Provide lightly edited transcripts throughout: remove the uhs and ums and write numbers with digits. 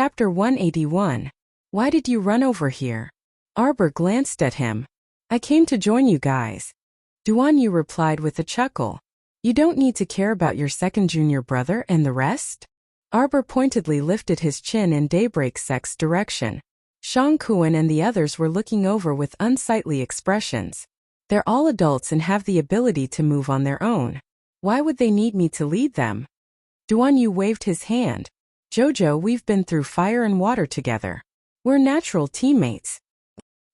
Chapter 181. Why did you run over here? Arbor glanced at him. I came to join you guys. Duan Yu replied with a chuckle. You don't need to care about your second junior brother and the rest? Arbor pointedly lifted his chin in Daybreak Sect's direction. Shang Kuan and the others were looking over with unsightly expressions. They're all adults and have the ability to move on their own. Why would they need me to lead them? Duan Yu waved his hand. Jojo, we've been through fire and water together. We're natural teammates.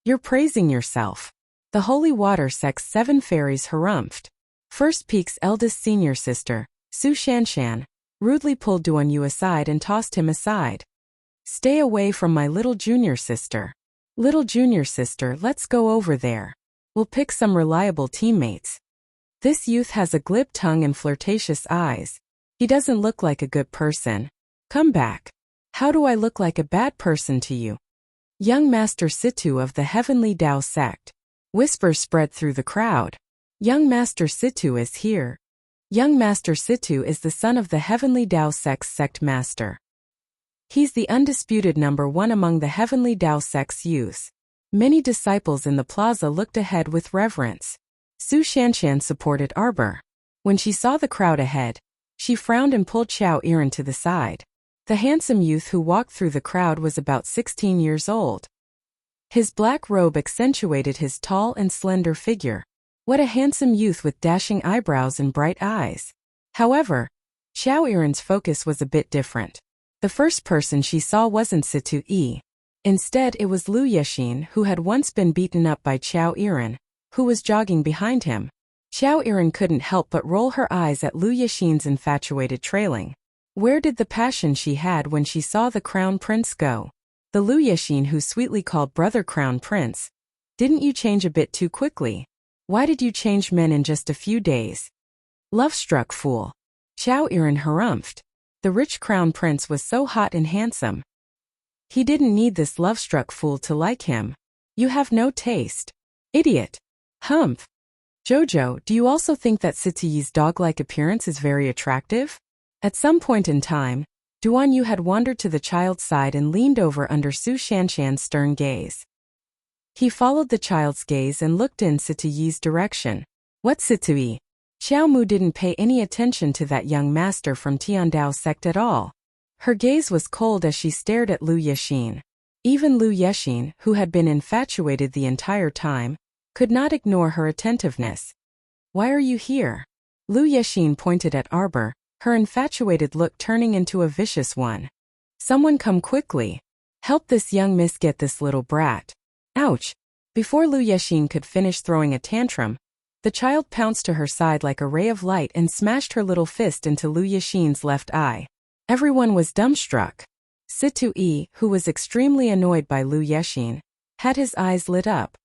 You're praising yourself. The Holy Water Sect's 7 fairies harumphed. First Peak's eldest senior sister, Su Shanshan, rudely pulled Duan Yu aside and tossed him aside. Stay away from my little junior sister. Little junior sister, let's go over there. We'll pick some reliable teammates. This youth has a glib tongue and flirtatious eyes. He doesn't look like a good person. Come back. How do I look like a bad person to you? Young Master Situ of the Heavenly Tao Sect. Whispers spread through the crowd. Young Master Situ is here. Young Master Situ is the son of the Heavenly Tao Sect's sect master. He's the undisputed #1 among the Heavenly Tao Sect's youths. Many disciples in the plaza looked ahead with reverence. Su Shanshan supported Arbor. When she saw the crowd ahead, she frowned and pulled Xiao Iran to the side. The handsome youth who walked through the crowd was about 16 years old. His black robe accentuated his tall and slender figure. What a handsome youth with dashing eyebrows and bright eyes. However, Xiao Iran's focus was a bit different. The first person she saw wasn't Situ Yi. Instead, it was Lu Yexin, who had once been beaten up by Xiao Iran, who was jogging behind him. Xiao Iran couldn't help but roll her eyes at Lu Yexin's infatuated trailing. Where did the passion she had when she saw the Crown Prince go? The Lu Yexin who sweetly called brother Crown Prince. Didn't you change a bit too quickly? Why did you change men in just a few days? Love-struck fool. Xiao Iran harumphed. The rich Crown Prince was so hot and handsome. He didn't need this love-struck fool to like him. You have no taste. Idiot. Humph. Jojo, do you also think that Sitiyi's dog-like appearance is very attractive? At some point in time, Duan Yu had wandered to the child's side and leaned over under Su Shanshan's stern gaze. He followed the child's gaze and looked in Sitiyi's direction. What Situyi? Xiao Mu didn't pay any attention to that young master from Tiandao sect at all. Her gaze was cold as she stared at Lu Yexin. Even Lu Yexin, who had been infatuated the entire time, could not ignore her attentiveness. Why are you here? Lu Yexin pointed at Arbor, her infatuated look turning into a vicious one. Someone come quickly. Help this young miss get this little brat. Ouch! Before Lu Yexin could finish throwing a tantrum, the child pounced to her side like a ray of light and smashed her little fist into Lu Yexin's left eye. Everyone was dumbstruck. Situ Yi, who was extremely annoyed by Lu Yexin, had his eyes lit up.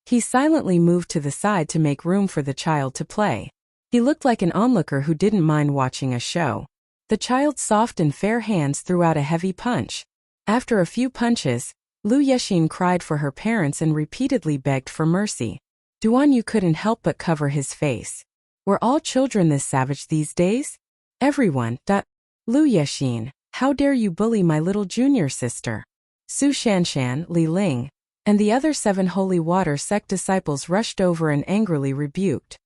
He silently moved to the side to make room for the child to play. He looked like an onlooker who didn't mind watching a show. The child's soft and fair hands threw out a heavy punch. After a few punches, Lu Yexin cried for her parents and repeatedly begged for mercy. Duan Yu couldn't help but cover his face. Were all children this savage these days? Everyone. Lu Yexin, how dare you bully my little junior sister? Su Shanshan, Li Ling, and the other 7 Holy Water Sect disciples rushed over and angrily rebuked.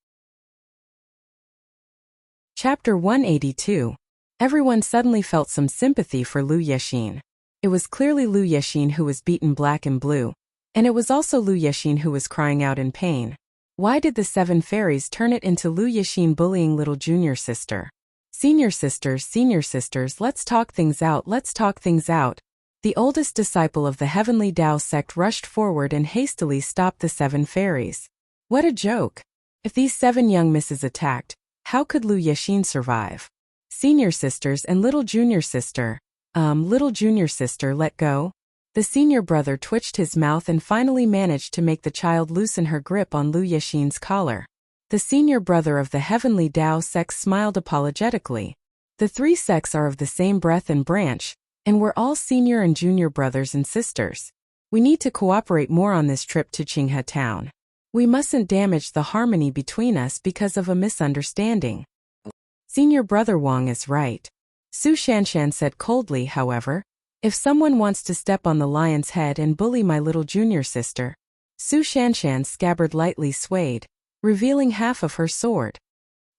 Chapter 182. Everyone suddenly felt some sympathy for Lu Yexin. It was clearly Lu Yexin who was beaten black and blue, and it was also Lu Yexin who was crying out in pain. Why did the 7 fairies turn it into Lu Yexin bullying little junior sister? Senior sisters, let's talk things out, let's talk things out. The oldest disciple of the Heavenly Tao sect rushed forward and hastily stopped the 7 fairies. What a joke! If these 7 young misses attacked, how could Lu Yexin survive? Senior sisters and little junior sister, let go. The senior brother twitched his mouth and finally managed to make the child loosen her grip on Lu Yexin's collar. The senior brother of the Heavenly Tao sect smiled apologetically. The 3 sects are of the same breath and branch, and we're all senior and junior brothers and sisters. We need to cooperate more on this trip to Qinghe Town. We mustn't damage the harmony between us because of a misunderstanding. Senior brother Wang is right. Su Shanshan said coldly, however, If someone wants to step on the lion's head and bully my little junior sister. Su Shanshan's scabbard lightly swayed, revealing half of her sword.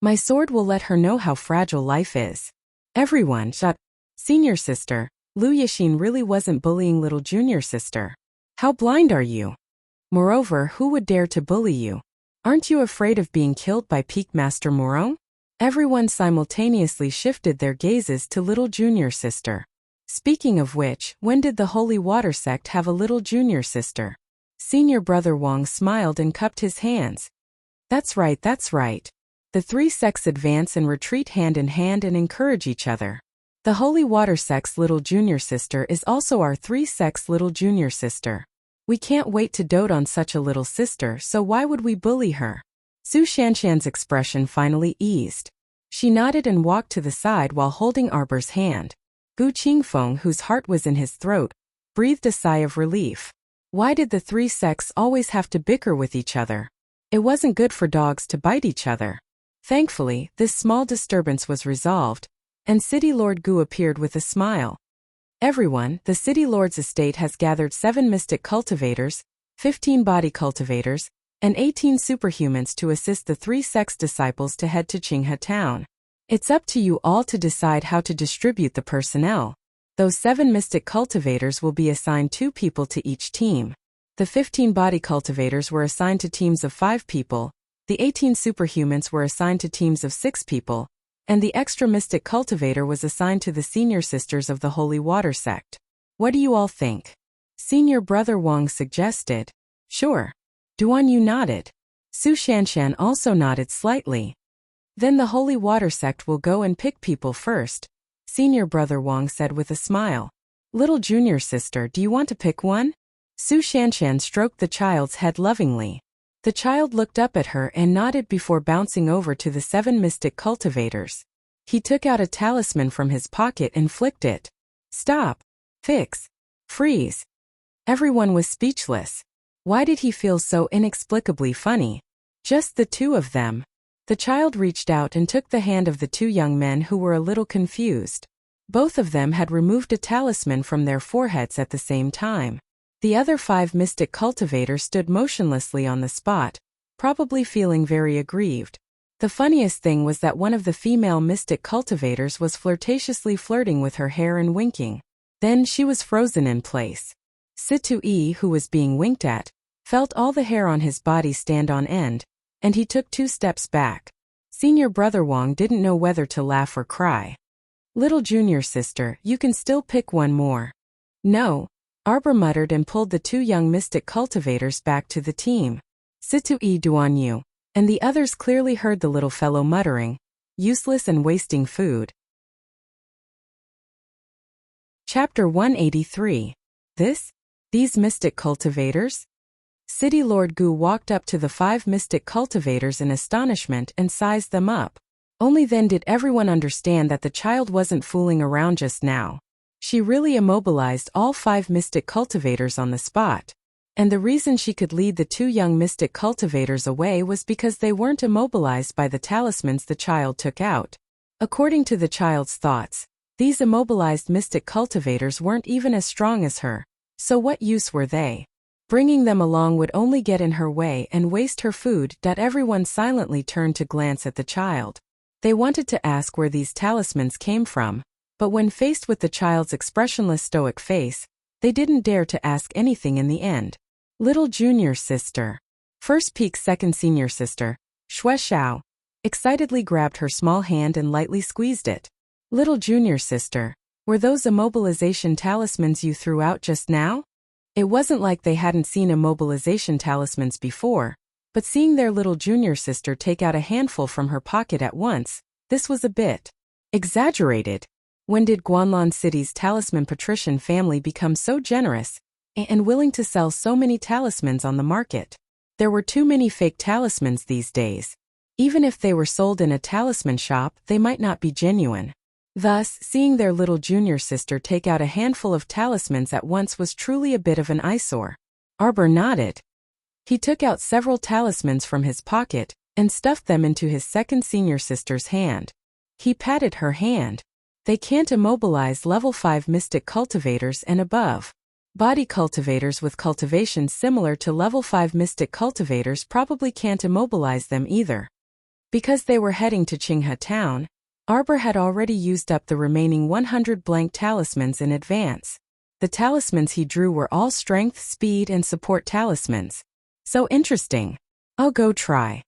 My sword will let her know how fragile life is. Everyone shut. Senior sister, Lu Yixin really wasn't bullying little junior sister. How blind are you? Moreover, who would dare to bully you? Aren't you afraid of being killed by Peak Master Morong? Everyone simultaneously shifted their gazes to little junior sister. Speaking of which, when did the Holy Water Sect have a little junior sister? Senior brother Wang smiled and cupped his hands. That's right, that's right. The three sects advance and retreat hand in hand and encourage each other. The Holy Water Sect's little junior sister is also our three sects' little junior sister. We can't wait to dote on such a little sister, so why would we bully her? Su Shanshan's expression finally eased. She nodded and walked to the side while holding Arbor's hand. Gu Qingfeng, whose heart was in his throat, breathed a sigh of relief. Why did the three sects always have to bicker with each other? It wasn't good for dogs to bite each other. Thankfully, this small disturbance was resolved, and City Lord Gu appeared with a smile. Everyone, the City Lord's estate has gathered 7 mystic cultivators, 15 body cultivators, and 18 superhumans to assist the three sects disciples to head to Qinghe town. It's up to you all to decide how to distribute the personnel. Those 7 mystic cultivators will be assigned 2 people to each team. The 15 body cultivators were assigned to teams of 5 people, the 18 superhumans were assigned to teams of 6 people, and the extra mystic cultivator was assigned to the senior sisters of the Holy Water Sect. What do you all think? Senior brother Wang suggested. Sure. Duan Yu nodded. Su Shanshan also nodded slightly. Then the Holy Water Sect will go and pick people first, Senior brother Wang said with a smile. Little junior sister, do you want to pick one? Su Shanshan stroked the child's head lovingly. The child looked up at her and nodded before bouncing over to the 7 mystic cultivators. He took out a talisman from his pocket and flicked it. Stop. Fix. Freeze. Everyone was speechless. Why did he feel so inexplicably funny? Just the 2 of them. The child reached out and took the hand of the 2 young men who were a little confused. Both of them had removed a talisman from their foreheads at the same time. The other 5 mystic cultivators stood motionlessly on the spot, probably feeling very aggrieved. The funniest thing was that one of the female mystic cultivators was flirtatiously flirting with her hair and winking. Then she was frozen in place. Situ-E, who was being winked at, felt all the hair on his body stand on end, and he took 2 steps back. Senior brother Wang didn't know whether to laugh or cry. Little junior sister, you can still pick one more. No. Arbor muttered and pulled the 2 young mystic cultivators back to the team. Situ-E Duan Yu. And the others clearly heard the little fellow muttering, useless and wasting food. Chapter 183. These mystic cultivators? City Lord Gu walked up to the 5 mystic cultivators in astonishment and sized them up. Only then did everyone understand that the child wasn't fooling around just now. She really immobilized all 5 mystic cultivators on the spot. And the reason she could lead the 2 young mystic cultivators away was because they weren't immobilized by the talismans the child took out. According to the child's thoughts, these immobilized mystic cultivators weren't even as strong as her, so what use were they? Bringing them along would only get in her way and waste her food. Everyone silently turned to glance at the child. They wanted to ask where these talismans came from, but when faced with the child's expressionless stoic face, they didn't dare to ask anything in the end. Little junior sister. First Peak's second senior sister, Xue Xiao, excitedly grabbed her small hand and lightly squeezed it. Little junior sister, were those immobilization talismans you threw out just now? It wasn't like they hadn't seen immobilization talismans before, but seeing their little junior sister take out a handful from her pocket at once, this was a bit exaggerated. When did Guanlan City's talisman patrician family become so generous and willing to sell so many talismans on the market? There were too many fake talismans these days. Even if they were sold in a talisman shop, they might not be genuine. Thus, seeing their little junior sister take out a handful of talismans at once was truly a bit of an eyesore. Arbor nodded. He took out several talismans from his pocket and stuffed them into his second senior sister's hand. He patted her hand. They can't immobilize level 5 mystic cultivators and above. Body cultivators with cultivations similar to level 5 mystic cultivators probably can't immobilize them either. Because they were heading to Qinghe town, Arbor had already used up the remaining 100 blank talismans in advance. The talismans he drew were all strength, speed, and support talismans. So interesting. I'll go try.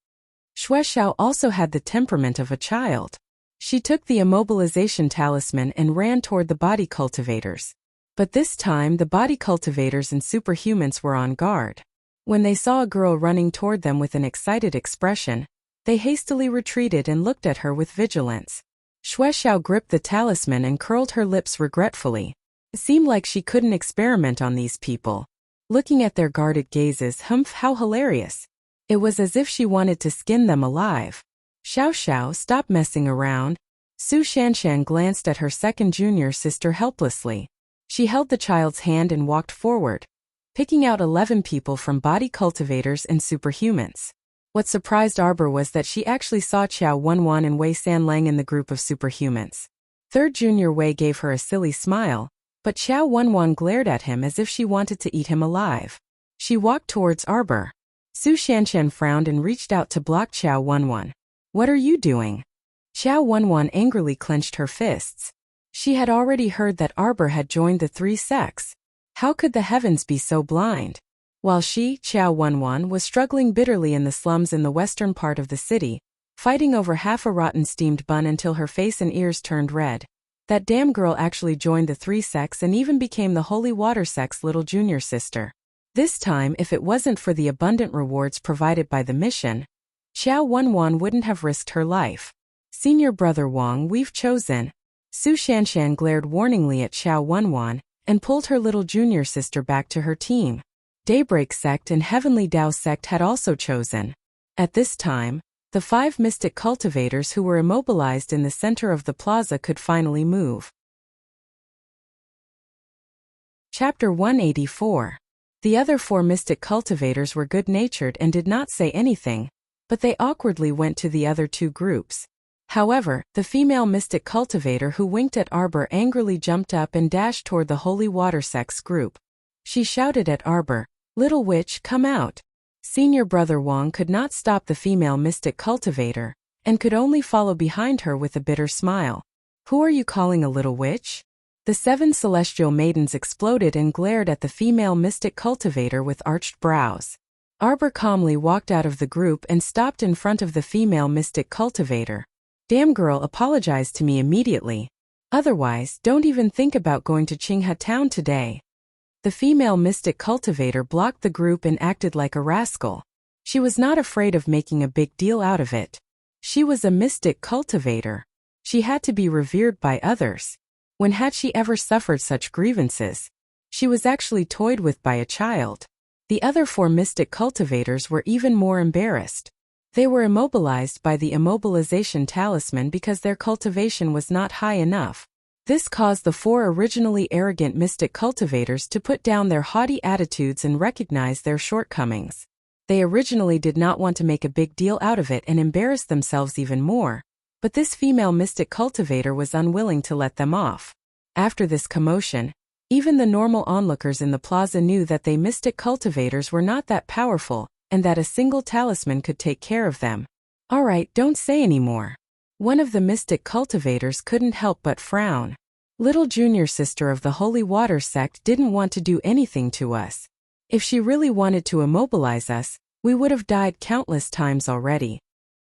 Shuexiao also had the temperament of a child. She took the immobilization talisman and ran toward the body cultivators. But this time the body cultivators and superhumans were on guard. When they saw a girl running toward them with an excited expression, they hastily retreated and looked at her with vigilance. Shuexiao gripped the talisman and curled her lips regretfully. It seemed like she couldn't experiment on these people. Looking at their guarded gazes, how hilarious. It was as if she wanted to skin them alive. Xiao, stop messing around. Su Shanshan glanced at her second junior sister helplessly. She held the child's hand and walked forward, picking out 11 people from body cultivators and superhumans. What surprised Arbor was that she actually saw Qiao Wenwan and Wei Sanlang in the group of superhumans. Third junior Wei gave her a silly smile, but Qiao Wenwan glared at him as if she wanted to eat him alive. She walked towards Arbor. Su Shanshan frowned and reached out to block Qiao Wenwan. What are you doing? Qiao Wenwan angrily clenched her fists. She had already heard that Arbor had joined the three sects. How could the heavens be so blind? While she, Qiao Wenwan, was struggling bitterly in the slums in the western part of the city, fighting over half a rotten steamed bun until her face and ears turned red. That damn girl actually joined the three sects and even became the holy water sect's little junior sister. This time, if it wasn't for the abundant rewards provided by the mission, Qiao Wenwan wouldn't have risked her life. Senior brother Wang, we've chosen. Su Shanshan glared warningly at Qiao Wenwan and pulled her little junior sister back to her team. Daybreak Sect and Heavenly Dao Sect had also chosen. At this time, the 5 mystic cultivators who were immobilized in the center of the plaza could finally move. Chapter 184. The other 4 mystic cultivators were good-natured and did not say anything, but they awkwardly went to the other 2 groups. However, the female mystic cultivator who winked at Arbor angrily jumped up and dashed toward the Holy Water Sect's group. She shouted at Arbor, "Little witch, come out." Senior brother Wang could not stop the female mystic cultivator, and could only follow behind her with a bitter smile. Who are you calling a little witch? The 7 celestial maidens exploded and glared at the female mystic cultivator with arched brows. Arbor calmly walked out of the group and stopped in front of the female mystic cultivator. Damn girl, apologize to me immediately. Otherwise, don't even think about going to Qinghe town today. The female mystic cultivator blocked the group and acted like a rascal. She was not afraid of making a big deal out of it. She was a mystic cultivator. She had to be revered by others. When had she ever suffered such grievances? She was actually toyed with by a child. The other 4 mystic cultivators were even more embarrassed. They were immobilized by the immobilization talisman because their cultivation was not high enough. This caused the 4 originally arrogant mystic cultivators to put down their haughty attitudes and recognize their shortcomings. They originally did not want to make a big deal out of it and embarrass themselves even more, but this female mystic cultivator was unwilling to let them off. After this commotion, even the normal onlookers in the plaza knew that they mystic cultivators were not that powerful, and that a single talisman could take care of them. Alright, don't say any more. One of the mystic cultivators couldn't help but frown. Little junior sister of the Holy Water Sect didn't want to do anything to us. If she really wanted to immobilize us, we would have died countless times already.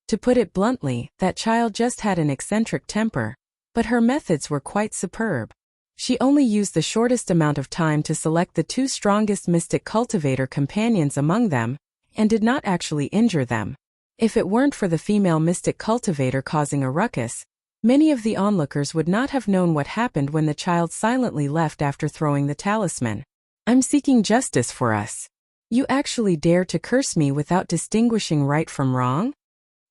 To put it bluntly, that child just had an eccentric temper, but her methods were quite superb. She only used the shortest amount of time to select the 2 strongest mystic cultivator companions among them, and did not actually injure them. If it weren't for the female mystic cultivator causing a ruckus, many of the onlookers would not have known what happened when the child silently left after throwing the talisman. I'm seeking justice for us. You actually dare to curse me without distinguishing right from wrong?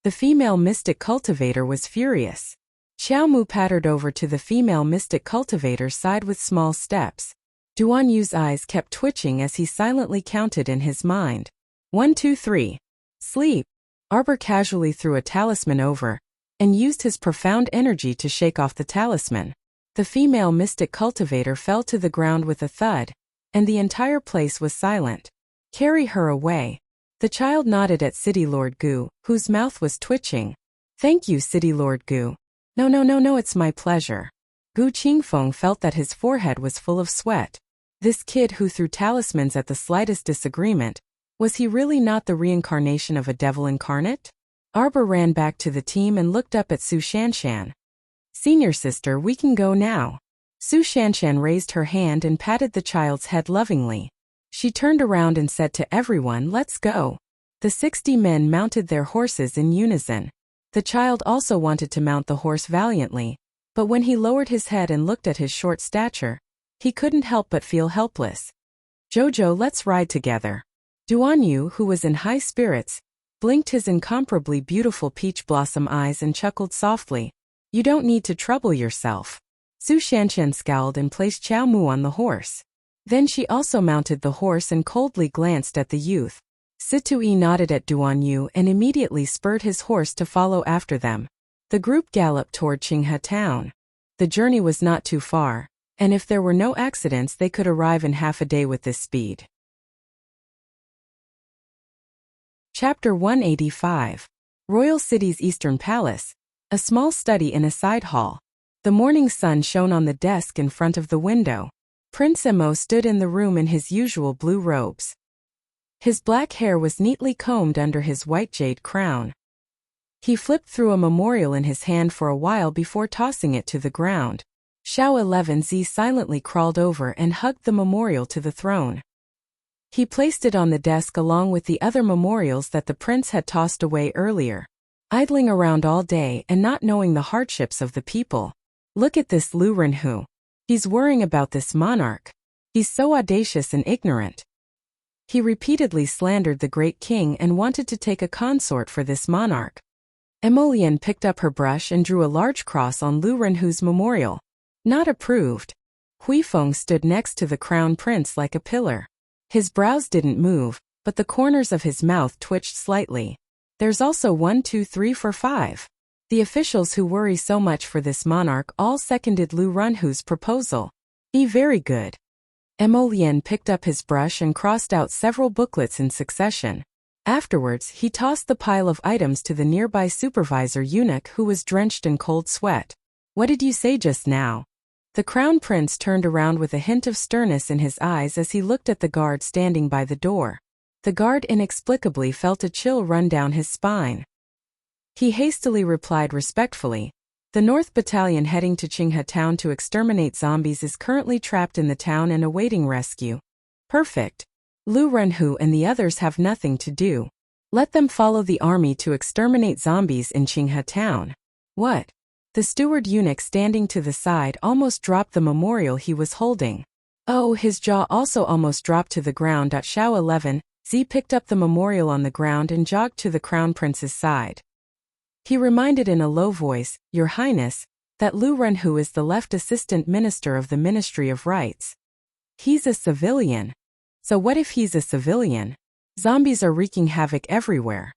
The female mystic cultivator was furious. Xiao Mu pattered over to the female mystic cultivator's side with small steps. Duan Yu's eyes kept twitching as he silently counted in his mind. 1, 2, 3. Sleep. Arbor casually threw a talisman over, and used his profound energy to shake off the talisman. The female mystic cultivator fell to the ground with a thud, and the entire place was silent. Carry her away. The child nodded at City Lord Gu, whose mouth was twitching. Thank you, City Lord Gu. No, it's my pleasure. Gu Qingfeng felt that his forehead was full of sweat. This kid who threw talismans at the slightest disagreement, was he really not the reincarnation of a devil incarnate? Arbor ran back to the team and looked up at Su Shanshan. Senior sister, we can go now. Su Shanshan raised her hand and patted the child's head lovingly. She turned around and said to everyone, let's go. The 60 men mounted their horses in unison. The child also wanted to mount the horse valiantly, but when he lowered his head and looked at his short stature, he couldn't help but feel helpless. Jojo, let's ride together. Duan Yu, who was in high spirits, blinked his incomparably beautiful peach blossom eyes and chuckled softly. You don't need to trouble yourself. Su Shanshan scowled and placed Qiao Mu on the horse. Then she also mounted the horse and coldly glanced at the youth. Situi nodded at Duan Yu and immediately spurred his horse to follow after them. The group galloped toward Qinghe town. The journey was not too far, and if there were no accidents they could arrive in half a day with this speed. Chapter 185. Royal City's Eastern Palace. A small study in a side hall. The morning sun shone on the desk in front of the window. Prince Emo stood in the room in his usual blue robes. His black hair was neatly combed under his white jade crown. He flipped through a memorial in his hand for a while before tossing it to the ground. Xiao 11Z silently crawled over and hugged the memorial to the throne. He placed it on the desk along with the other memorials that the prince had tossed away earlier. Idling around all day and not knowing the hardships of the people. Look at this Lu Renhu. He's worrying about this monarch. He's so audacious and ignorant. He repeatedly slandered the great king and wanted to take a consort for this monarch. Emolian picked up her brush and drew a large cross on Lu Renhu's memorial. Not approved. Huifeng stood next to the crown prince like a pillar. His brows didn't move, but the corners of his mouth twitched slightly. There's also 1, 2, 3, 4, 5. The officials who worry so much for this monarch all seconded Lu Renhu's proposal. Very good. Emolian picked up his brush and crossed out several booklets in succession. Afterwards, he tossed the pile of items to the nearby supervisor eunuch who was drenched in cold sweat. What did you say just now? The crown prince turned around with a hint of sternness in his eyes as he looked at the guard standing by the door. The guard inexplicably felt a chill run down his spine. He hastily replied respectfully, the North Battalion heading to Qinghe town to exterminate zombies is currently trapped in the town and awaiting rescue. Perfect. Lu Renhu and the others have nothing to do. Let them follow the army to exterminate zombies in Qinghe town. What? The steward eunuch standing to the side almost dropped the memorial he was holding. Oh, his jaw also almost dropped to the ground. Xiao 11Z picked up the memorial on the ground and jogged to the crown prince's side. He reminded in a low voice, Your Highness, that Lu Renhu is the left assistant minister of the Ministry of Rights. He's a civilian. So what if he's a civilian? Zombies are wreaking havoc everywhere.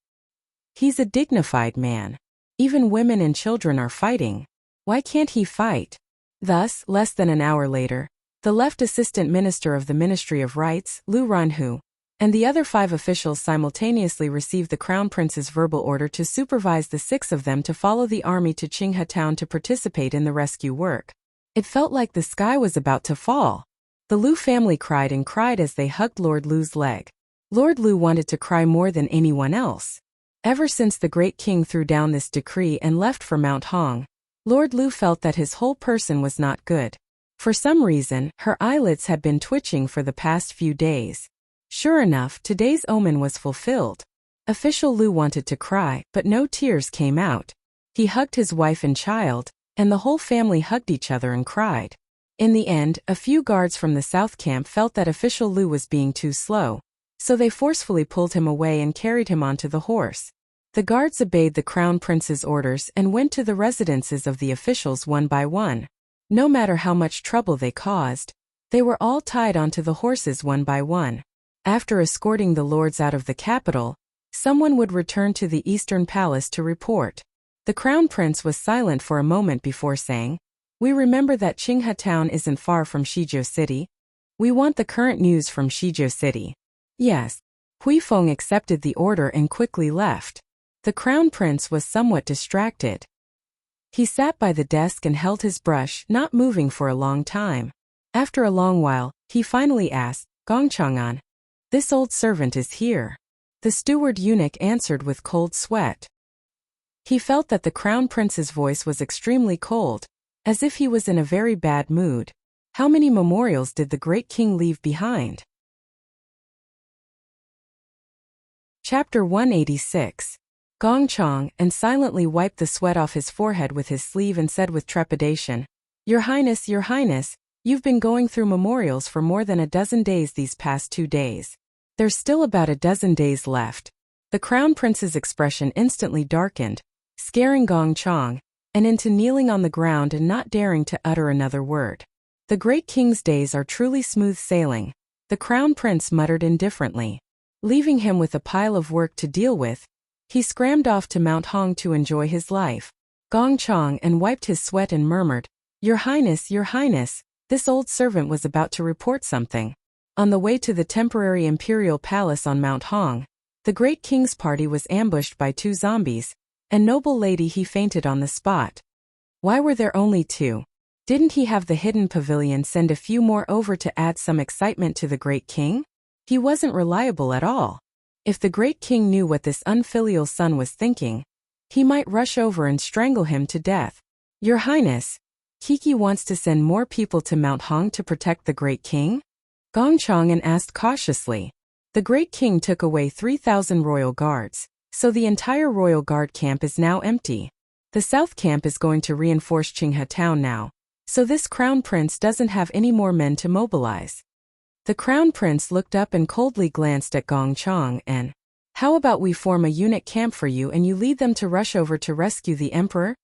He's a dignified man. Even women and children are fighting. Why can't he fight? Thus, less than an hour later, the left assistant minister of the Ministry of Rights, Lu Renhu, and the other 5 officials simultaneously received the crown prince's verbal order to supervise the 6 of them to follow the army to Qinghe town to participate in the rescue work. It felt like the sky was about to fall. The Lu family cried and cried as they hugged Lord Lu's leg. Lord Lu wanted to cry more than anyone else. Ever since the great king threw down this decree and left for Mount Hong, Lord Lu felt that his whole person was not good. For some reason, her eyelids had been twitching for the past few days. Sure enough, today's omen was fulfilled. Official Lu wanted to cry, but no tears came out. He hugged his wife and child, and the whole family hugged each other and cried. In the end, a few guards from the South Camp felt that Official Lu was being too slow, so they forcefully pulled him away and carried him onto the horse. The guards obeyed the crown prince's orders and went to the residences of the officials one by one. No matter how much trouble they caused, they were all tied onto the horses one by one. After escorting the lords out of the capital, someone would return to the Eastern Palace to report. The crown prince was silent for a moment before saying, We remember that Qinghe Town isn't far from Shizhou City. We want the current news from Shizhou City. Yes. Huifeng accepted the order and quickly left. The crown prince was somewhat distracted. He sat by the desk and held his brush, not moving for a long time. After a long while, he finally asked, Gongchang'an, this old servant is here. The steward eunuch answered with cold sweat. He felt that the crown prince's voice was extremely cold, as if he was in a very bad mood. How many memorials did the great king leave behind? Chapter 186. Gongchang and silently wiped the sweat off his forehead with his sleeve and said with trepidation, Your Highness, you've been going through memorials for more than a dozen days these past 2 days. There's still about a dozen days left. The crown prince's expression instantly darkened, scaring Gongchang, and into kneeling on the ground and not daring to utter another word. The great king's days are truly smooth sailing, the crown prince muttered indifferently. Leaving him with a pile of work to deal with, he scrambled off to Mount Hong to enjoy his life. Gongchang and wiped his sweat and murmured, Your Highness, this old servant was about to report something. On the way to the temporary imperial palace on Mount Hong, the great king's party was ambushed by 2 zombies, and noble lady he fainted on the spot. Why were there only 2? Didn't he have the hidden pavilion send a few more over to add some excitement to the great king? He wasn't reliable at all. If the great king knew what this unfilial son was thinking, he might rush over and strangle him to death. Your Highness, Kiki wants to send more people to Mount Hong to protect the great king? Gongchang asked cautiously. The great king took away 3,000 royal guards, so the entire royal guard camp is now empty. The south camp is going to reinforce Qinghe Town now, so this crown prince doesn't have any more men to mobilize. The crown prince looked up and coldly glanced at Gongchang and, How about we form a unit camp for you and you lead them to rush over to rescue the emperor?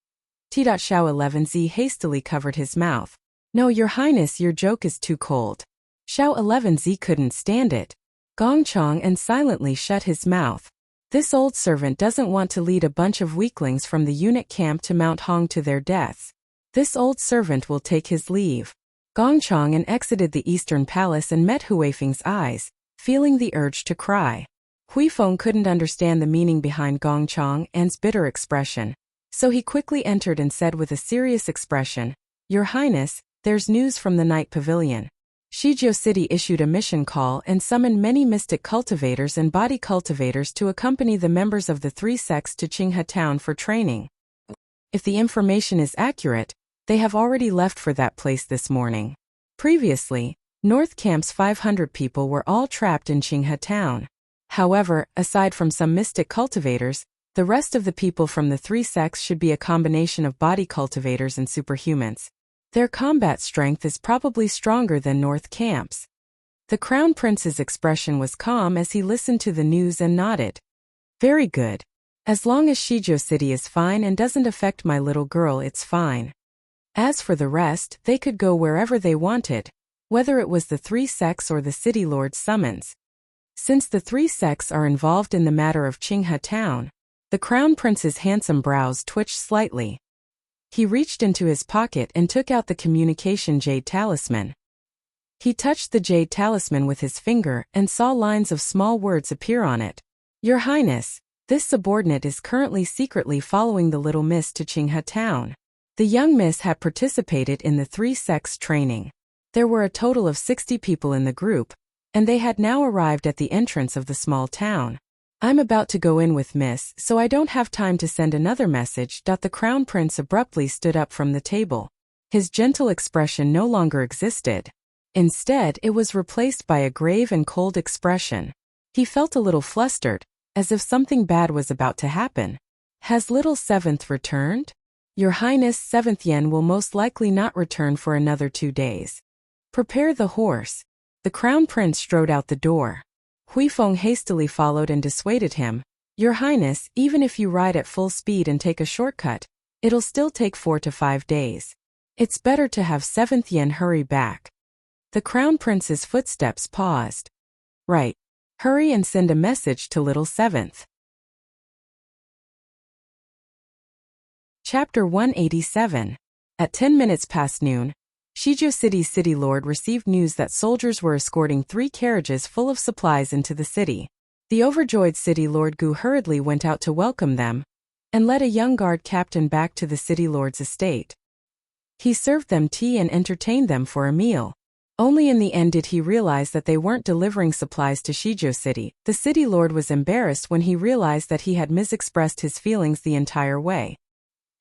Xiao 11Z hastily covered his mouth. No, Your Highness, your joke is too cold. Xiao 11Z couldn't stand it. Gongchang and silently shut his mouth. This old servant doesn't want to lead a bunch of weaklings from the unit camp to Mount Hong to their deaths. This old servant will take his leave. Gongchang exited the eastern palace and met Huifeng's eyes, feeling the urge to cry. Huifeng couldn't understand the meaning behind Gongchang's bitter expression, so he quickly entered and said with a serious expression, Your Highness, there's news from the night pavilion. Shizhou City issued a mission call and summoned many mystic cultivators and body cultivators to accompany the members of the 3 sects to Qinghe Town for training. If the information is accurate, they have already left for that place this morning. Previously, North Camp's 500 people were all trapped in Qinghe Town. However, aside from some mystic cultivators, the rest of the people from the 3 sects should be a combination of body cultivators and superhumans. Their combat strength is probably stronger than North Camp's. The Crown Prince's expression was calm as he listened to the news and nodded. Very good. As long as Shizhou City is fine and doesn't affect my little girl, it's fine. As for the rest, they could go wherever they wanted, whether it was the 3 sects or the city lord's summons. Since the 3 sects are involved in the matter of Qinghe Town, the Crown Prince's handsome brows twitched slightly. He reached into his pocket and took out the communication jade talisman. He touched the jade talisman with his finger and saw lines of small words appear on it. Your Highness, this subordinate is currently secretly following the little miss to Qinghe Town. The young miss had participated in the 3 sects training. There were a total of 60 people in the group, and they had now arrived at the entrance of the small town. I'm about to go in with Miss, so I don't have time to send another message. The Crown Prince abruptly stood up from the table. His gentle expression no longer existed. Instead, it was replaced by a grave and cold expression. He felt a little flustered, as if something bad was about to happen. Has little Seventh returned? Your Highness, 7th Yen will most likely not return for another 2 days. Prepare the horse. The Crown Prince strode out the door. Huifeng hastily followed and dissuaded him. Your Highness, even if you ride at full speed and take a shortcut, it'll still take 4 to 5 days. It's better to have 7th Yen hurry back. The Crown Prince's footsteps paused. Right. Hurry and send a message to little 7th. Chapter 187. At 10 minutes past noon, Shijo City's city lord received news that soldiers were escorting 3 carriages full of supplies into the city. The overjoyed city lord Gu hurriedly went out to welcome them and led a young guard captain back to the city lord's estate. He served them tea and entertained them for a meal. Only in the end did he realize that they weren't delivering supplies to Shijo City. The city lord was embarrassed when he realized that he had misexpressed his feelings the entire way.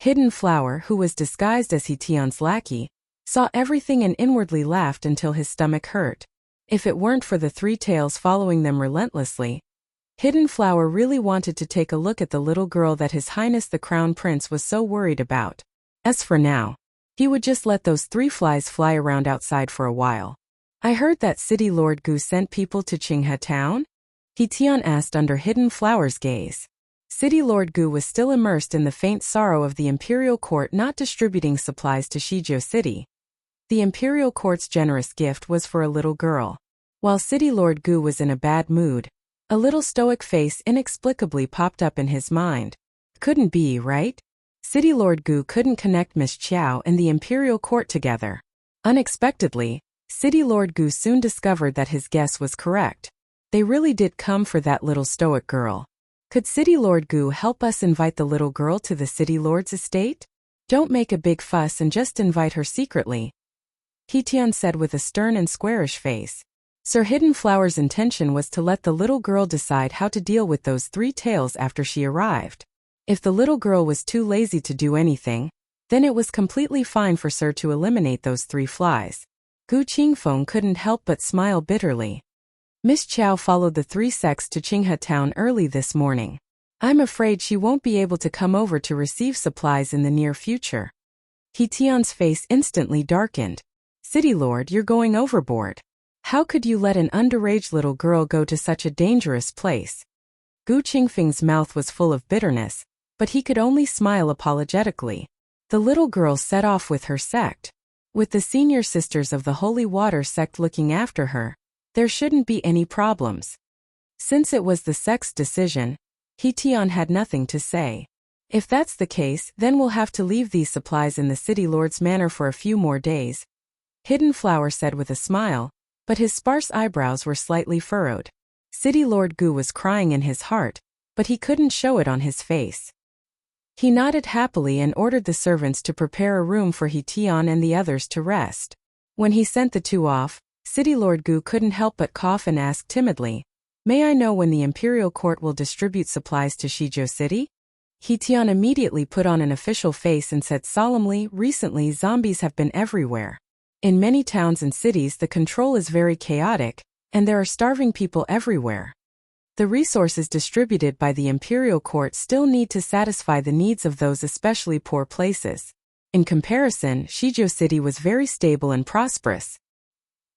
Hidden Flower, who was disguised as Hition's lackey, saw everything and inwardly laughed until his stomach hurt. If it weren't for the 3 tails following them relentlessly, Hidden Flower really wanted to take a look at the little girl that His Highness the Crown Prince was so worried about. As for now, he would just let those 3 flies fly around outside for a while. I heard that City Lord Gu sent people to Qinghe Town? Hition asked under Hidden Flower's gaze. City Lord Gu was still immersed in the faint sorrow of the Imperial Court not distributing supplies to Shijo City. The Imperial Court's generous gift was for a little girl. While City Lord Gu was in a bad mood, a little stoic face inexplicably popped up in his mind. Couldn't be, right? City Lord Gu couldn't connect Miss Qiao and the Imperial Court together. Unexpectedly, City Lord Gu soon discovered that his guess was correct. They really did come for that little stoic girl. Could City Lord Gu help us invite the little girl to the City Lord's estate? Don't make a big fuss and just invite her secretly, Hition said with a stern and squarish face. Sir Hidden Flower's intention was to let the little girl decide how to deal with those 3 tails after she arrived. If the little girl was too lazy to do anything, then it was completely fine for Sir to eliminate those 3 flies. Gu Qingfeng couldn't help but smile bitterly. Miss Qiao followed the 3 sects to Qinghe Town early this morning. I'm afraid she won't be able to come over to receive supplies in the near future. Hition's face instantly darkened. City Lord, you're going overboard. How could you let an underage little girl go to such a dangerous place? Gu Qingfeng's mouth was full of bitterness, but he could only smile apologetically. The little girl set off with her sect. With the senior sisters of the Holy Water sect looking after her, there shouldn't be any problems. Since it was the sect's decision, Hition had nothing to say. If that's the case, then we'll have to leave these supplies in the City Lord's manor for a few more days, Hidden Flower said with a smile, but his sparse eyebrows were slightly furrowed. City Lord Gu was crying in his heart, but he couldn't show it on his face. He nodded happily and ordered the servants to prepare a room for Hition and the others to rest. When he sent the 2 off, City Lord Gu couldn't help but cough and ask timidly, "May I know when the Imperial Court will distribute supplies to Shijo City?" Hition immediately put on an official face and said solemnly, "Recently zombies have been everywhere. In many towns and cities the control is very chaotic, and there are starving people everywhere. The resources distributed by the Imperial Court still need to satisfy the needs of those especially poor places. In comparison, Shijo City was very stable and prosperous."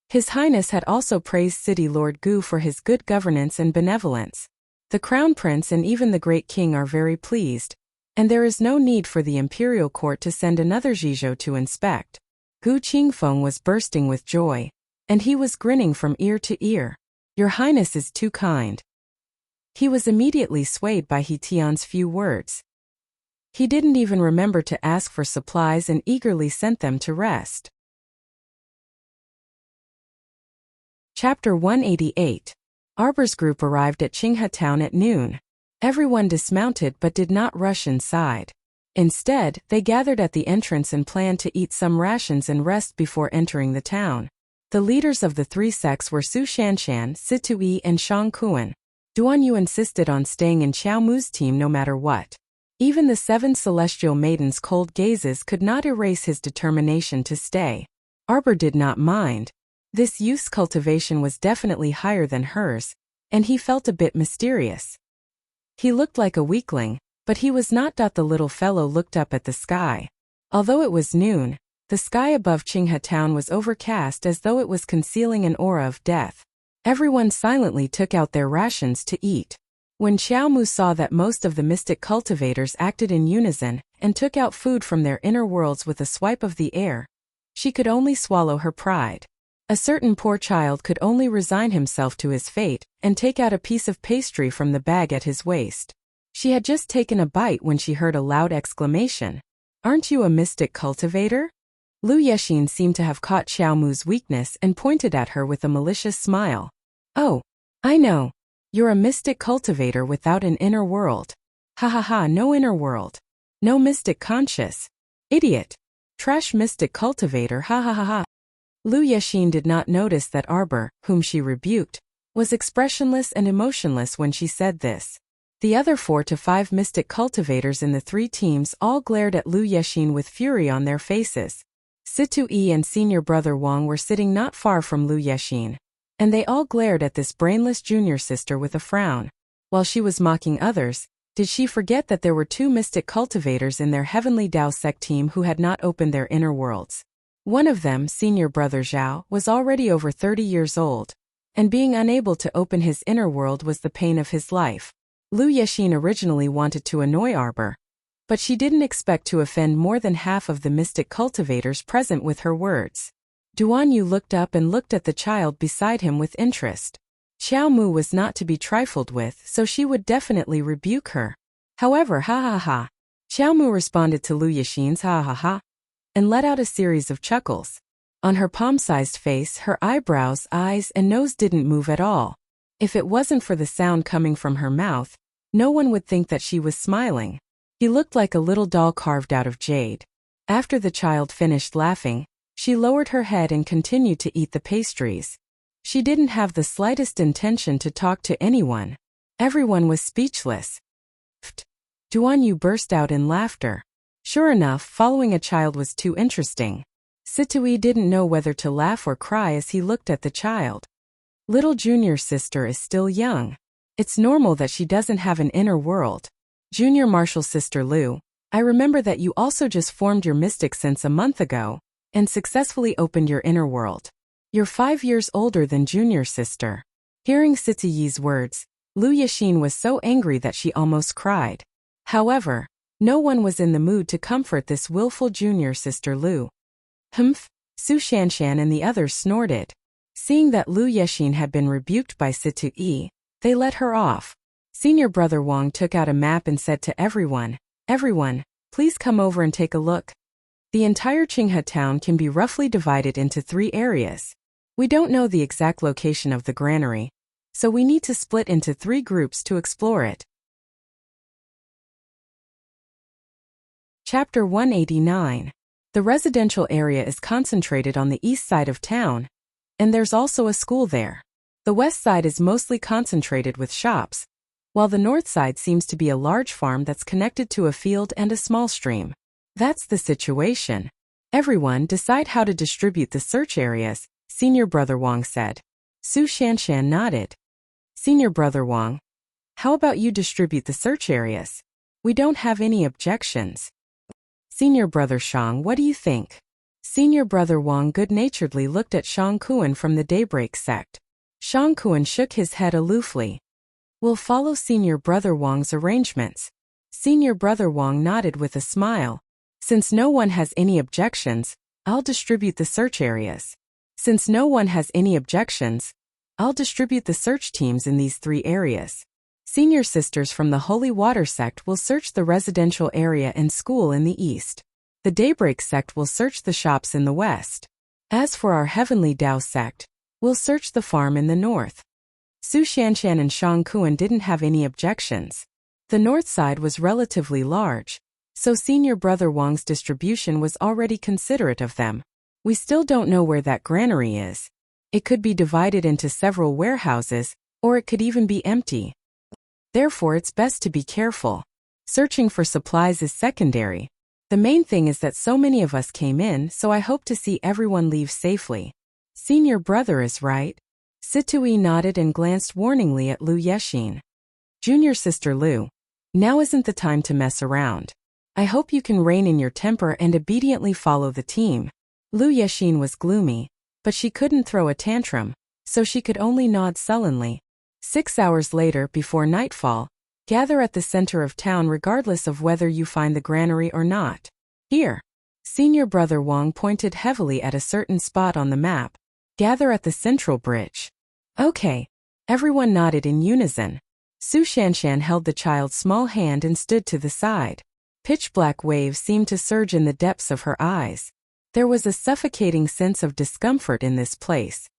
His Highness had also praised City Lord Gu for his good governance and benevolence. The Crown Prince and even the Great King are very pleased, and there is no need for the Imperial Court to send another Zhizhou to inspect. Gu Qingfeng was bursting with joy, and he was grinning from ear to ear. "Your Highness is too kind." He was immediately swayed by Hition's few words. He didn't even remember to ask for supplies and eagerly sent them to rest. Chapter 188. Arbor's group arrived at Qinghe Town at noon. Everyone dismounted but did not rush inside. Instead, they gathered at the entrance and planned to eat some rations and rest before entering the town. The leaders of the 3 sects were Su Shanshan, Situi, and Shang Kuan. Duan Yu insisted on staying in Qiao Mu's team no matter what. Even the 7 celestial maidens' cold gazes could not erase his determination to stay. Arbor did not mind. This youth's cultivation was definitely higher than hers, and he felt a bit mysterious. He looked like a weakling, but he was not. The little fellow looked up at the sky. Although it was noon, the sky above Qinghe Town was overcast as though it was concealing an aura of death. Everyone silently took out their rations to eat. When Qiao Mu saw that most of the mystic cultivators acted in unison and took out food from their inner worlds with a swipe of the air, she could only swallow her pride. A certain poor child could only resign himself to his fate and take out a piece of pastry from the bag at his waist. She had just taken a bite when she heard a loud exclamation. Aren't you a mystic cultivator? Lu Yexin seemed to have caught Xiaomu's weakness and pointed at her with a malicious smile. Oh, I know. You're a mystic cultivator without an inner world. Ha ha ha, no inner world. No mystic conscious. Idiot. Trash mystic cultivator, ha ha ha ha. Lu Yexin did not notice that Arbor, whom she rebuked, was expressionless and emotionless when she said this. The other 4 to 5 mystic cultivators in the 3 teams all glared at Lu Yexin with fury on their faces. Situ Yi and senior brother Wang were sitting not far from Lu Yexin, and they all glared at this brainless junior sister with a frown. While she was mocking others, did she forget that there were 2 mystic cultivators in their Heavenly Dao sect team who had not opened their inner worlds? One of them, senior brother Zhao, was already over 30 years old, and being unable to open his inner world was the pain of his life. Lu Yexin originally wanted to annoy Arbor, but she didn't expect to offend more than half of the mystic cultivators present with her words. Duan Yu looked up and looked at the child beside him with interest. Xiao Mu was not to be trifled with, so she would definitely rebuke her. However, ha ha ha. Xiao Mu responded to Lu Yexin's ha ha ha, and let out a series of chuckles. On her palm-sized face, her eyebrows, eyes, and nose didn't move at all. If it wasn't for the sound coming from her mouth, no one would think that she was smiling. He looked like a little doll carved out of jade. After the child finished laughing, she lowered her head and continued to eat the pastries. She didn't have the slightest intention to talk to anyone. Everyone was speechless. Pfft! Duan Yu burst out in laughter. Sure enough, following a child was too interesting. Situi didn't know whether to laugh or cry as he looked at the child. Little junior sister is still young. It's normal that she doesn't have an inner world. Junior martial sister Lu, I remember that you also just formed your mystic sense a month ago, and successfully opened your inner world. You're 5 years older than junior sister. Hearing Situyi's words, Lu Yexin was so angry that she almost cried. However, no one was in the mood to comfort this willful junior sister Lu. Humph! Su Shanshan and the others snorted. Seeing that Lu Yexin had been rebuked by Situ Yi, they let her off. Senior brother Wang took out a map and said to everyone, "Everyone, please come over and take a look. The entire Qinghe town can be roughly divided into 3 areas. We don't know the exact location of the granary, so we need to split into 3 groups to explore it." Chapter 189. The residential area is concentrated on the east side of town, and there's also a school there. The west side is mostly concentrated with shops, while the north side seems to be a large farm that's connected to a field and a small stream. That's the situation. Everyone decide how to distribute the search areas, Senior Brother Wang said. Su Shanshan nodded. Senior Brother Wang, how about you distribute the search areas? We don't have any objections. Senior Brother Shang, what do you think? Senior Brother Wang good-naturedly looked at Shang Kuan from the Daybreak sect. Shang Kuan shook his head aloofly. We'll follow Senior Brother Wang's arrangements. Senior Brother Wang nodded with a smile. Since no one has any objections, I'll distribute the search areas. Since no one has any objections, I'll distribute the search teams in these 3 areas. Senior sisters from the Holy Water sect will search the residential area and school in the east. The Daybreak sect will search the shops in the west. As for our Heavenly Dao sect, we'll search the farm in the north. Su Shanshan and Shang Kuan didn't have any objections. The north side was relatively large, so Senior Brother Wang's distribution was already considerate of them. We still don't know where that granary is. It could be divided into several warehouses, or it could even be empty. Therefore, it's best to be careful. Searching for supplies is secondary. The main thing is that so many of us came in, so I hope to see everyone leave safely. Senior brother is right. Situi nodded and glanced warningly at Lu Yexin. Junior sister Lu, now isn't the time to mess around. I hope you can rein in your temper and obediently follow the team. Lu Yexin was gloomy, but she couldn't throw a tantrum, so she could only nod sullenly. 6 hours later, before nightfall, gather at the center of town regardless of whether you find the granary or not. Here. Senior Brother Wang pointed heavily at a certain spot on the map. Gather at the central bridge. Okay. Everyone nodded in unison. Su Shanshan held the child's small hand and stood to the side. Pitch-black waves seemed to surge in the depths of her eyes. There was a suffocating sense of discomfort in this place.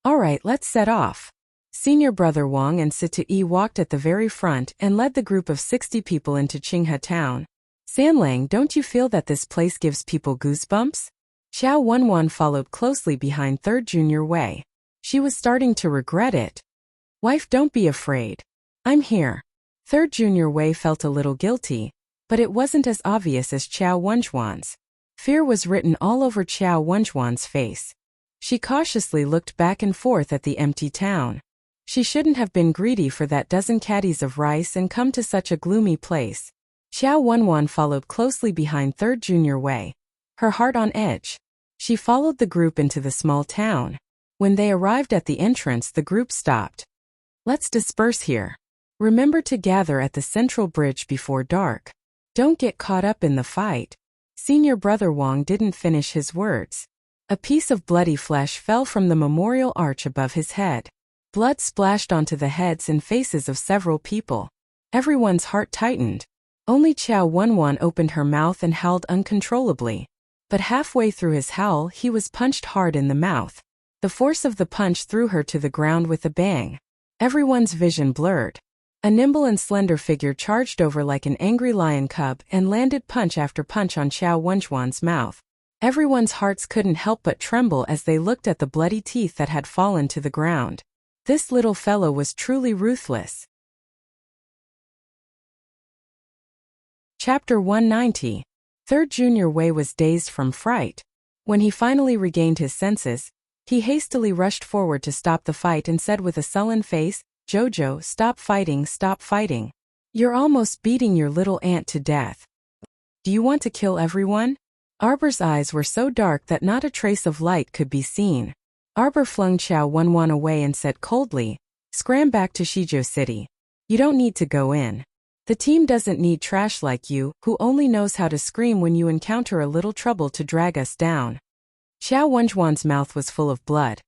All right, let's set off. Senior Brother Wang and Situ-yi walked at the very front and led the group of 60 people into Qinghe town. Sanlang, don't you feel that this place gives people goosebumps? Xiao Wenwan followed closely behind Third Junior Wei. She was starting to regret it. Wife, don't be afraid. I'm here. Third Junior Wei felt a little guilty, but it wasn't as obvious as Xiao Wenjuan's. Fear was written all over Xiao Wenjuan's face. She cautiously looked back and forth at the empty town. She shouldn't have been greedy for that dozen caddies of rice and come to such a gloomy place. Xiao Wenwan followed closely behind Third Junior Wei, her heart on edge. She followed the group into the small town. When they arrived at the entrance, the group stopped. Let's disperse here. Remember to gather at the central bridge before dark. Don't get caught up in the fight. Senior Brother Wang didn't finish his words. A piece of bloody flesh fell from the memorial arch above his head. Blood splashed onto the heads and faces of several people. Everyone's heart tightened. Only Xiao Wenwan opened her mouth and howled uncontrollably. But halfway through his howl, he was punched hard in the mouth. The force of the punch threw her to the ground with a bang. Everyone's vision blurred. A nimble and slender figure charged over like an angry lion cub and landed punch after punch on Xiao Wenjuan's mouth. Everyone's hearts couldn't help but tremble as they looked at the bloody teeth that had fallen to the ground. This little fellow was truly ruthless. Chapter 190. Third Junior Wei was dazed from fright. When he finally regained his senses, he hastily rushed forward to stop the fight and said with a sullen face, Jojo, stop fighting, stop fighting. You're almost beating your little aunt to death. Do you want to kill everyone? Arbor's eyes were so dark that not a trace of light could be seen. Arbor flung Xiao Wenwan away and said coldly, scram back to Shizhou City. You don't need to go in. The team doesn't need trash like you, who only knows how to scream when you encounter a little trouble to drag us down. Xiao Wenjuan's mouth was full of blood,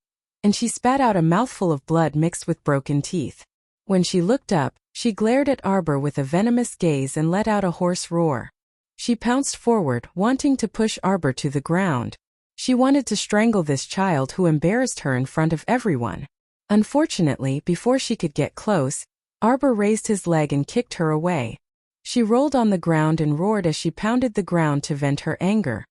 and she spat out a mouthful of blood mixed with broken teeth. When she looked up, she glared at Arbor with a venomous gaze and let out a hoarse roar. She pounced forward, wanting to push Arbor to the ground. She wanted to strangle this child who embarrassed her in front of everyone. Unfortunately, before she could get close, Arbor raised his leg and kicked her away. She rolled on the ground and roared as she pounded the ground to vent her anger.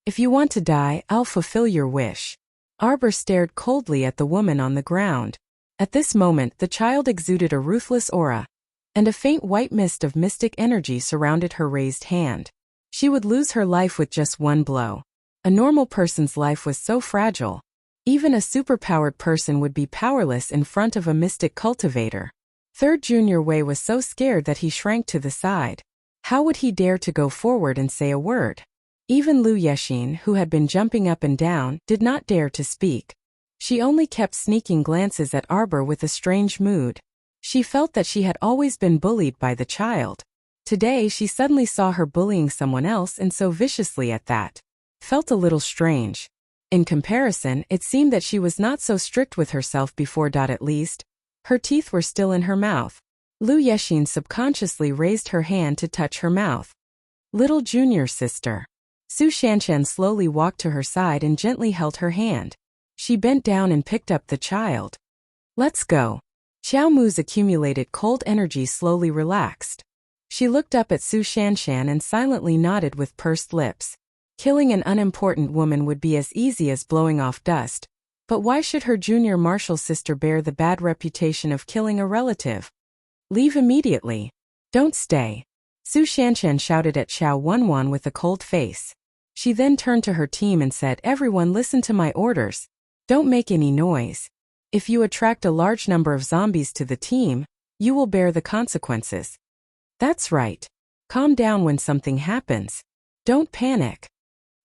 If you want to die, I'll fulfill your wish. Arbor stared coldly at the woman on the ground. At this moment, the child exuded a ruthless aura, and a faint white mist of mystic energy surrounded her raised hand. She would lose her life with just one blow. A normal person's life was so fragile. Even a superpowered person would be powerless in front of a mystic cultivator. Third Junior Wei was so scared that he shrank to the side. How would he dare to go forward and say a word? Even Lu Yexin, who had been jumping up and down, did not dare to speak. She only kept sneaking glances at Arbor with a strange mood. She felt that she had always been bullied by the child. Today she suddenly saw her bullying someone else, and so viciously at that. Felt a little strange. In comparison, it seemed that she was not so strict with herself before. At least, her teeth were still in her mouth. Lu Yexin subconsciously raised her hand to touch her mouth. Little junior sister. Su Shanshan slowly walked to her side and gently held her hand. She bent down and picked up the child. Let's go. Xiao Mu's accumulated cold energy slowly relaxed. She looked up at Su Shanshan and silently nodded with pursed lips. Killing an unimportant woman would be as easy as blowing off dust. But why should her junior martial sister bear the bad reputation of killing a relative? Leave immediately. Don't stay. Su Shanshan shouted at Xiao Wenwan with a cold face. She then turned to her team and said, everyone listen to my orders. Don't make any noise. If you attract a large number of zombies to the team, you will bear the consequences. That's right. Calm down when something happens. Don't panic.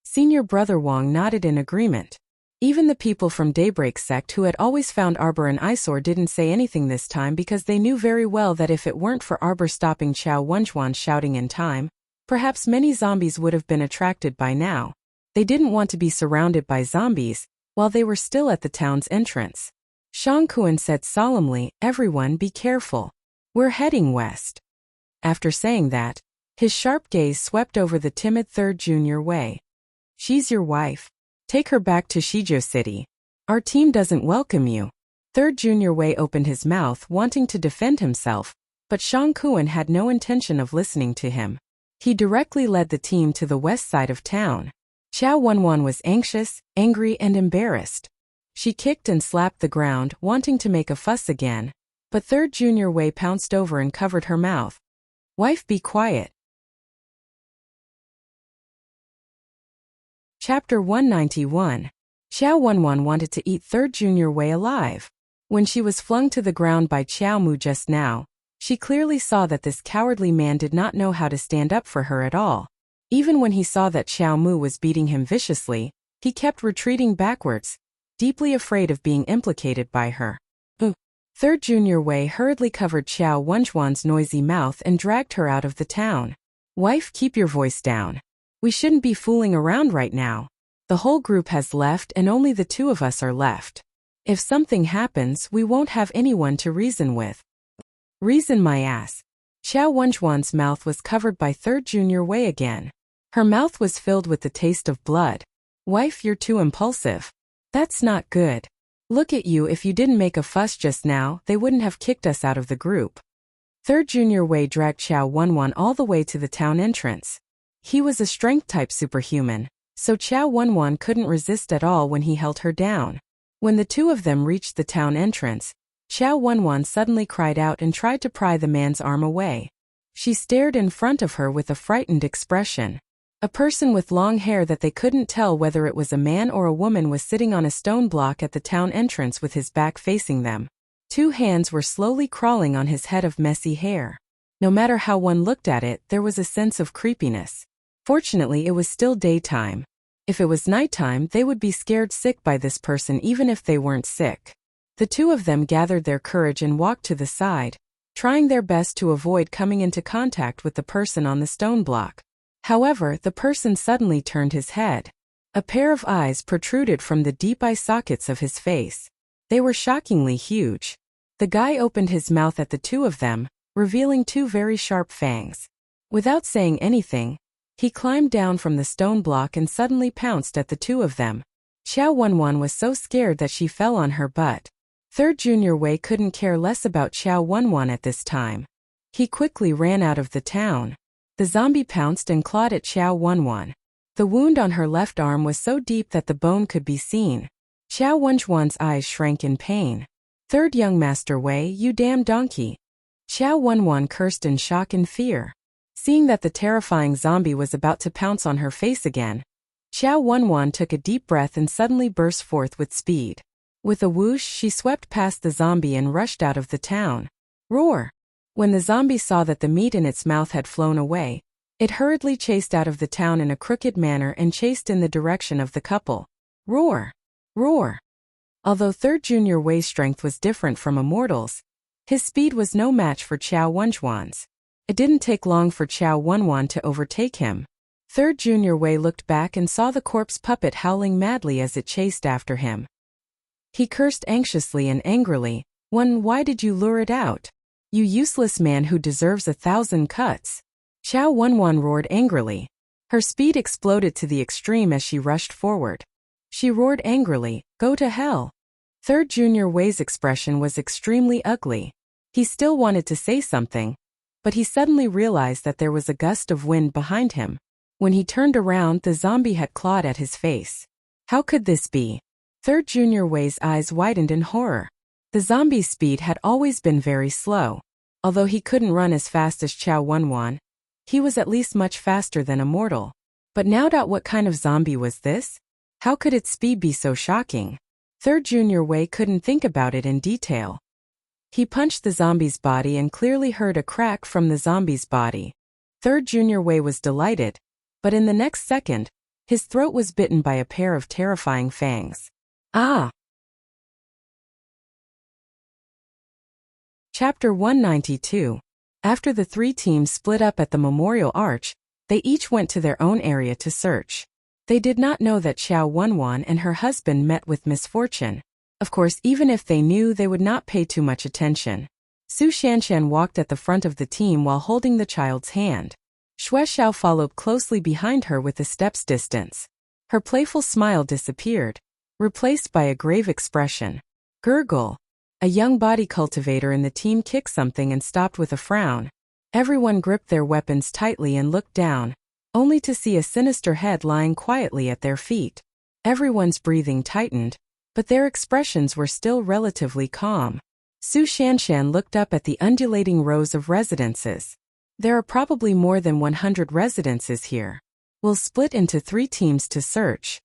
Senior Brother Wang nodded in agreement. Even the people from Daybreak sect who had always found Arbor an eyesore didn't say anything this time, because they knew very well that if it weren't for Arbor stopping Xiao Wenjuan shouting in time, perhaps many zombies would have been attracted by now. They didn't want to be surrounded by zombies while they were still at the town's entrance. Shang Kuan said solemnly, everyone be careful. We're heading west. After saying that, His sharp gaze swept over the timid 3rd Junior Wei. She's your wife. Take her back to Shijo City. Our team doesn't welcome you. 3rd Junior Wei opened his mouth wanting to defend himself, but Shang Kuan had no intention of listening to him. He directly led the team to the west side of town. Xiao Wenwan was anxious, angry and embarrassed. She kicked and slapped the ground, wanting to make a fuss again, but 3rd Junior Wei pounced over and covered her mouth. Wife, be quiet. Chapter 191. Xiao Wenwan wanted to eat 3rd Junior Wei alive. When she was flung to the ground by Qiao Mu just now, she clearly saw that this cowardly man did not know how to stand up for her at all. Even when he saw that Qiao Mu was beating him viciously, he kept retreating backwards, deeply afraid of being implicated by her. 3rd Junior Wei hurriedly covered Qiao Wenjuan's noisy mouth and dragged her out of the town. Wife, keep your voice down. We shouldn't be fooling around right now. The whole group has left and only the 2 of us are left. If something happens, we won't have anyone to reason with. Reason my ass. Qiao Wenjuan's mouth was covered by 3rd Junior Wei again. Her mouth was filled with the taste of blood. Wife, you're too impulsive. That's not good. Look at you, if you didn't make a fuss just now, they wouldn't have kicked us out of the group. 3rd Junior Wei dragged Xiao Wenwan all the way to the town entrance. He was a strength-type superhuman, so Qiao Wenwan couldn't resist at all when he held her down. When the 2 of them reached the town entrance, Qiao Wenwan suddenly cried out and tried to pry the man's arm away. She stared in front of her with a frightened expression. A person with long hair that they couldn't tell whether it was a man or a woman was sitting on a stone block at the town entrance with his back facing them. 2 hands were slowly crawling on his head of messy hair. No matter how one looked at it, there was a sense of creepiness. Fortunately, it was still daytime. If it was nighttime, they would be scared sick by this person even if they weren't sick. The 2 of them gathered their courage and walked to the side, trying their best to avoid coming into contact with the person on the stone block. However, the person suddenly turned his head. A pair of eyes protruded from the deep eye sockets of his face. They were shockingly huge. The guy opened his mouth at the 2 of them, revealing 2 very sharp fangs. Without saying anything, he climbed down from the stone block and suddenly pounced at the 2 of them. Xiao Wenwan was so scared that she fell on her butt. 3rd Junior Wei couldn't care less about Xiao Wenwan at this time. He quickly ran out of the town. The zombie pounced and clawed at Xiao Wenwan. The wound on her left arm was so deep that the bone could be seen. Xiao Wenjuan's eyes shrank in pain. 3rd Young Master Wei, you damn donkey. Xiao Wenwan cursed in shock and fear. Seeing that the terrifying zombie was about to pounce on her face again, Xiao Wenwan took a deep breath and suddenly burst forth with speed. With a whoosh, she swept past the zombie and rushed out of the town. Roar! When the zombie saw that the meat in its mouth had flown away, it hurriedly chased out of the town in a crooked manner and chased in the direction of the couple. Roar! Roar! Although 3rd Junior Wei's strength was different from a mortal's, his speed was no match for Qiao Wenjuan's. It didn't take long for Qiao Wenwan to overtake him. 3rd Junior Wei looked back and saw the corpse puppet howling madly as it chased after him. He cursed anxiously and angrily. Why did you lure it out? You useless man who deserves 1,000 cuts. Xiao Wenwan roared angrily. Her speed exploded to the extreme as she rushed forward. She roared angrily, go to hell. 3rd Junior Wei's expression was extremely ugly. He still wanted to say something, but he suddenly realized that there was a gust of wind behind him. When he turned around, the zombie had clawed at his face. How could this be? 3rd Junior Wei's eyes widened in horror. The zombie's speed had always been very slow. Although he couldn't run as fast as Qiao Wenwan, he was at least much faster than a mortal. But now, what kind of zombie was this? How could its speed be so shocking? 3rd Junior Wei couldn't think about it in detail. He punched the zombie's body and clearly heard a crack from the zombie's body. 3rd Junior Wei was delighted, but in the next second, his throat was bitten by a pair of terrifying fangs. Ah! Chapter 192. After the 3 teams split up at the memorial arch, they each went to their own area to search. They did not know that Xiao Wenwan and her husband met with misfortune. Of course, even if they knew, they would not pay too much attention. Su Shanshan walked at the front of the team while holding the child's hand. Xue Xiao followed closely behind her with a step's distance. Her playful smile disappeared, replaced by a grave expression. Gurgle. A young body cultivator in the team kicked something and stopped with a frown. Everyone gripped their weapons tightly and looked down, only to see a sinister head lying quietly at their feet. Everyone's breathing tightened, but their expressions were still relatively calm. Su Shanshan looked up at the undulating rows of residences. There are probably more than 100 residences here. We'll split into 3 teams to search.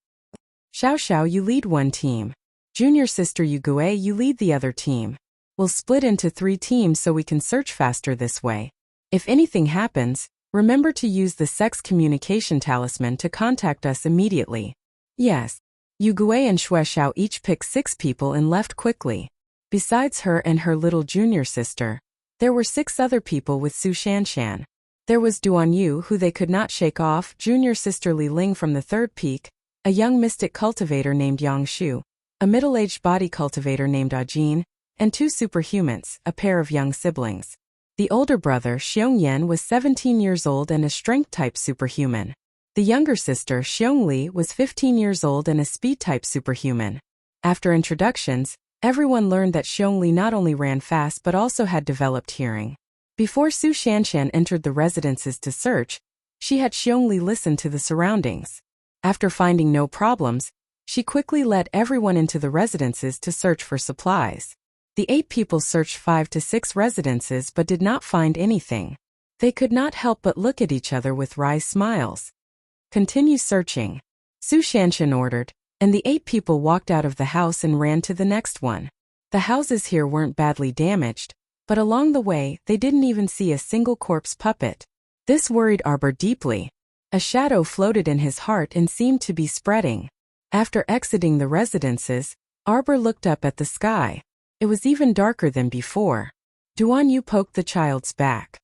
Xiao Xiao, you lead one team. Junior sister Yugue, you lead the other team. We'll split into 3 teams so we can search faster this way. If anything happens, remember to use the sex communication talisman to contact us immediately. Yes. Yugue and Xue Xiao each picked 6 people and left quickly. Besides her and her little junior sister, there were 6 other people with Su Shanshan. There was Duan Yu, who they could not shake off, junior sister Li Ling from the 3rd peak, a young mystic cultivator named Yang Shu, a middle-aged body cultivator named Ajin, and 2 superhumans, a pair of young siblings. The older brother, Xiong Yan, was 17 years old and a strength-type superhuman. The younger sister, Xiong Li, was 15 years old and a speed-type superhuman. After introductions, everyone learned that Xiong Li not only ran fast but also had developed hearing. Before Su Shanshan entered the residences to search, she had Xiong Li listen to the surroundings. After finding no problems, she quickly led everyone into the residences to search for supplies. The 8 people searched 5 to 6 residences but did not find anything. They could not help but look at each other with wry smiles. Continue searching, Su Shanshan ordered, and the 8 people walked out of the house and ran to the next one. The houses here weren't badly damaged, but along the way, they didn't even see a single corpse puppet. This worried Arbor deeply. A shadow floated in his heart and seemed to be spreading. After exiting the residences, Arbor looked up at the sky. It was even darker than before. Duan Yu poked the child's back.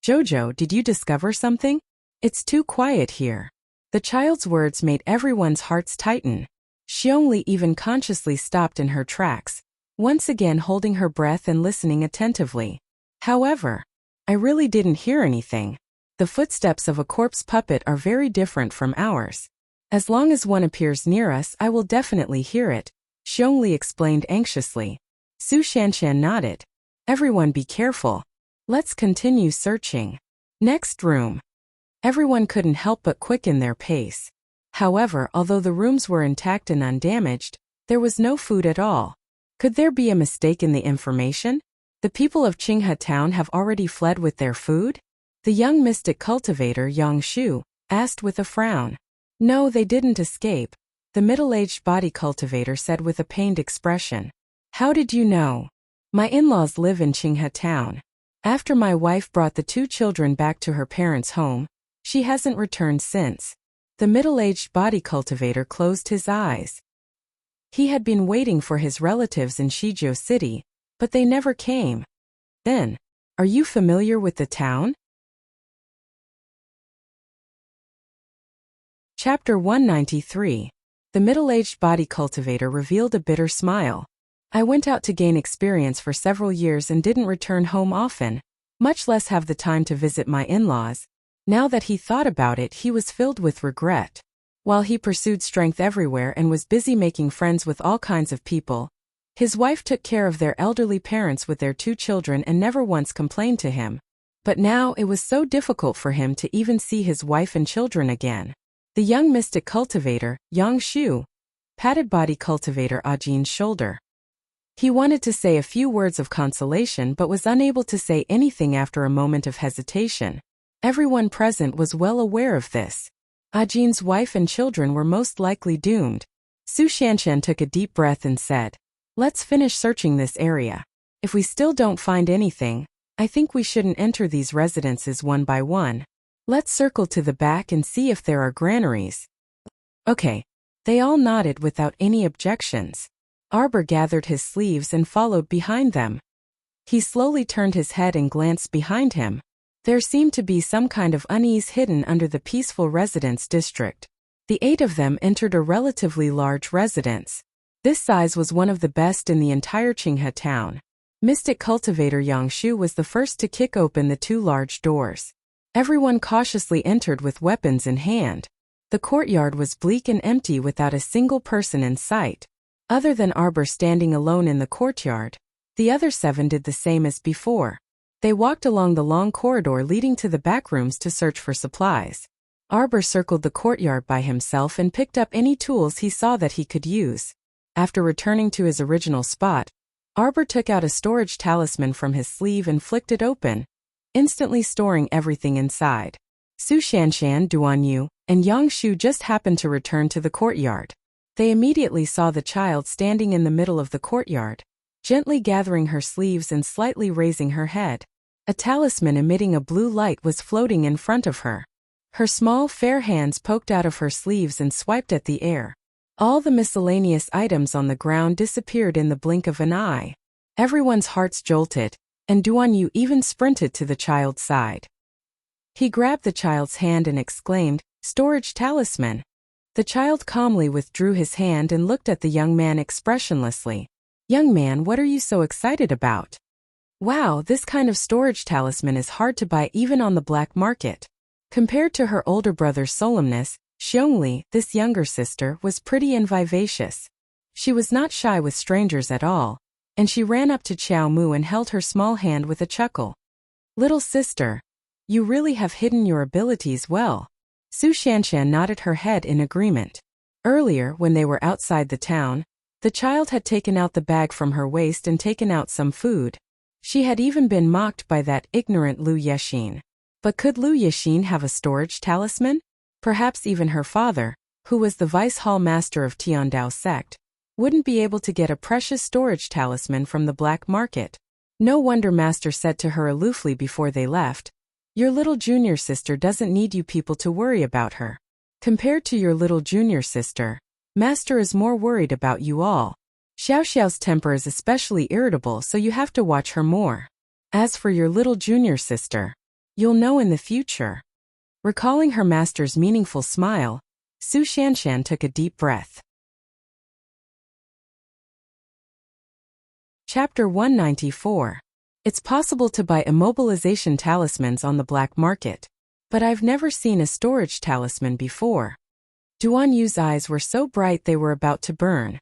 Jojo, did you discover something? It's too quiet here. The child's words made everyone's hearts tighten. Xiong Li even consciously stopped in her tracks, once again holding her breath and listening attentively. However, I really didn't hear anything. The footsteps of a corpse puppet are very different from ours. As long as one appears near us, I will definitely hear it, Xiong Li explained anxiously. Su Shanshan nodded. Everyone be careful. Let's continue searching. Next room. Everyone couldn't help but quicken their pace. However, although the rooms were intact and undamaged, there was no food at all. Could there be a mistake in the information? The people of Qinghe town have already fled with their food? The young mystic cultivator Yang Shu asked with a frown. No, they didn't escape, the middle-aged body cultivator said with a pained expression. How did you know? My in-laws live in Qinghe town. After my wife brought the 2 children back to her parents' home, she hasn't returned since. The middle-aged body cultivator closed his eyes. He had been waiting for his relatives in Shizhou City, but they never came. Then, are you familiar with the town? Chapter 193. The middle-aged body cultivator revealed a bitter smile. I went out to gain experience for several years and didn't return home often, much less have the time to visit my in-laws. Now that he thought about it, he was filled with regret. While he pursued strength everywhere and was busy making friends with all kinds of people, his wife took care of their elderly parents with their 2 children and never once complained to him. But now it was so difficult for him to even see his wife and children again. The young mystic cultivator, Yang Shu, patted body cultivator Ajin's shoulder. He wanted to say a few words of consolation but was unable to say anything after a moment of hesitation. Everyone present was well aware of this. Ajin's wife and children were most likely doomed. Su Shanshan took a deep breath and said, Let's finish searching this area. If we still don't find anything, I think we shouldn't enter these residences one by one. Let's circle to the back and see if there are granaries. Okay. They all nodded without any objections. Arbor gathered his sleeves and followed behind them. He slowly turned his head and glanced behind him. There seemed to be some kind of unease hidden under the peaceful residence district. The 8 of them entered a relatively large residence. This size was one of the best in the entire Qinghe town. Mystic cultivator Yang Shu was the first to kick open the 2 large doors. Everyone cautiously entered with weapons in hand. The courtyard was bleak and empty without a single person in sight. Other than Arbor standing alone in the courtyard, the other 7 did the same as before. They walked along the long corridor leading to the back rooms to search for supplies. Arbor circled the courtyard by himself and picked up any tools he saw that he could use. After returning to his original spot, Arbor took out a storage talisman from his sleeve and flicked it open, instantly storing everything inside. Su Shanshan, Duan Yu, and Yang Shu just happened to return to the courtyard. They immediately saw the child standing in the middle of the courtyard, gently gathering her sleeves and slightly raising her head. A talisman emitting a blue light was floating in front of her. Her small, fair hands poked out of her sleeves and swiped at the air. All the miscellaneous items on the ground disappeared in the blink of an eye. Everyone's hearts jolted, and Duan Yu even sprinted to the child's side. He grabbed the child's hand and exclaimed, "Storage talisman." The child calmly withdrew his hand and looked at the young man expressionlessly. "Young man, what are you so excited about?" "Wow, this kind of storage talisman is hard to buy even on the black market." Compared to her older brother's solemnness, Xiongli, this younger sister, was pretty and vivacious. She was not shy with strangers at all, and she ran up to Qiao Mu and held her small hand with a chuckle. "Little sister, you really have hidden your abilities well." Su Shanshan nodded her head in agreement. Earlier, when they were outside the town, the child had taken out the bag from her waist and taken out some food. She had even been mocked by that ignorant Lu Yexin. But could Lu Yexin have a storage talisman? Perhaps even her father, who was the vice hall master of Tiandao sect, wouldn't be able to get a precious storage talisman from the black market. No wonder Master said to her aloofly before they left, "Your little junior sister doesn't need you people to worry about her. Compared to your little junior sister, Master is more worried about you all. Xiao Xiao's temper is especially irritable, so you have to watch her more. As for your little junior sister, you'll know in the future." Recalling her master's meaningful smile, Su Shanshan took a deep breath. Chapter 194. It's possible to buy immobilization talismans on the black market, but I've never seen a storage talisman before. Duan Yu's eyes were so bright they were about to burn.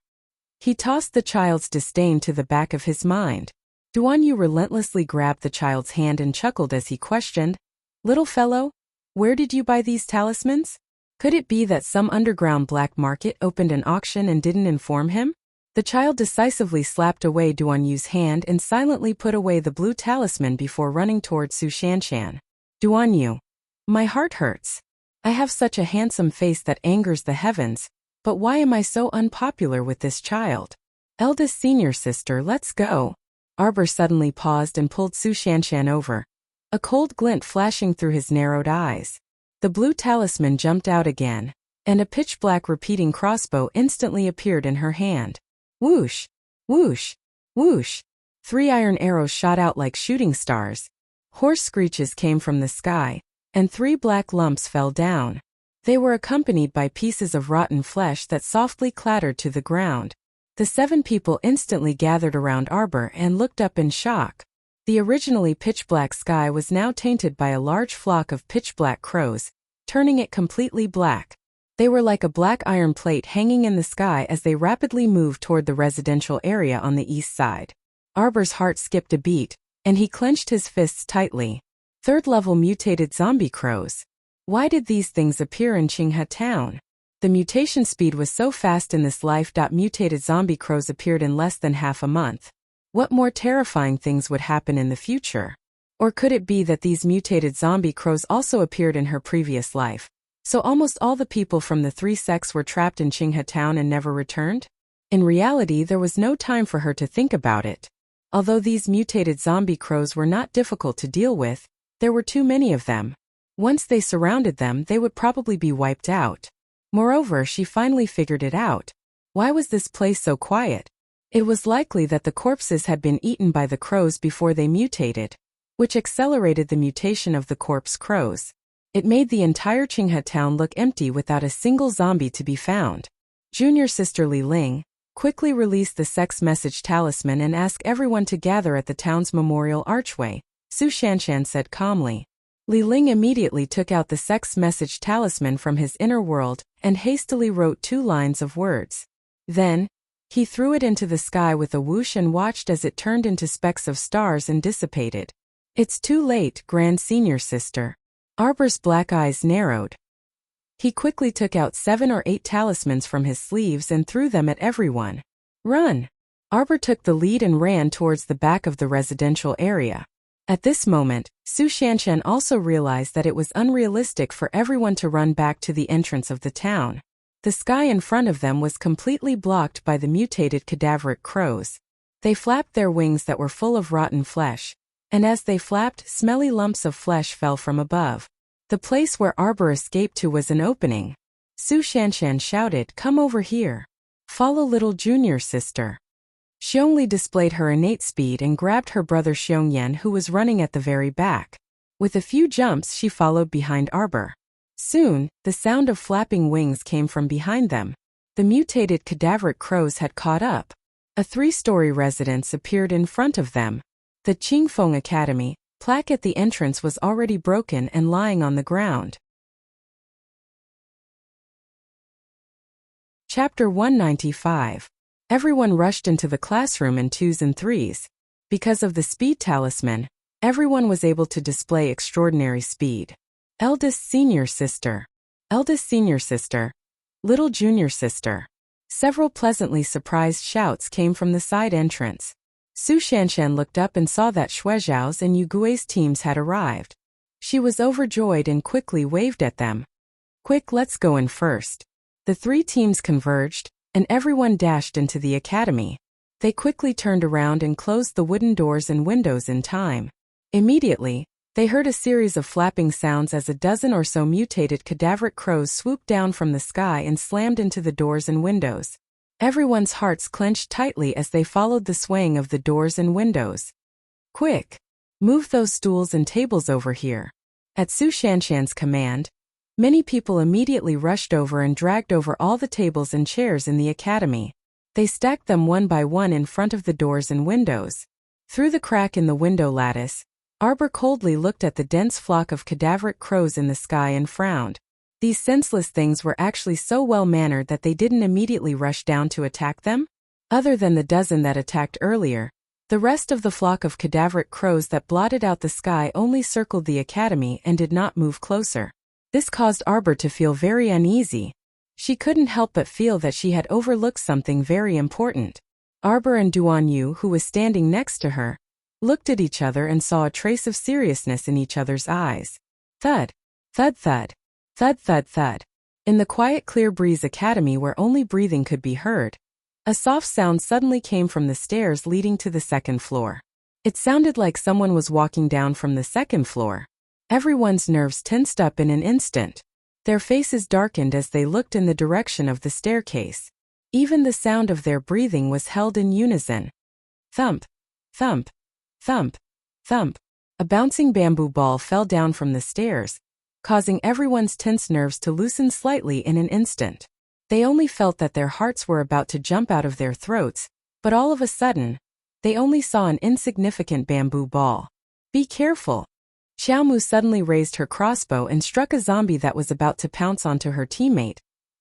He tossed the child's disdain to the back of his mind. Duan Yu relentlessly grabbed the child's hand and chuckled as he questioned, "Little fellow, where did you buy these talismans? Could it be that some underground black market opened an auction and didn't inform him?" The child decisively slapped away Duan Yu's hand and silently put away the blue talisman before running toward Su Shanshan. "Duan Yu, my heart hurts. I have such a handsome face that angers the heavens, but why am I so unpopular with this child? Eldest senior sister, let's go." Arbor suddenly paused and pulled Su Shanshan over, a cold glint flashing through his narrowed eyes. The blue talisman jumped out again, and a pitch-black repeating crossbow instantly appeared in her hand. Whoosh! Whoosh! Whoosh! 3 iron arrows shot out like shooting stars. Hoarse screeches came from the sky, and 3 black lumps fell down. They were accompanied by pieces of rotten flesh that softly clattered to the ground. The 7 people instantly gathered around Arbor and looked up in shock. The originally pitch-black sky was now tainted by a large flock of pitch-black crows, turning it completely black. They were like a black iron plate hanging in the sky as they rapidly moved toward the residential area on the east side. Arbor's heart skipped a beat, and he clenched his fists tightly. 3rd-level mutated zombie crows. Why did these things appear in Qinghe Town? The mutation speed was so fast in this life. Mutated zombie crows appeared in less than half a month. What more terrifying things would happen in the future? Or could it be that these mutated zombie crows also appeared in her previous life? So almost all the people from the 3 sects were trapped in Qinghe Town and never returned? In reality, there was no time for her to think about it. Although these mutated zombie crows were not difficult to deal with, there were too many of them. Once they surrounded them, they would probably be wiped out. Moreover, she finally figured it out. Why was this place so quiet? It was likely that the corpses had been eaten by the crows before they mutated, which accelerated the mutation of the corpse crows. It made the entire Qinghe Town look empty without a single zombie to be found. Junior sister Li Ling quickly released the sex message talisman and asked everyone to gather at the town's memorial archway. Su Shanshan said calmly. Li Ling immediately took out the sex message talisman from his inner world and hastily wrote 2 lines of words. Then, he threw it into the sky with a whoosh and watched as it turned into specks of stars and dissipated. It's too late, Grand Senior Sister. Arbor's black eyes narrowed. He quickly took out 7 or 8 talismans from his sleeves and threw them at everyone. Run! Arbor took the lead and ran towards the back of the residential area. At this moment, Su Shanshan also realized that it was unrealistic for everyone to run back to the entrance of the town. The sky in front of them was completely blocked by the mutated cadaveric crows. They flapped their wings that were full of rotten flesh, and as they flapped, smelly lumps of flesh fell from above. The place where Arbor escaped to was an opening. Su Shanshan shouted, "Come over here. Follow little junior sister." Xiongli displayed her innate speed and grabbed her brother Xiongyan, who was running at the very back. With a few jumps, she followed behind Arbor. Soon, the sound of flapping wings came from behind them. The mutated cadaveric crows had caught up. A 3-story residence appeared in front of them. The Qingfeng Academy plaque at the entrance was already broken and lying on the ground. Chapter 195. Everyone rushed into the classroom in 2s and 3s. Because of the speed talisman, everyone was able to display extraordinary speed. Eldest senior sister. Eldest senior sister. Little junior sister. Several pleasantly surprised shouts came from the side entrance. Su Shanshan looked up and saw that Xuezhao's and Yu Gui's teams had arrived. She was overjoyed and quickly waved at them. Quick, let's go in first. The 3 teams converged, and everyone dashed into the academy. They quickly turned around and closed the wooden doors and windows in time. Immediately, they heard a series of flapping sounds as a dozen or so mutated cadaveric crows swooped down from the sky and slammed into the doors and windows. Everyone's hearts clenched tightly as they followed the swaying of the doors and windows. Quick! Move those stools and tables over here. At Su Shanshan's command, many people immediately rushed over and dragged over all the tables and chairs in the academy. They stacked them one by one in front of the doors and windows. Through the crack in the window lattice, Arbor coldly looked at the dense flock of cadaveric crows in the sky and frowned. These senseless things were actually so well-mannered that they didn't immediately rush down to attack them? Other than the dozen that attacked earlier, the rest of the flock of cadaveric crows that blotted out the sky only circled the academy and did not move closer. This caused Arbor to feel very uneasy. She couldn't help but feel that she had overlooked something very important. Arbor and Duan Yu, who was standing next to her, looked at each other and saw a trace of seriousness in each other's eyes. Thud, thud, thud, thud, thud, thud. In the quiet clear breeze academy where only breathing could be heard, a soft sound suddenly came from the stairs leading to the 2nd floor. It sounded like someone was walking down from the 2nd floor. Everyone's nerves tensed up in an instant. Their faces darkened as they looked in the direction of the staircase. Even the sound of their breathing was held in unison. Thump, thump, thump, thump. A bouncing bamboo ball fell down from the stairs, causing everyone's tense nerves to loosen slightly in an instant. They only felt that their hearts were about to jump out of their throats, but all of a sudden, they only saw an insignificant bamboo ball. Be careful. Xiaomu suddenly raised her crossbow and struck a zombie that was about to pounce onto her teammate,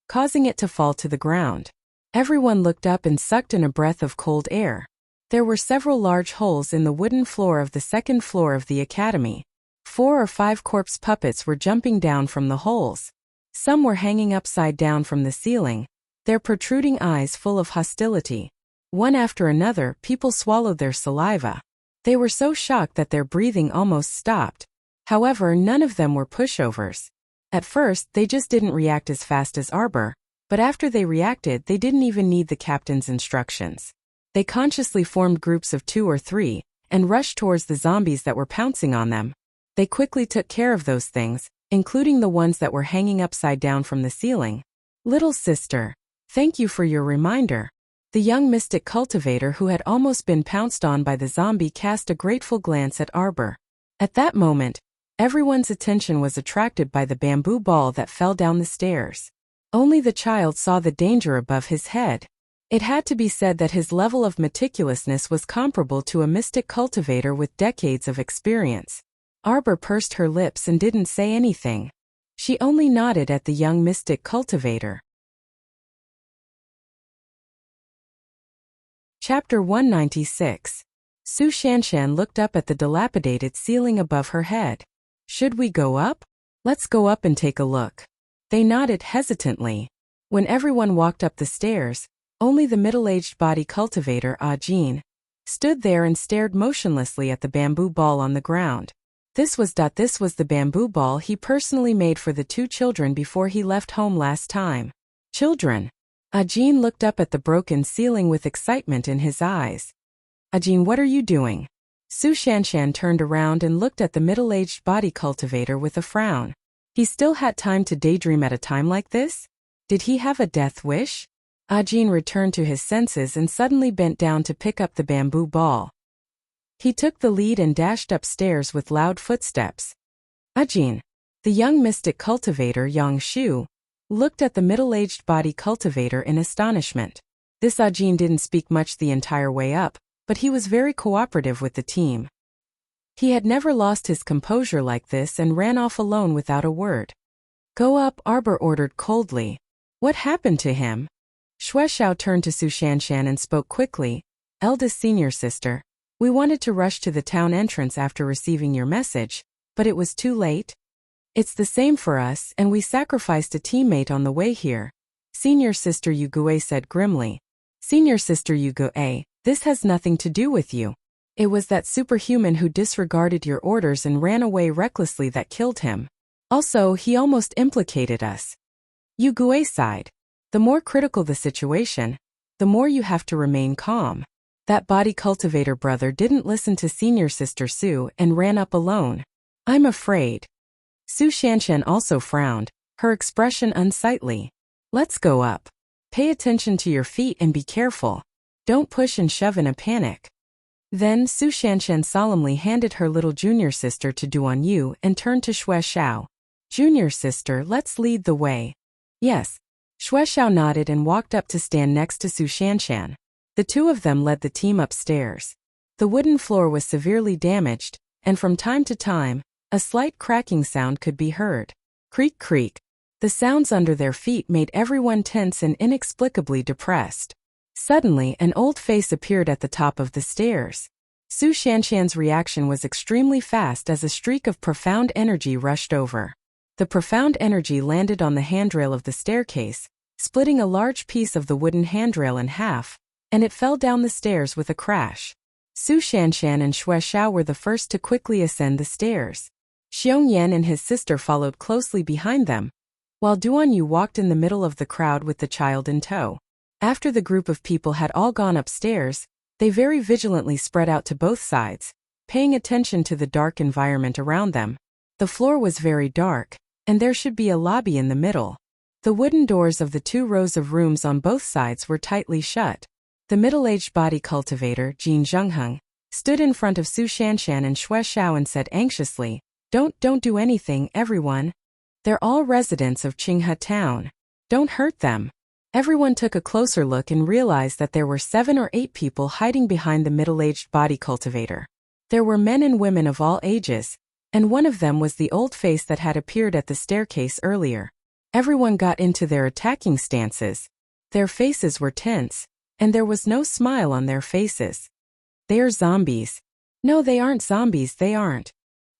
causing it to fall to the ground. Everyone looked up and sucked in a breath of cold air. There were several large holes in the wooden floor of the 2nd floor of the academy. 4 or 5 corpse puppets were jumping down from the holes. Some were hanging upside down from the ceiling, their protruding eyes full of hostility. One after another, people swallowed their saliva. They were so shocked that their breathing almost stopped. However, none of them were pushovers. At first, they just didn't react as fast as Arbor, but after they reacted, they didn't even need the captain's instructions. They consciously formed groups of 2 or 3, and rushed towards the zombies that were pouncing on them. They quickly took care of those things, including the ones that were hanging upside down from the ceiling. Little sister, thank you for your reminder. The young mystic cultivator who had almost been pounced on by the zombie cast a grateful glance at Arbor. At that moment, everyone's attention was attracted by the bamboo ball that fell down the stairs. Only the child saw the danger above his head. It had to be said that his level of meticulousness was comparable to a mystic cultivator with decades of experience. Arbor pursed her lips and didn't say anything. She only nodded at the young mystic cultivator. Chapter 196. Su Shanshan looked up at the dilapidated ceiling above her head. Should we go up? Let's go up and take a look. They nodded hesitantly. When everyone walked up the stairs, only the middle-aged body cultivator, Ajin, stood there and stared motionlessly at the bamboo ball on the ground. This was the bamboo ball he personally made for the two children before he left home last time. Children. Ajin looked up at the broken ceiling with excitement in his eyes. Ajin, what are you doing? Su Shanshan turned around and looked at the middle-aged body cultivator with a frown. He still had time to daydream at a time like this? Did he have a death wish? Ajin returned to his senses and suddenly bent down to pick up the bamboo ball. He took the lead and dashed upstairs with loud footsteps. Ajin, the young mystic cultivator Yang Shu, looked at the middle-aged body cultivator in astonishment. This Ajin didn't speak much the entire way up, but he was very cooperative with the team. He had never lost his composure like this and ran off alone without a word. Go up, Arbor ordered coldly. What happened to him? Xue Xiao turned to Su Shanshan and spoke quickly. Eldest senior sister, we wanted to rush to the town entrance after receiving your message, but it was too late. It's the same for us, and we sacrificed a teammate on the way here. Senior sister Yu Gue said grimly. Senior sister Yu Gue, this has nothing to do with you. It was that superhuman who disregarded your orders and ran away recklessly that killed him. Also, he almost implicated us. Yu Gue sighed. The more critical the situation, the more you have to remain calm. That body cultivator brother didn't listen to senior sister Su and ran up alone. I'm afraid. Su Shanshan also frowned, her expression unsightly. Let's go up. Pay attention to your feet and be careful. Don't push and shove in a panic. Then Su Shanshan solemnly handed her little junior sister to Duan Yu and turned to Xue Xiao. Junior sister, let's lead the way. Yes. Xue Xiao nodded and walked up to stand next to Su Shanshan. The two of them led the team upstairs. The wooden floor was severely damaged, and from time to time, a slight cracking sound could be heard. Creak, creak. The sounds under their feet made everyone tense and inexplicably depressed. Suddenly, an old face appeared at the top of the stairs. Su Shanshan's reaction was extremely fast as a streak of profound energy rushed over. The profound energy landed on the handrail of the staircase, splitting a large piece of the wooden handrail in half, and it fell down the stairs with a crash. Su Shanshan and Xue Xiao were the first to quickly ascend the stairs. Xiong Yan and his sister followed closely behind them, while Duan Yu walked in the middle of the crowd with the child in tow. After the group of people had all gone upstairs, they very vigilantly spread out to both sides, paying attention to the dark environment around them. The floor was very dark, and there should be a lobby in the middle. The wooden doors of the 2 rows of rooms on both sides were tightly shut. The middle-aged body cultivator, Jin Zhengheng, stood in front of Su Shanshan and Xue Xiao and said anxiously, Don't do anything, everyone. They're all residents of Qinghe Town. Don't hurt them. Everyone took a closer look and realized that there were 7 or 8 people hiding behind the middle-aged body cultivator. There were men and women of all ages, and one of them was the old face that had appeared at the staircase earlier. Everyone got into their attacking stances. Their faces were tense, and there was no smile on their faces. They're zombies. No, they aren't zombies, they aren't.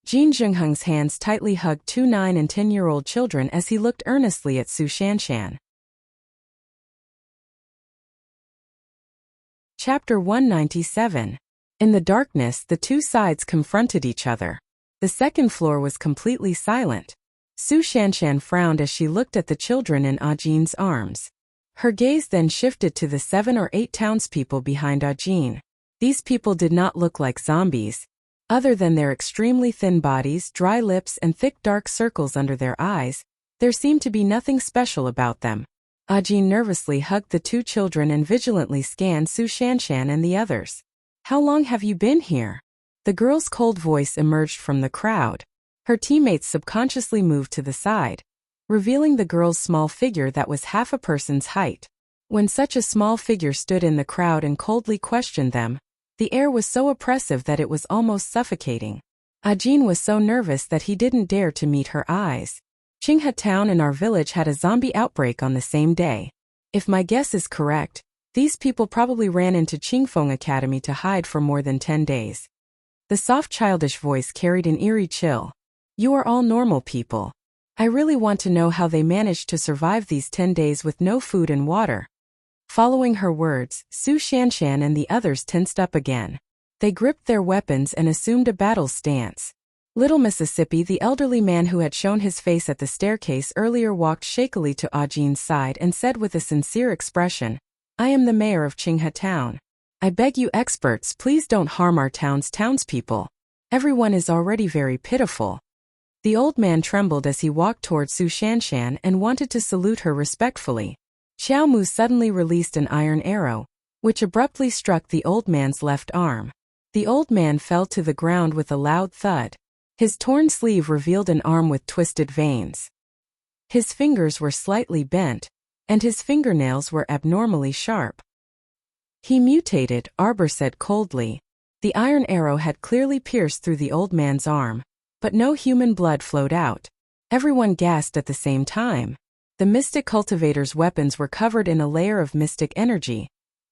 Jin Zhengheng's hands tightly hugged 2 9- and 10-year-old children as he looked earnestly at Su Shanshan. Chapter 197. In the darkness, the two sides confronted each other. The second floor was completely silent. Su Shanshan frowned as she looked at the children in Ajin's arms. Her gaze then shifted to the 7 or 8 townspeople behind Ajin. These people did not look like zombies. Other than their extremely thin bodies, dry lips, and thick dark circles under their eyes, there seemed to be nothing special about them. Ajin nervously hugged the 2 children and vigilantly scanned Su Shanshan and the others. How long have you been here? The girl's cold voice emerged from the crowd. Her teammates subconsciously moved to the side, revealing the girl's small figure that was half a person's height. When such a small figure stood in the crowd and coldly questioned them, the air was so oppressive that it was almost suffocating. Ajin was so nervous that he didn't dare to meet her eyes. Qinghe town and our village had a zombie outbreak on the same day. If my guess is correct, these people probably ran into Qingfeng Academy to hide for more than 10 days. The soft childish voice carried an eerie chill. You are all normal people. I really want to know how they managed to survive these 10 days with no food and water. Following her words, Su Shanshan and the others tensed up again. They gripped their weapons and assumed a battle stance. Little Mississippi, the elderly man who had shown his face at the staircase earlier, walked shakily to Ajin's side and said with a sincere expression, I am the mayor of Qinghe town. I beg you experts, please don't harm our town's townspeople. Everyone is already very pitiful. The old man trembled as he walked toward Su Shanshan and wanted to salute her respectfully. Xiao Mu suddenly released an iron arrow, which abruptly struck the old man's left arm. The old man fell to the ground with a loud thud. His torn sleeve revealed an arm with twisted veins. His fingers were slightly bent, and his fingernails were abnormally sharp. He mutated, Arbor said coldly. The iron arrow had clearly pierced through the old man's arm, but no human blood flowed out. Everyone gasped at the same time. The mystic cultivator's weapons were covered in a layer of mystic energy.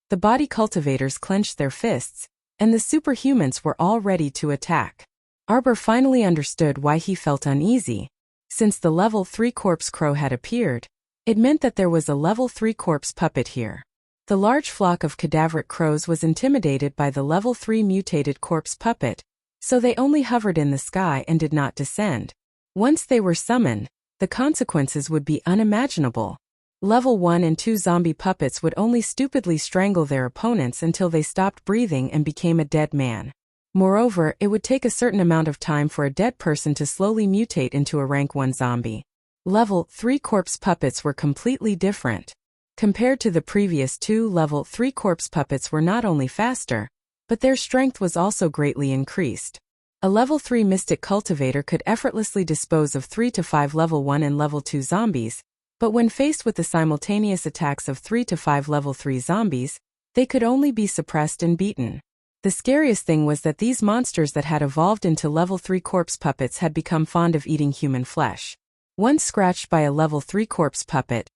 The body cultivators clenched their fists, and the superhumans were all ready to attack. Arbor finally understood why he felt uneasy. Since the level 3 corpse crow had appeared, it meant that there was a level 3 corpse puppet here. The large flock of cadaveric crows was intimidated by the level 3 mutated corpse puppet, so they only hovered in the sky and did not descend. Once they were summoned, the consequences would be unimaginable. Level 1 and 2 zombie puppets would only stupidly strangle their opponents until they stopped breathing and became a dead man. Moreover, it would take a certain amount of time for a dead person to slowly mutate into a rank 1 zombie. Level 3 corpse puppets were completely different. Compared to the previous 2, level 3 corpse puppets were not only faster, but their strength was also greatly increased. A level 3 mystic cultivator could effortlessly dispose of 3 to 5 level 1 and level 2 zombies, but when faced with the simultaneous attacks of 3 to 5 level 3 zombies, they could only be suppressed and beaten. The scariest thing was that these monsters that had evolved into level 3 corpse puppets had become fond of eating human flesh. Once scratched by a level 3 corpse puppet,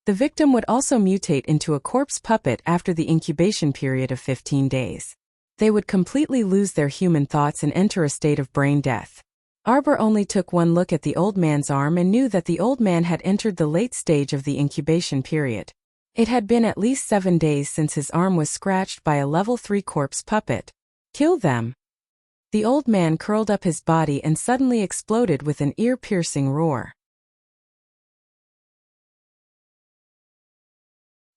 the victim would also mutate into a corpse puppet after the incubation period of 15 days. They would completely lose their human thoughts and enter a state of brain death. Arbor only took one look at the old man's arm and knew that the old man had entered the late stage of the incubation period. It had been at least 7 days since his arm was scratched by a level 3 corpse puppet. Kill them. The old man curled up his body and suddenly exploded with an ear-piercing roar.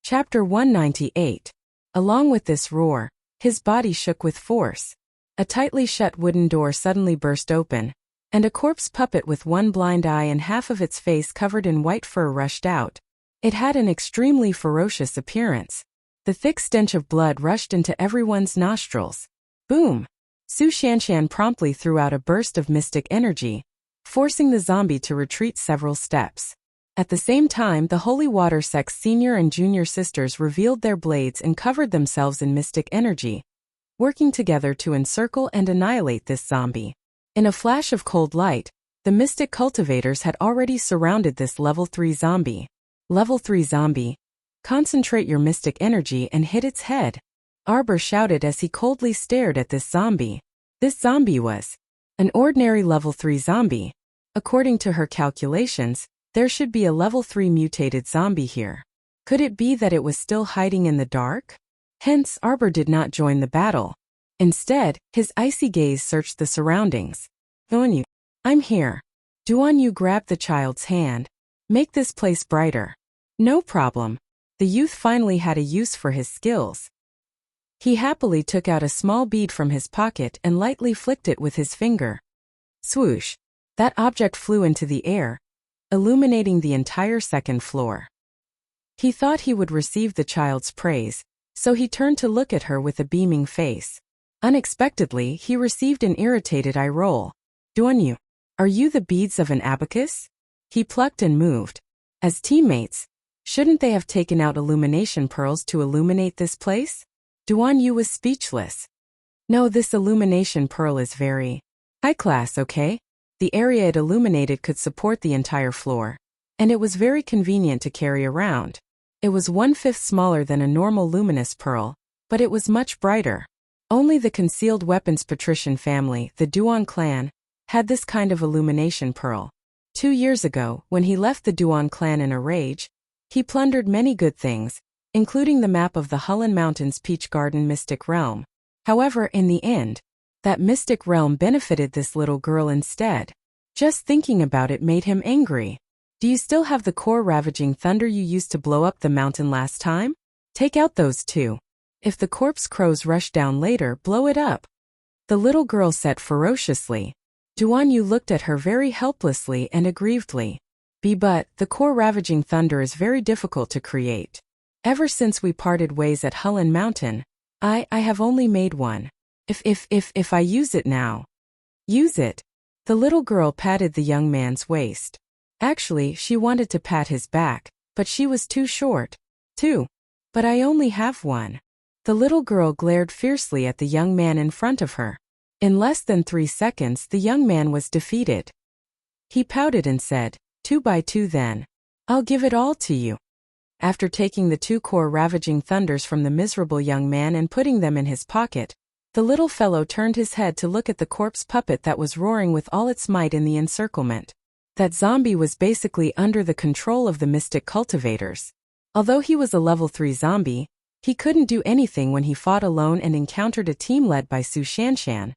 Chapter 198. Along with this roar, his body shook with force. A tightly shut wooden door suddenly burst open, and a corpse puppet with one blind eye and half of its face covered in white fur rushed out. It had an extremely ferocious appearance. The thick stench of blood rushed into everyone's nostrils. Boom! Su Shanshan promptly threw out a burst of mystic energy, forcing the zombie to retreat several steps. At the same time, the Holy Water Sect's senior and junior sisters revealed their blades and covered themselves in mystic energy, working together to encircle and annihilate this zombie. In a flash of cold light, the mystic cultivators had already surrounded this level 3 zombie. Level 3 zombie, concentrate your mystic energy and hit its head. Arbor shouted as he coldly stared at this zombie. This zombie was an ordinary level 3 zombie. According to her calculations, there should be a level 3 mutated zombie here. Could it be that it was still hiding in the dark? Hence, Arbor did not join the battle. Instead, his icy gaze searched the surroundings. Duan, I'm here. Duan Yu grabbed the child's hand. Make this place brighter. No problem. The youth finally had a use for his skills. He happily took out a small bead from his pocket and lightly flicked it with his finger. Swoosh! That object flew into the air, illuminating the entire second floor. He thought he would receive the child's praise, so he turned to look at her with a beaming face. Unexpectedly, he received an irritated eye roll. Duan Yu, are you the beads of an abacus? He plucked and moved. As teammates, shouldn't they have taken out illumination pearls to illuminate this place? Duan Yu was speechless. No, this illumination pearl is very High class, okay? The area it illuminated could support the entire floor. And it was very convenient to carry around. It was 1/5 smaller than a normal luminous pearl, but it was much brighter. Only the concealed weapons patrician family, the Duan clan, had this kind of illumination pearl. 2 years ago, when he left the Duan clan in a rage, he plundered many good things, including the map of the Hulun Mountains Peach Garden Mystic Realm. However, in the end, that mystic realm benefited this little girl instead. Just thinking about it made him angry. Do you still have the core ravaging thunder you used to blow up the mountain last time? Take out those two. If the corpse crows rush down later, blow it up. The little girl said ferociously. Duan Yu looked at her very helplessly and aggrievedly. But the core ravaging thunder is very difficult to create. Ever since we parted ways at Hulun Mountain, I have only made one. If I use it now. Use it. The little girl patted the young man's waist. Actually, she wanted to pat his back, but she was too short. But I only have one. The little girl glared fiercely at the young man in front of her. In less than 3 seconds, the young man was defeated. He pouted and said, 2 by 2 then. I'll give it all to you. After taking the 2 core ravaging thunders from the miserable young man and putting them in his pocket, the little fellow turned his head to look at the corpse puppet that was roaring with all its might in the encirclement. That zombie was basically under the control of the mystic cultivators. Although he was a level 3 zombie, he couldn't do anything when he fought alone and encountered a team led by Su Shanshan,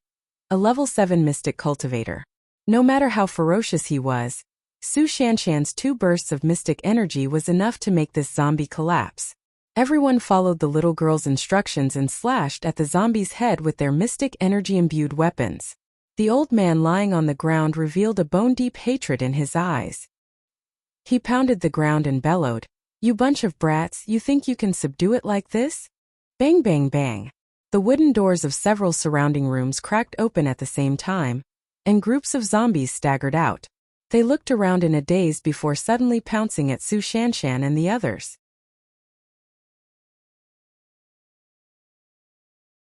a level 7 mystic cultivator. No matter how ferocious he was, Su Shanshan's 2 bursts of mystic energy was enough to make this zombie collapse. Everyone followed the little girl's instructions and slashed at the zombie's head with their mystic energy-imbued weapons. The old man lying on the ground revealed a bone-deep hatred in his eyes. He pounded the ground and bellowed, "You bunch of brats, you think you can subdue it like this?" Bang bang bang. The wooden doors of several surrounding rooms cracked open at the same time, and groups of zombies staggered out. They looked around in a daze before suddenly pouncing at Su Shanshan and the others.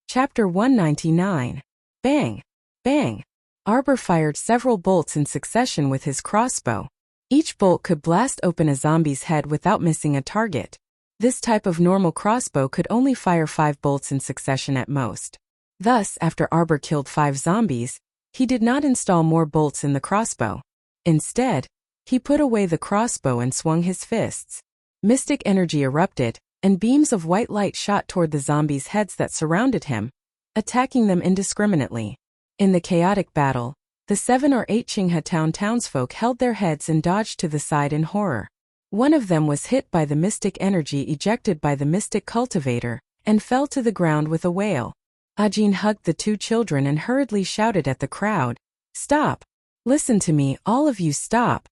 Chapter 199. Bang! Bang! Arbor fired several bolts in succession with his crossbow. Each bolt could blast open a zombie's head without missing a target. This type of normal crossbow could only fire 5 bolts in succession at most. Thus, after Arbor killed 5 zombies, he did not install more bolts in the crossbow. Instead, he put away the crossbow and swung his fists. Mystic energy erupted, and beams of white light shot toward the zombies' heads that surrounded him, attacking them indiscriminately. In the chaotic battle, the 7 or 8 Qinghe town townsfolk held their heads and dodged to the side in horror. One of them was hit by the mystic energy ejected by the mystic cultivator, and fell to the ground with a wail. Ajin hugged the 2 children and hurriedly shouted at the crowd, "Stop! Listen to me, all of you stop!"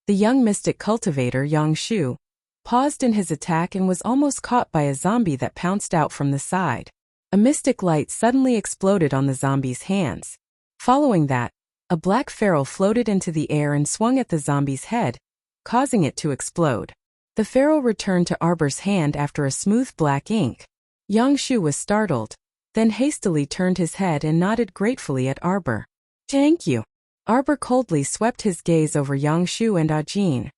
The young mystic cultivator, Yang Shu, paused in his attack and was almost caught by a zombie that pounced out from the side. A mystic light suddenly exploded on the zombie's hands. Following that, a black ferrule floated into the air and swung at the zombie's head, causing it to explode. The ferrule returned to Arbor's hand after a smooth black ink. Yang Shu was startled, then hastily turned his head and nodded gratefully at Arbor. "Thank you." Arbor coldly swept his gaze over Yang Shu and Ajin.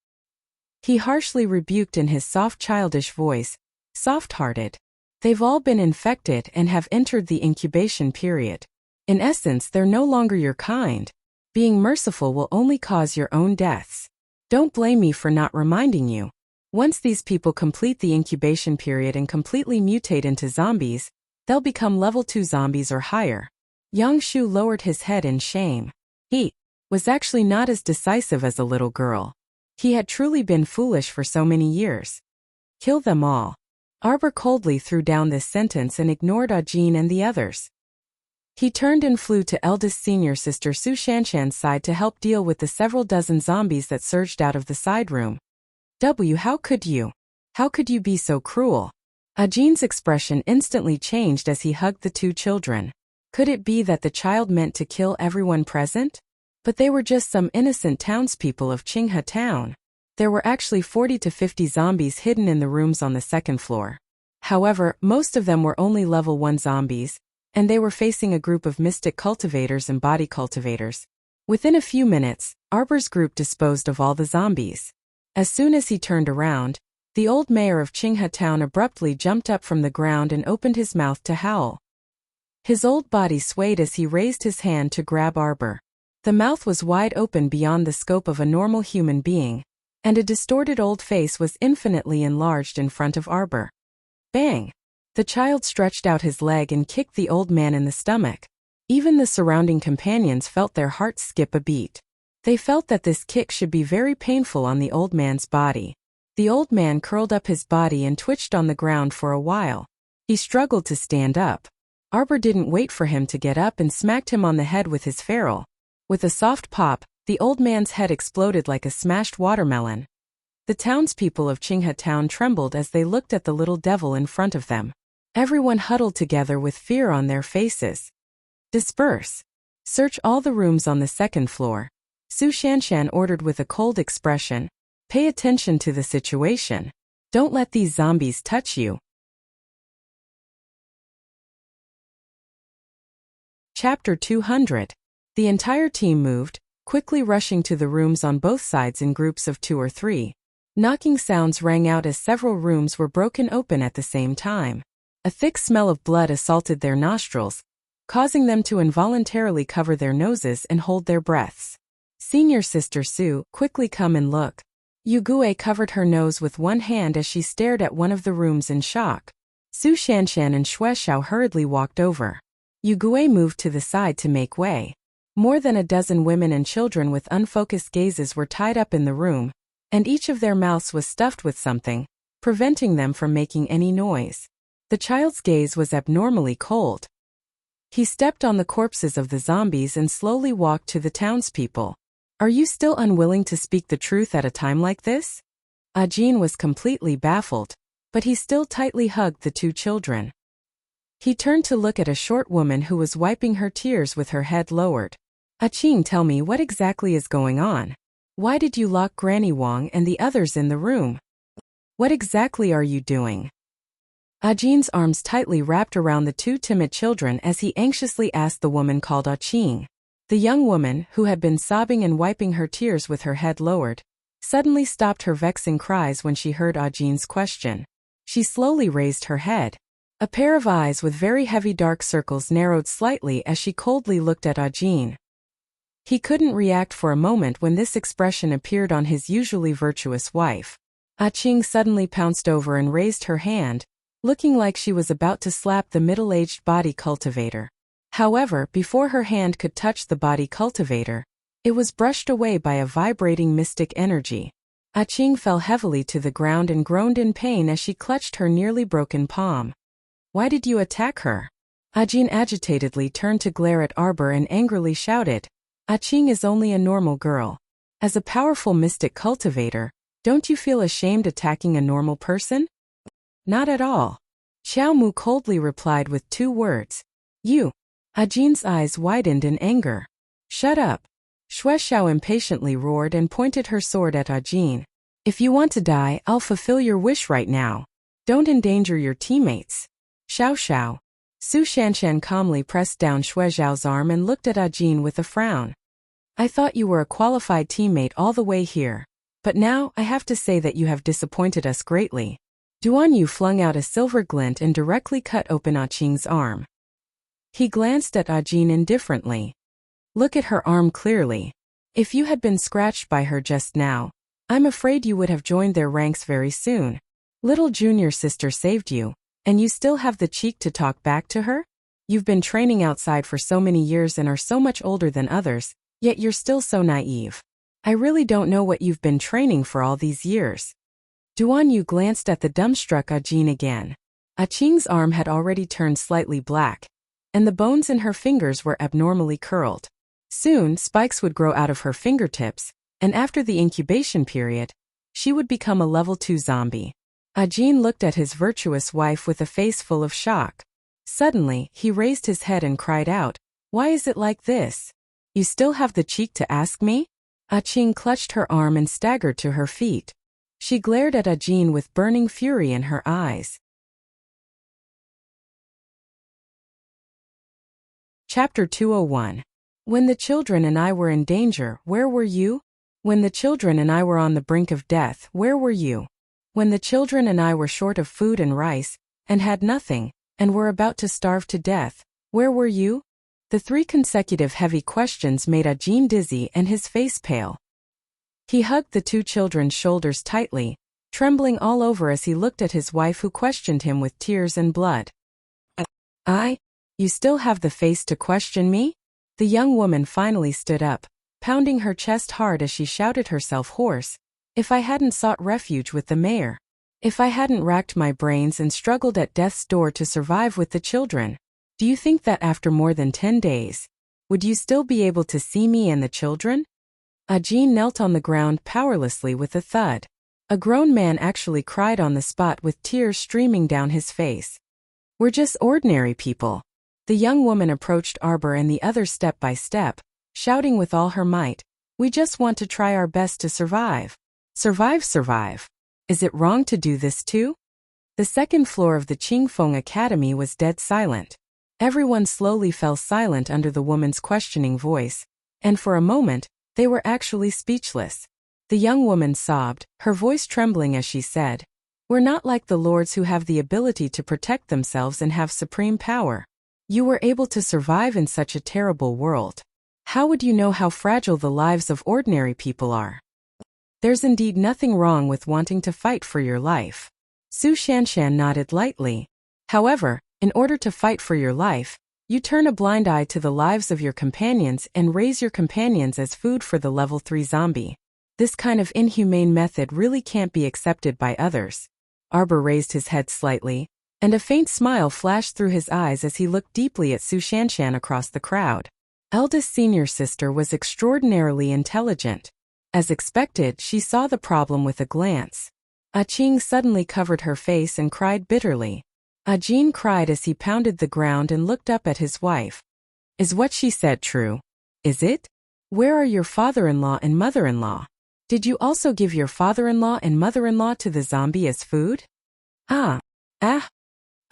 He harshly rebuked in his soft childish voice, "Soft-hearted. They've all been infected and have entered the incubation period. In essence, they're no longer your kind. Being merciful will only cause your own deaths. Don't blame me for not reminding you. Once these people complete the incubation period and completely mutate into zombies, they'll become level 2 zombies or higher." Yang Shu lowered his head in shame. He was actually not as decisive as a little girl. He had truly been foolish for so many years. "Kill them all." Arbor coldly threw down this sentence and ignored Ajin and the others. He turned and flew to eldest senior sister Su Shanshan's side to help deal with the several dozen zombies that surged out of the side room. How could you? How could you be so cruel?" Ajin's expression instantly changed as he hugged the 2 children. Could it be that the child meant to kill everyone present? But they were just some innocent townspeople of Qinghe town. There were actually 40 to 50 zombies hidden in the rooms on the 2nd floor. However, most of them were only level 1 zombies, and they were facing a group of mystic cultivators and body cultivators. Within a few minutes, Arbor's group disposed of all the zombies. As soon as he turned around, the old mayor of Qinghe town abruptly jumped up from the ground and opened his mouth to howl. His old body swayed as he raised his hand to grab Arbor. The mouth was wide open beyond the scope of a normal human being, and a distorted old face was infinitely enlarged in front of Arbor. Bang! The child stretched out his leg and kicked the old man in the stomach. Even the surrounding companions felt their hearts skip a beat. They felt that this kick should be very painful on the old man's body. The old man curled up his body and twitched on the ground for a while. He struggled to stand up. Arbor didn't wait for him to get up and smacked him on the head with his ferrule. With a soft pop, the old man's head exploded like a smashed watermelon. The townspeople of Qinghe town trembled as they looked at the little devil in front of them. Everyone huddled together with fear on their faces. Disperse. Search all the rooms on the second floor. Su Shanshan ordered with a cold expression. Pay attention to the situation. Don't let these zombies touch you. Chapter 200. The entire team moved, quickly rushing to the rooms on both sides in groups of 2 or 3. Knocking sounds rang out as several rooms were broken open at the same time. A thick smell of blood assaulted their nostrils, causing them to involuntarily cover their noses and hold their breaths. Senior Sister Su, quickly come and look. Yugue covered her nose with one hand as she stared at one of the rooms in shock. Su Shanshan and Shueshao hurriedly walked over. Yugue moved to the side to make way. More than a dozen women and children with unfocused gazes were tied up in the room, and each of their mouths was stuffed with something, preventing them from making any noise. The child's gaze was abnormally cold. He stepped on the corpses of the zombies and slowly walked to the townspeople. Are you still unwilling to speak the truth at a time like this? Ajin was completely baffled, but he still tightly hugged the 2 children. He turned to look at a short woman who was wiping her tears with her head lowered. Ajin, tell me what exactly is going on. Why did you lock Granny Wang and the others in the room? What exactly are you doing? Ajin's arms tightly wrapped around the 2 timid children as he anxiously asked the woman called Ajin. The young woman, who had been sobbing and wiping her tears with her head lowered, suddenly stopped her vexing cries when she heard Ajin's question. She slowly raised her head. A pair of eyes with very heavy dark circles narrowed slightly as she coldly looked at Ajin. He couldn't react for a moment when this expression appeared on his usually virtuous wife. Ajin suddenly pounced over and raised her hand, looking like she was about to slap the middle-aged body cultivator. However, before her hand could touch the body cultivator, it was brushed away by a vibrating mystic energy. Ajin fell heavily to the ground and groaned in pain as she clutched her nearly broken palm. Why did you attack her? Ajin agitatedly turned to glare at Arbor and angrily shouted. Ajin is only a normal girl. As a powerful mystic cultivator, don't you feel ashamed attacking a normal person? Not at all. Xiao Mu coldly replied with 2 words. You. Ajin's eyes widened in anger. Shut up. Shueshao impatiently roared and pointed her sword at Ajin. If you want to die, I'll fulfill your wish right now. Don't endanger your teammates. Xiao. Su Shanshan calmly pressed down Shueshao's arm and looked at Ajin with a frown. I thought you were a qualified teammate all the way here, but now I have to say that you have disappointed us greatly. Duan Yu flung out a silver glint and directly cut open Ajin's arm. He glanced at Ajin indifferently. Look at her arm clearly. If you had been scratched by her just now, I'm afraid you would have joined their ranks very soon. Little junior sister saved you, and you still have the cheek to talk back to her? You've been training outside for so many years and are so much older than others, yet you're still so naive. I really don't know what you've been training for all these years. Duan Yu glanced at the dumbstruck Ajin again. Ajin's arm had already turned slightly black, and the bones in her fingers were abnormally curled. Soon, spikes would grow out of her fingertips, and after the incubation period, she would become a level 2 zombie. Ajin looked at his virtuous wife with a face full of shock. Suddenly, he raised his head and cried out, Why is it like this? You still have the cheek to ask me? Ajin clutched her arm and staggered to her feet. She glared at Ajin with burning fury in her eyes. Chapter 201. When the children and I were in danger, where were you? When the children and I were on the brink of death, where were you? When the children and I were short of food and rice, and had nothing, and were about to starve to death, where were you? The 3 consecutive heavy questions made Ajin dizzy and his face pale. He hugged the 2 children's shoulders tightly, trembling all over as he looked at his wife, who questioned him with tears and blood. You still have the face to question me? The young woman finally stood up, pounding her chest hard as she shouted herself hoarse. If I hadn't sought refuge with the mayor, if I hadn't racked my brains and struggled at death's door to survive with the children, do you think that after more than 10 days, would you still be able to see me and the children? Ajin knelt on the ground powerlessly with a thud. A grown man actually cried on the spot with tears streaming down his face. We're just ordinary people. The young woman approached Arbor and the others step by step, shouting with all her might, we just want to try our best to survive. Survive. Is it wrong to do this too? The second floor of the Qingfeng Academy was dead silent. Everyone slowly fell silent under the woman's questioning voice, and for a moment, they were actually speechless. The young woman sobbed, her voice trembling as she said, we're not like the lords who have the ability to protect themselves and have supreme power. You were able to survive in such a terrible world. How would you know how fragile the lives of ordinary people are? There's indeed nothing wrong with wanting to fight for your life. Su Shanshan nodded lightly. However, in order to fight for your life, you turn a blind eye to the lives of your companions and raise your companions as food for the level 3 zombie. This kind of inhumane method really can't be accepted by others. Arbor raised his head slightly, and a faint smile flashed through his eyes as he looked deeply at Su Shanshan across the crowd. Eldest senior sister was extraordinarily intelligent. As expected, she saw the problem with a glance. Qing suddenly covered her face and cried bitterly. Ajin cried as he pounded the ground and looked up at his wife. Is what she said true? Is it? Where are your father-in-law and mother-in-law? Did you also give your father-in-law and mother-in-law to the zombie as food?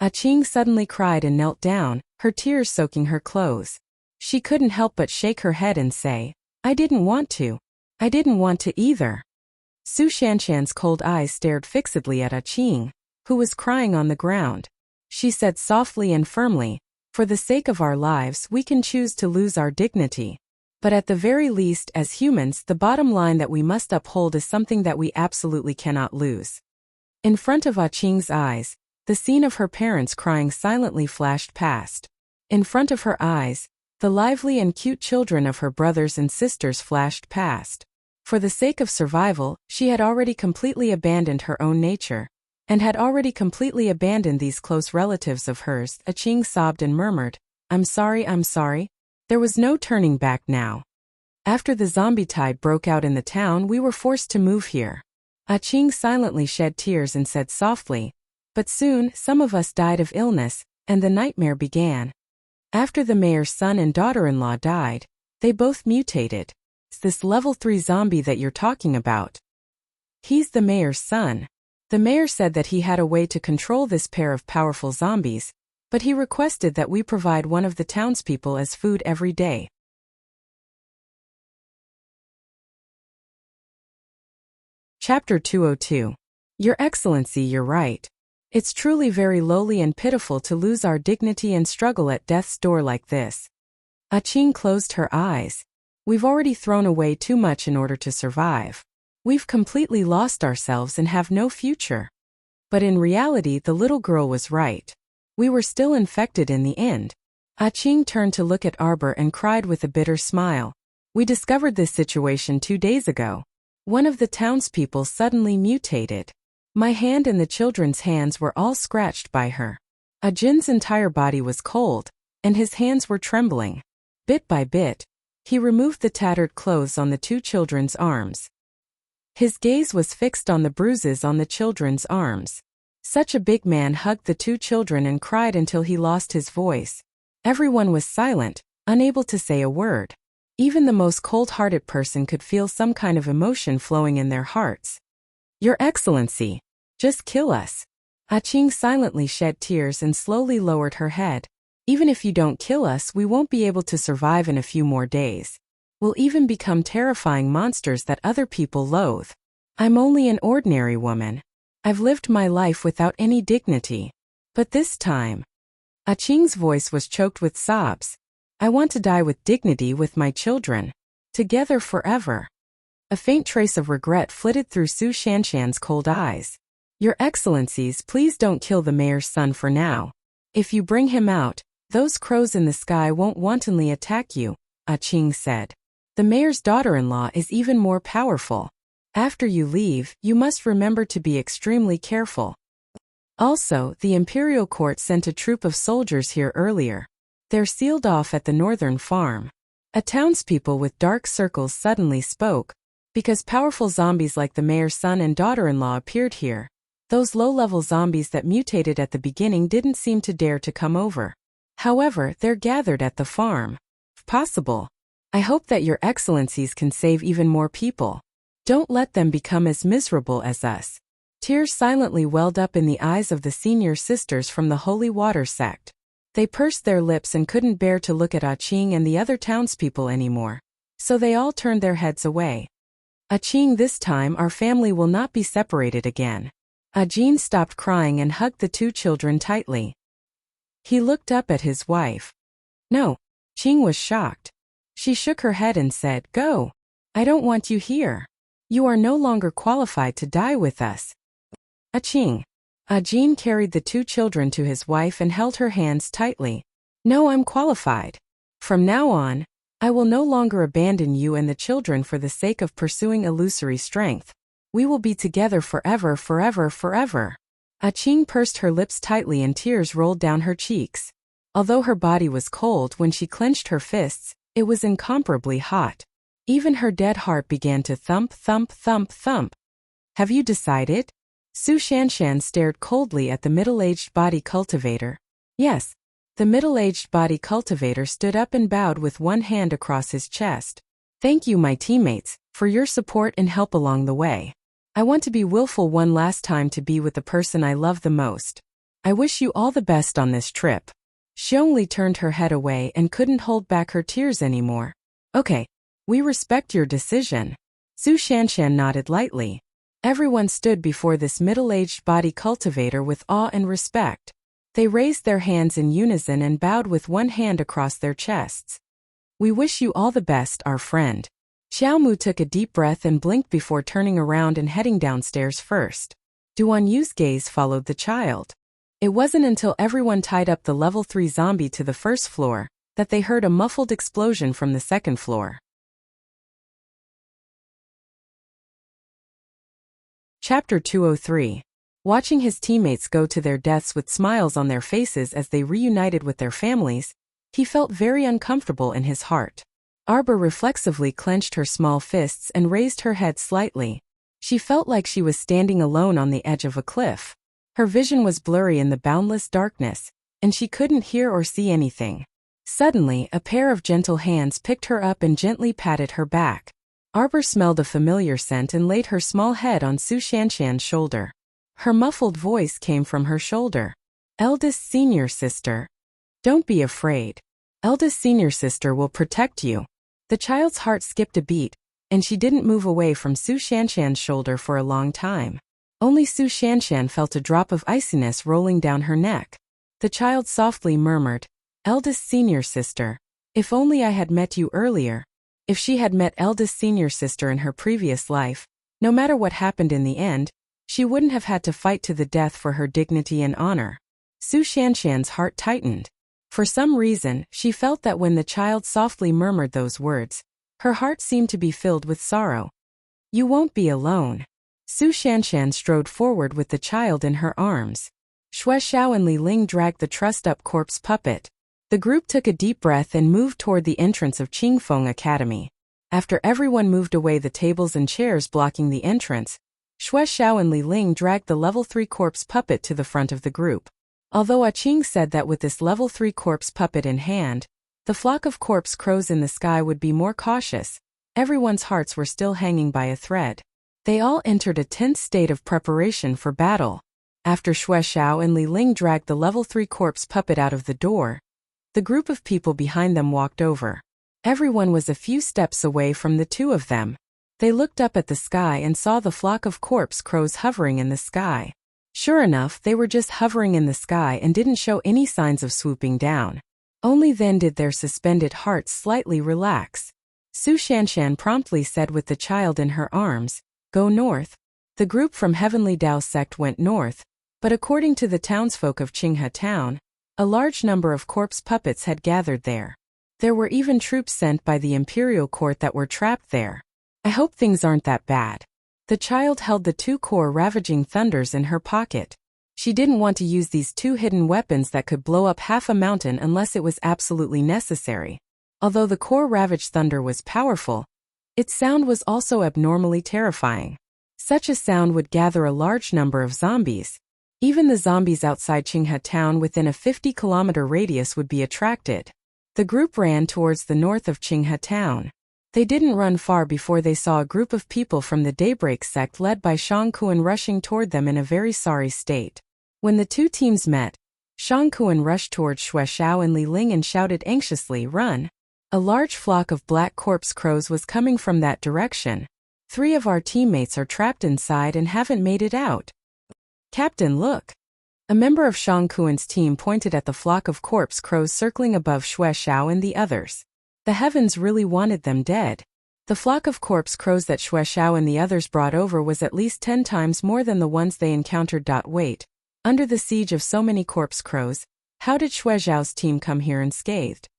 Qing suddenly cried and knelt down, her tears soaking her clothes. She couldn't help but shake her head and say, I didn't want to. I didn't want to either. Su Shanshan's cold eyes stared fixedly at Qing, who was crying on the ground. She said softly and firmly, for the sake of our lives we can choose to lose our dignity. But at the very least, as humans, the bottom line that we must uphold is something that we absolutely cannot lose. In front of Qing's eyes, the scene of her parents crying silently flashed past. In front of her eyes, the lively and cute children of her brothers and sisters flashed past. For the sake of survival, she had already completely abandoned her own nature, and had already completely abandoned these close relatives of hers. Qing sobbed and murmured, I'm sorry. There was no turning back now. After the zombie tide broke out in the town, we were forced to move here. Qing silently shed tears and said softly, but soon some of us died of illness, and the nightmare began. After the mayor's son and daughter-in-law died, they both mutated. It's this level 3 zombie that you're talking about. He's the mayor's son. The mayor said that he had a way to control this pair of powerful zombies, but he requested that we provide one of the townspeople as food every day. Chapter 202. Your Excellency, you're right. It's truly very lowly and pitiful to lose our dignity and struggle at death's door like this. Qing closed her eyes. We've already thrown away too much in order to survive. We've completely lost ourselves and have no future. But in reality, the little girl was right. We were still infected in the end. Qing turned to look at Arbor and cried with a bitter smile. We discovered this situation 2 days ago. One of the townspeople suddenly mutated. My hand and the children's hands were all scratched by her. Jin's entire body was cold, and his hands were trembling. Bit by bit, he removed the tattered clothes on the 2 children's arms. His gaze was fixed on the bruises on the children's arms. Such a big man hugged the 2 children and cried until he lost his voice. Everyone was silent, unable to say a word. Even the most cold-hearted person could feel some kind of emotion flowing in their hearts. Your Excellency, just kill us. Qing silently shed tears and slowly lowered her head. Even if you don't kill us, we won't be able to survive in a few more days. We'll even become terrifying monsters that other people loathe. I'm only an ordinary woman. I've lived my life without any dignity. But this time, Qing's voice was choked with sobs. I want to die with dignity with my children. Together forever. A faint trace of regret flitted through Su Shanshan's cold eyes. Your Excellencies, please don't kill the mayor's son for now. If you bring him out, those crows in the sky won't wantonly attack you, Qing said. The mayor's daughter-in-law is even more powerful. After you leave, you must remember to be extremely careful. Also, the imperial court sent a troop of soldiers here earlier. They're sealed off at the northern farm. A townspeople with dark circles suddenly spoke, because powerful zombies like the mayor's son and daughter-in-law appeared here. Those low-level zombies that mutated at the beginning didn't seem to dare to come over. However, they're gathered at the farm. If possible, I hope that your Excellencies can save even more people. Don't let them become as miserable as us. Tears silently welled up in the eyes of the senior sisters from the Holy Water sect. They pursed their lips and couldn't bear to look at Qing and the other townspeople anymore. So they all turned their heads away. Qing, this time our family will not be separated again. Jin stopped crying and hugged the two children tightly. He looked up at his wife. No. Qing was shocked. She shook her head and said, Go. I don't want you here. You are no longer qualified to die with us. Qing. Jin carried the two children to his wife and held her hands tightly. No, I'm qualified. From now on, I will no longer abandon you and the children for the sake of pursuing illusory strength. We will be together forever, forever, forever. Qing pursed her lips tightly and tears rolled down her cheeks. Although her body was cold when she clenched her fists, it was incomparably hot. Even her dead heart began to thump, thump, thump, thump. Have you decided? Su Shanshan stared coldly at the middle-aged body cultivator. Yes. The middle-aged body cultivator stood up and bowed with one hand across his chest. Thank you, my teammates, for your support and help along the way. I want to be willful one last time to be with the person I love the most. I wish you all the best on this trip. Xiongli turned her head away and couldn't hold back her tears anymore. Okay. We respect your decision. Su Shanshan nodded lightly. Everyone stood before this middle-aged body cultivator with awe and respect. They raised their hands in unison and bowed with one hand across their chests. We wish you all the best, our friend. Xiaomu took a deep breath and blinked before turning around and heading downstairs first. Duan Yu's gaze followed the child. It wasn't until everyone tied up the level 3 zombie to the first floor that they heard a muffled explosion from the second floor. Chapter 203. Watching his teammates go to their deaths with smiles on their faces as they reunited with their families, he felt very uncomfortable in his heart. Arbor reflexively clenched her small fists and raised her head slightly. She felt like she was standing alone on the edge of a cliff. Her vision was blurry in the boundless darkness, and she couldn't hear or see anything. Suddenly, a pair of gentle hands picked her up and gently patted her back. Arbor smelled a familiar scent and laid her small head on Su Shanshan's shoulder. Her muffled voice came from her shoulder. Eldest senior sister. Don't be afraid. Eldest senior sister will protect you. The child's heart skipped a beat, and she didn't move away from Su Shanshan's shoulder for a long time. Only Su Shanshan felt a drop of iciness rolling down her neck. The child softly murmured, Eldest senior sister. If only I had met you earlier. If she had met eldest senior sister in her previous life, no matter what happened in the end, she wouldn't have had to fight to the death for her dignity and honor. Su Shanshan's heart tightened. For some reason, she felt that when the child softly murmured those words, her heart seemed to be filled with sorrow. You won't be alone. Su Shanshan strode forward with the child in her arms. Xue Xiao and Li Ling dragged the trussed-up corpse puppet. The group took a deep breath and moved toward the entrance of Qingfeng Academy. After everyone moved away the tables and chairs blocking the entrance, Xue Xiao and Li Ling dragged the level 3 corpse puppet to the front of the group. Although Qing said that with this level 3 corpse puppet in hand, the flock of corpse crows in the sky would be more cautious, everyone's hearts were still hanging by a thread. They all entered a tense state of preparation for battle. After Xue Xiao and Li Ling dragged the level 3 corpse puppet out of the door, The group of people behind them walked over. Everyone was a few steps away from the two of them. They looked up at the sky and saw the flock of corpse crows hovering in the sky. Sure enough, they were just hovering in the sky and didn't show any signs of swooping down. Only then did their suspended hearts slightly relax. Su Shanshan promptly said with the child in her arms, "Go north." The group from Heavenly Dao sect went north, but according to the townsfolk of Qinghe Town, a large number of corpse puppets had gathered there. There were even troops sent by the imperial court that were trapped there. I hope things aren't that bad. The child held the two core ravaging thunders in her pocket. She didn't want to use these two hidden weapons that could blow up half a mountain unless it was absolutely necessary. Although the core ravaged thunder was powerful, its sound was also abnormally terrifying. Such a sound would gather a large number of zombies. Even the zombies outside Qinghe Town within a 50-kilometer radius would be attracted. The group ran towards the north of Qinghe Town. They didn't run far before they saw a group of people from the Daybreak sect led by Shang Kuan rushing toward them in a very sorry state. When the two teams met, Shang Kuan rushed towards Xue Xiao and Li Ling and shouted anxiously, "Run!" A large flock of black corpse crows was coming from that direction. 3 of our teammates are trapped inside and haven't made it out. Captain, look! A member of Shang Kuan's team pointed at the flock of corpse crows circling above Xue Xiao and the others. The heavens really wanted them dead. The flock of corpse crows that Xue Xiao and the others brought over was at least 10 times more than the ones they encountered. Wait, under the siege of so many corpse crows, how did Xue Xiao's team come here unscathed?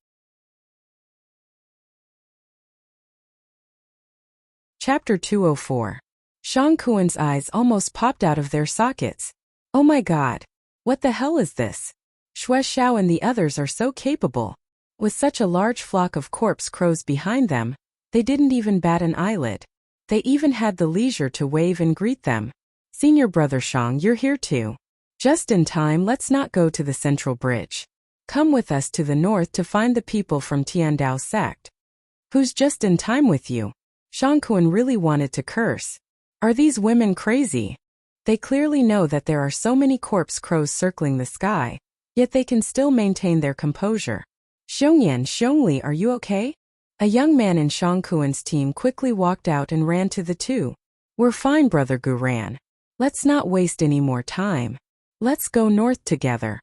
Chapter 204. Shang Kuan's eyes almost popped out of their sockets. Oh my god! What the hell is this? Xue Xiao and the others are so capable. With such a large flock of corpse crows behind them, they didn't even bat an eyelid. They even had the leisure to wave and greet them. Senior brother Shang, you're here too. Just in time, let's not go to the central bridge. Come with us to the north to find the people from Tiandao sect. Who's just in time with you? Shang Kuan really wanted to curse. Are these women crazy? They clearly know that there are so many corpse crows circling the sky, yet they can still maintain their composure. Xiongyan, Xiongli, are you okay? A young man in Shang Kuan's team quickly walked out and ran to the two. We're fine, Brother Guran. Let's not waste any more time. Let's go north together.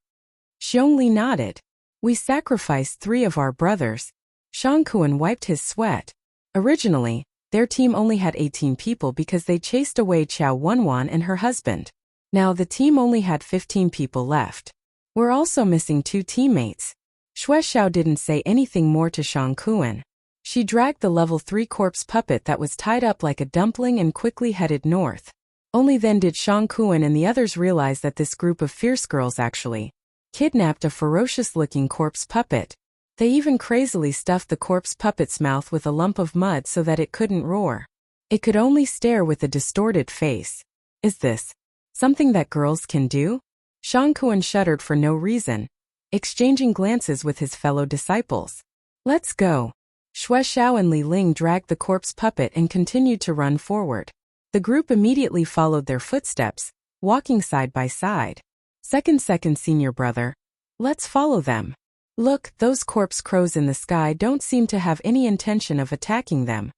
Xiongli nodded. We sacrificed 3 of our brothers. Shang Kuan wiped his sweat. Originally, their team only had 18 people because they chased away Qiao Wenwan and her husband. Now the team only had 15 people left. We're also missing 2 teammates. Xue Xiao didn't say anything more to Shang Kuan. She dragged the level 3 corpse puppet that was tied up like a dumpling and quickly headed north. Only then did Shang Kuan and the others realize that this group of fierce girls actually kidnapped a ferocious-looking corpse puppet. They even crazily stuffed the corpse puppet's mouth with a lump of mud so that it couldn't roar. It could only stare with a distorted face. Is this something that girls can do? Shang Kuan shuddered for no reason, exchanging glances with his fellow disciples. Let's go. Xue Xiao and Li Ling dragged the corpse puppet and continued to run forward. The group immediately followed their footsteps, walking side by side. Second, senior brother. Let's follow them. Look, those corpse crows in the sky don't seem to have any intention of attacking them.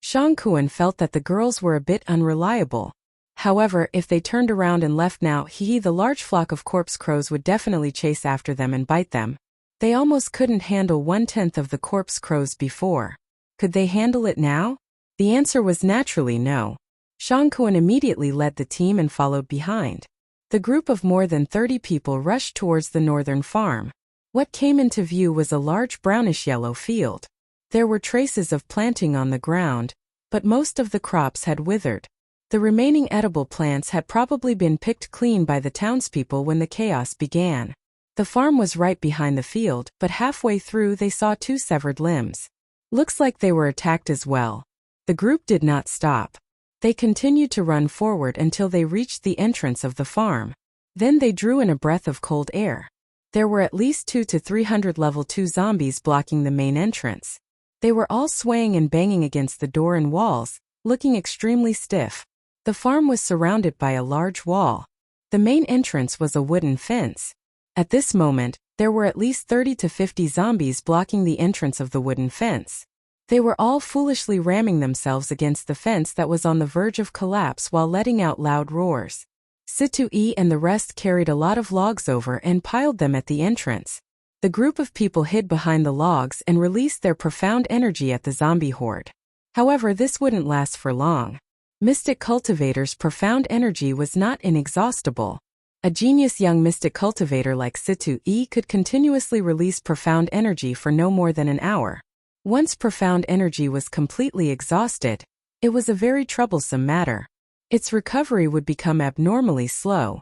Shang Kuan felt that the girls were a bit unreliable. However, if they turned around and left now, the large flock of corpse crows would definitely chase after them and bite them. They almost couldn't handle 1/10 of the corpse crows before. Could they handle it now? The answer was naturally no. Shang Kuan immediately led the team and followed behind. The group of more than 30 people rushed towards the northern farm. What came into view was a large brownish-yellow field. There were traces of planting on the ground, but most of the crops had withered. The remaining edible plants had probably been picked clean by the townspeople when the chaos began. The farm was right behind the field, but halfway through they saw 2 severed limbs. Looks like they were attacked as well. The group did not stop. They continued to run forward until they reached the entrance of the farm. Then they drew in a breath of cold air. There were at least 200 to 300 level 2 zombies blocking the main entrance. They were all swaying and banging against the door and walls, looking extremely stiff. The farm was surrounded by a large wall. The main entrance was a wooden fence. At this moment, There were at least 30 to 50 zombies blocking the entrance of the wooden fence. They were all foolishly ramming themselves against the fence that was on the verge of collapse while letting out loud roars. Situe and the rest carried a lot of logs over and piled them at the entrance. The group of people hid behind the logs and released their profound energy at the zombie horde. However, this wouldn't last for long. Mystic Cultivator's profound energy was not inexhaustible. A genius young mystic cultivator like Situe could continuously release profound energy for no more than an hour. Once profound energy was completely exhausted, it was a very troublesome matter. Its recovery would become abnormally slow.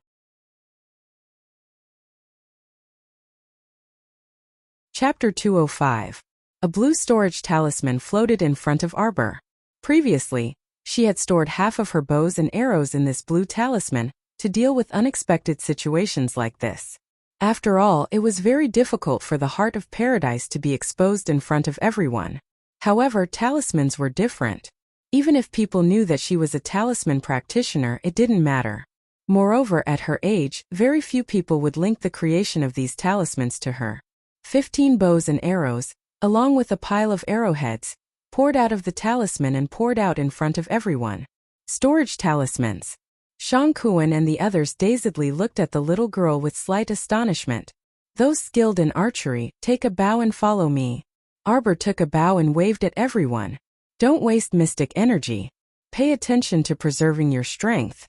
Chapter 205. A blue storage talisman floated in front of Arbor. Previously, she had stored half of her bows and arrows in this blue talisman to deal with unexpected situations like this. After all, it was very difficult for the Heart of Paradise to be exposed in front of everyone. However, talismans were different. Even if people knew that she was a talisman practitioner, it didn't matter. Moreover, at her age, very few people would link the creation of these talismans to her. 15 bows and arrows, along with a pile of arrowheads, poured out of the talisman and poured out in front of everyone. Storage talismans. Shangkuan and the others dazedly looked at the little girl with slight astonishment. Those skilled in archery, take a bow and follow me. Arbor took a bow and waved at everyone. Don't waste mystic energy. Pay attention to preserving your strength.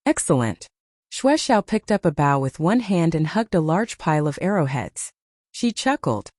Excellent. Shuexiao picked up a bow with one hand and hugged a large pile of arrowheads. She chuckled.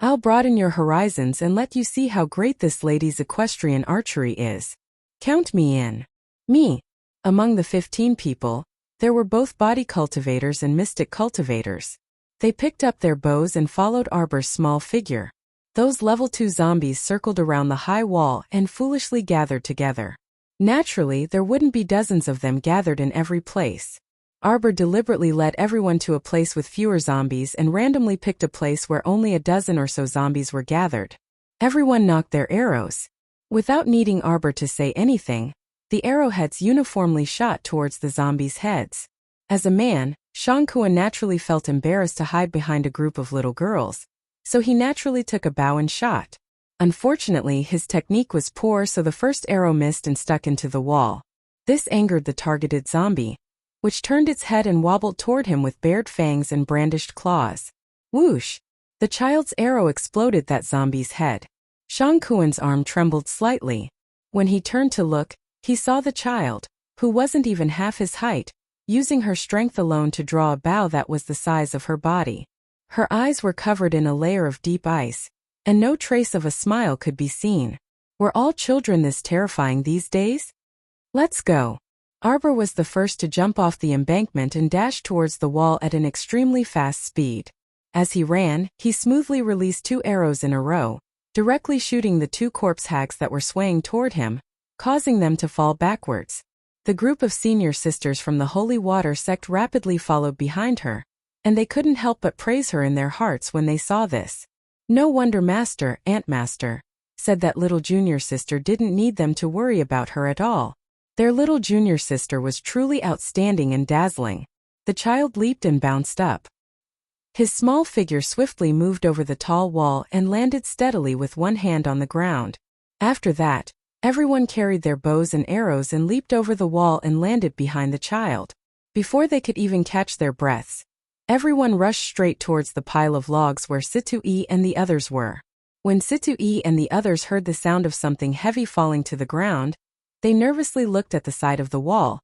I'll broaden your horizons and let you see how great this lady's equestrian archery is. Count me in. Me. Among the 15 people, there were both body cultivators and mystic cultivators. They picked up their bows and followed Arbor's small figure. Those level 2 zombies circled around the high wall and foolishly gathered together. Naturally, there wouldn't be dozens of them gathered in every place. Arbor deliberately led everyone to a place with fewer zombies and randomly picked a place where only a dozen or so zombies were gathered. Everyone knocked their arrows. Without needing Arbor to say anything, the arrowheads uniformly shot towards the zombies' heads. As a man, Shangkuan naturally felt embarrassed to hide behind a group of little girls, so he naturally took a bow and shot. Unfortunately, his technique was poor, so the first arrow missed and stuck into the wall. This angered the targeted zombie, which turned its head and wobbled toward him with bared fangs and brandished claws. Whoosh! The child's arrow exploded that zombie's head. Shangkuan's arm trembled slightly. When he turned to look, he saw the child, who wasn't even half his height, using her strength alone to draw a bow that was the size of her body. Her eyes were covered in a layer of deep ice, and no trace of a smile could be seen. Were all children this terrifying these days? Let's go. Arbor was the first to jump off the embankment and dash towards the wall at an extremely fast speed. As he ran, he smoothly released 2 arrows in a row, directly shooting the 2 corpse hags that were swaying toward him, causing them to fall backwards. The group of senior sisters from the Holy Water sect rapidly followed behind her, and they couldn't help but praise her in their hearts when they saw this. No wonder Master, Aunt Master, said that little junior sister didn't need them to worry about her at all. Their little junior sister was truly outstanding and dazzling. The child leaped and bounced up. His small figure swiftly moved over the tall wall and landed steadily with one hand on the ground. After that, everyone carried their bows and arrows and leaped over the wall and landed behind the child. Before they could even catch their breaths, everyone rushed straight towards the pile of logs where Situe and the others were. When Situe and the others heard the sound of something heavy falling to the ground, they nervously looked at the side of the wall,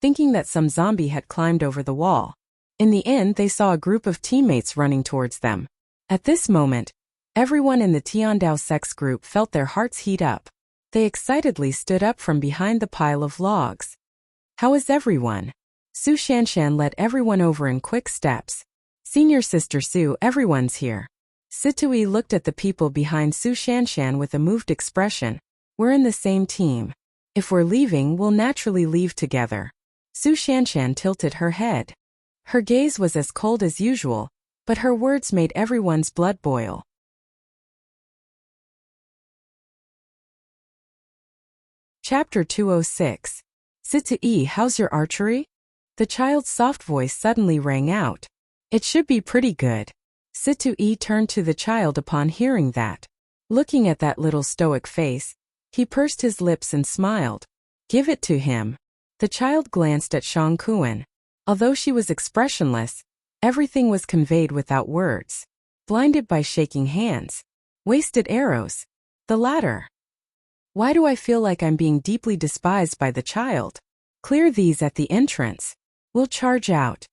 thinking that some zombie had climbed over the wall. In the end, they saw a group of teammates running towards them. At this moment, everyone in the Tiandao sex group felt their hearts heat up. They excitedly stood up from behind the pile of logs. How is everyone? Su Shanshan led everyone over in quick steps. Senior Sister Su, everyone's here. Situe looked at the people behind Su Shanshan with a moved expression. We're in the same team. If we're leaving, we'll naturally leave together. Su Shanshan tilted her head. Her gaze was as cold as usual, but her words made everyone's blood boil. Chapter 206. Situe, how's your archery? The child's soft voice suddenly rang out. It should be pretty good. Situ-E turned to the child upon hearing that. Looking at that little stoic face, he pursed his lips and smiled. Give it to him. The child glanced at Shang Kuan. Although she was expressionless, everything was conveyed without words. Blinded by shaking hands. Wasted arrows. The latter. Why do I feel like I'm being deeply despised by the child? Clear these at the entrance. We'll charge out.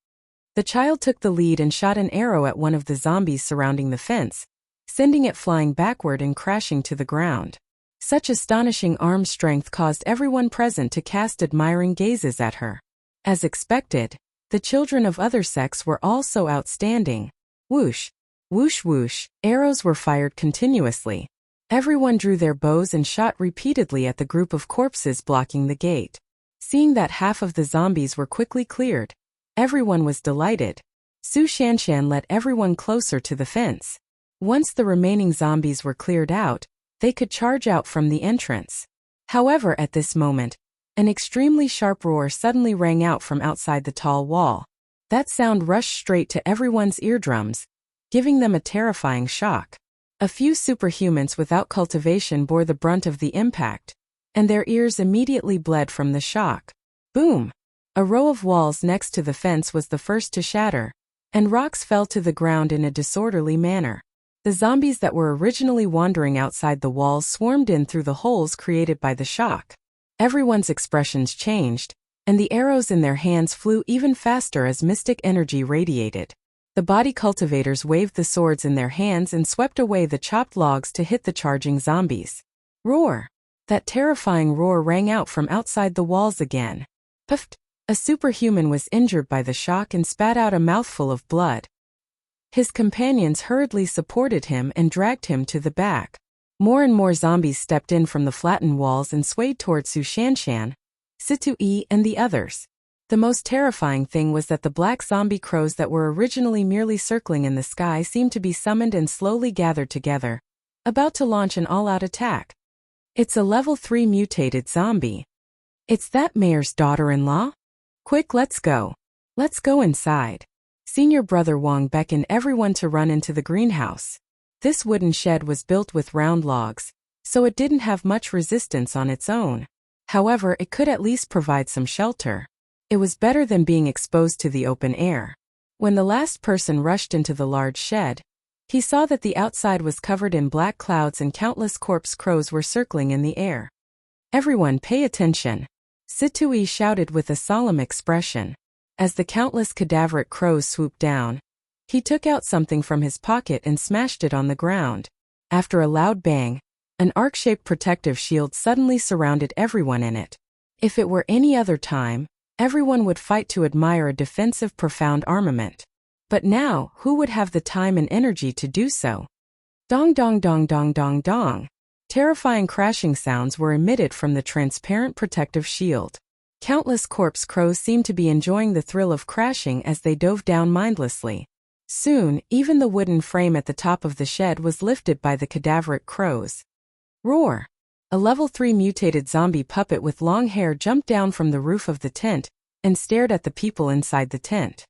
The child took the lead and shot an arrow at one of the zombies surrounding the fence, sending it flying backward and crashing to the ground. Such astonishing arm strength caused everyone present to cast admiring gazes at her. As expected, the children of other sects were also outstanding. Whoosh, whoosh whoosh, arrows were fired continuously. Everyone drew their bows and shot repeatedly at the group of corpses blocking the gate. Seeing that half of the zombies were quickly cleared, everyone was delighted. Su Shanshan led everyone closer to the fence. Once the remaining zombies were cleared out, they could charge out from the entrance. However, at this moment, an extremely sharp roar suddenly rang out from outside the tall wall. That sound rushed straight to everyone's eardrums, giving them a terrifying shock. A few superhumans without cultivation bore the brunt of the impact, and their ears immediately bled from the shock. Boom! A row of walls next to the fence was the first to shatter, and rocks fell to the ground in a disorderly manner. The zombies that were originally wandering outside the walls swarmed in through the holes created by the shock. Everyone's expressions changed, and the arrows in their hands flew even faster as mystic energy radiated. The body cultivators waved the swords in their hands and swept away the chopped logs to hit the charging zombies. Roar! That terrifying roar rang out from outside the walls again. Puffed! A superhuman was injured by the shock and spat out a mouthful of blood. His companions hurriedly supported him and dragged him to the back. More and more zombies stepped in from the flattened walls and swayed toward Su Shanshan, Situ-E, and the others. The most terrifying thing was that the black zombie crows that were originally merely circling in the sky seemed to be summoned and slowly gathered together, about to launch an all-out attack. It's a level 3 mutated zombie. It's that mayor's daughter-in-law? Quick, let's go. Let's go inside. Senior Brother Wang beckoned everyone to run into the greenhouse. This wooden shed was built with round logs, so it didn't have much resistance on its own. However, it could at least provide some shelter. It was better than being exposed to the open air. When the last person rushed into the large shed, he saw that the outside was covered in black clouds and countless corpse crows were circling in the air. Everyone pay attention. Situ-E shouted with a solemn expression. As the countless cadaveric crows swooped down, he took out something from his pocket and smashed it on the ground. After a loud bang, an arc-shaped protective shield suddenly surrounded everyone in it. If it were any other time, everyone would fight to admire a defensive profound armament. But now, who would have the time and energy to do so? Dong dong dong dong dong dong. Terrifying crashing sounds were emitted from the transparent protective shield. Countless corpse crows seemed to be enjoying the thrill of crashing as they dove down mindlessly. Soon, even the wooden frame at the top of the shed was lifted by the cadaveric crows. Roar! A level 3 mutated zombie puppet with long hair jumped down from the roof of the tent and stared at the people inside the tent.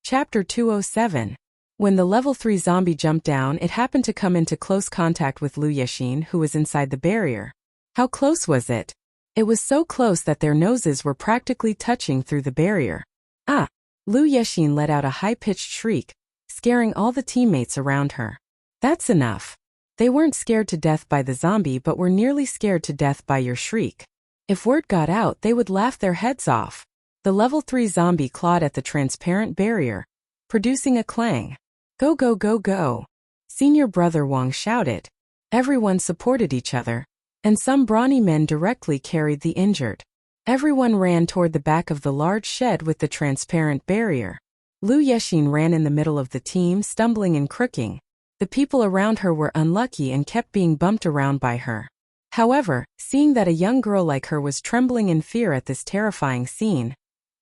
Chapter 207. When the level 3 zombie jumped down, it happened to come into close contact with Lu Yexin, who was inside the barrier. How close was it? It was so close that their noses were practically touching through the barrier. Ah! Lu Yexin let out a high-pitched shriek, scaring all the teammates around her. That's enough. They weren't scared to death by the zombie but were nearly scared to death by your shriek. If word got out, they would laugh their heads off. The level 3 zombie clawed at the transparent barrier, producing a clang. Go go go go! Senior Brother Wang shouted. Everyone supported each other, and some brawny men directly carried the injured. Everyone ran toward the back of the large shed with the transparent barrier. Lu Yexin ran in the middle of the team, stumbling and crooking. The people around her were unlucky and kept being bumped around by her. However, seeing that a young girl like her was trembling in fear at this terrifying scene,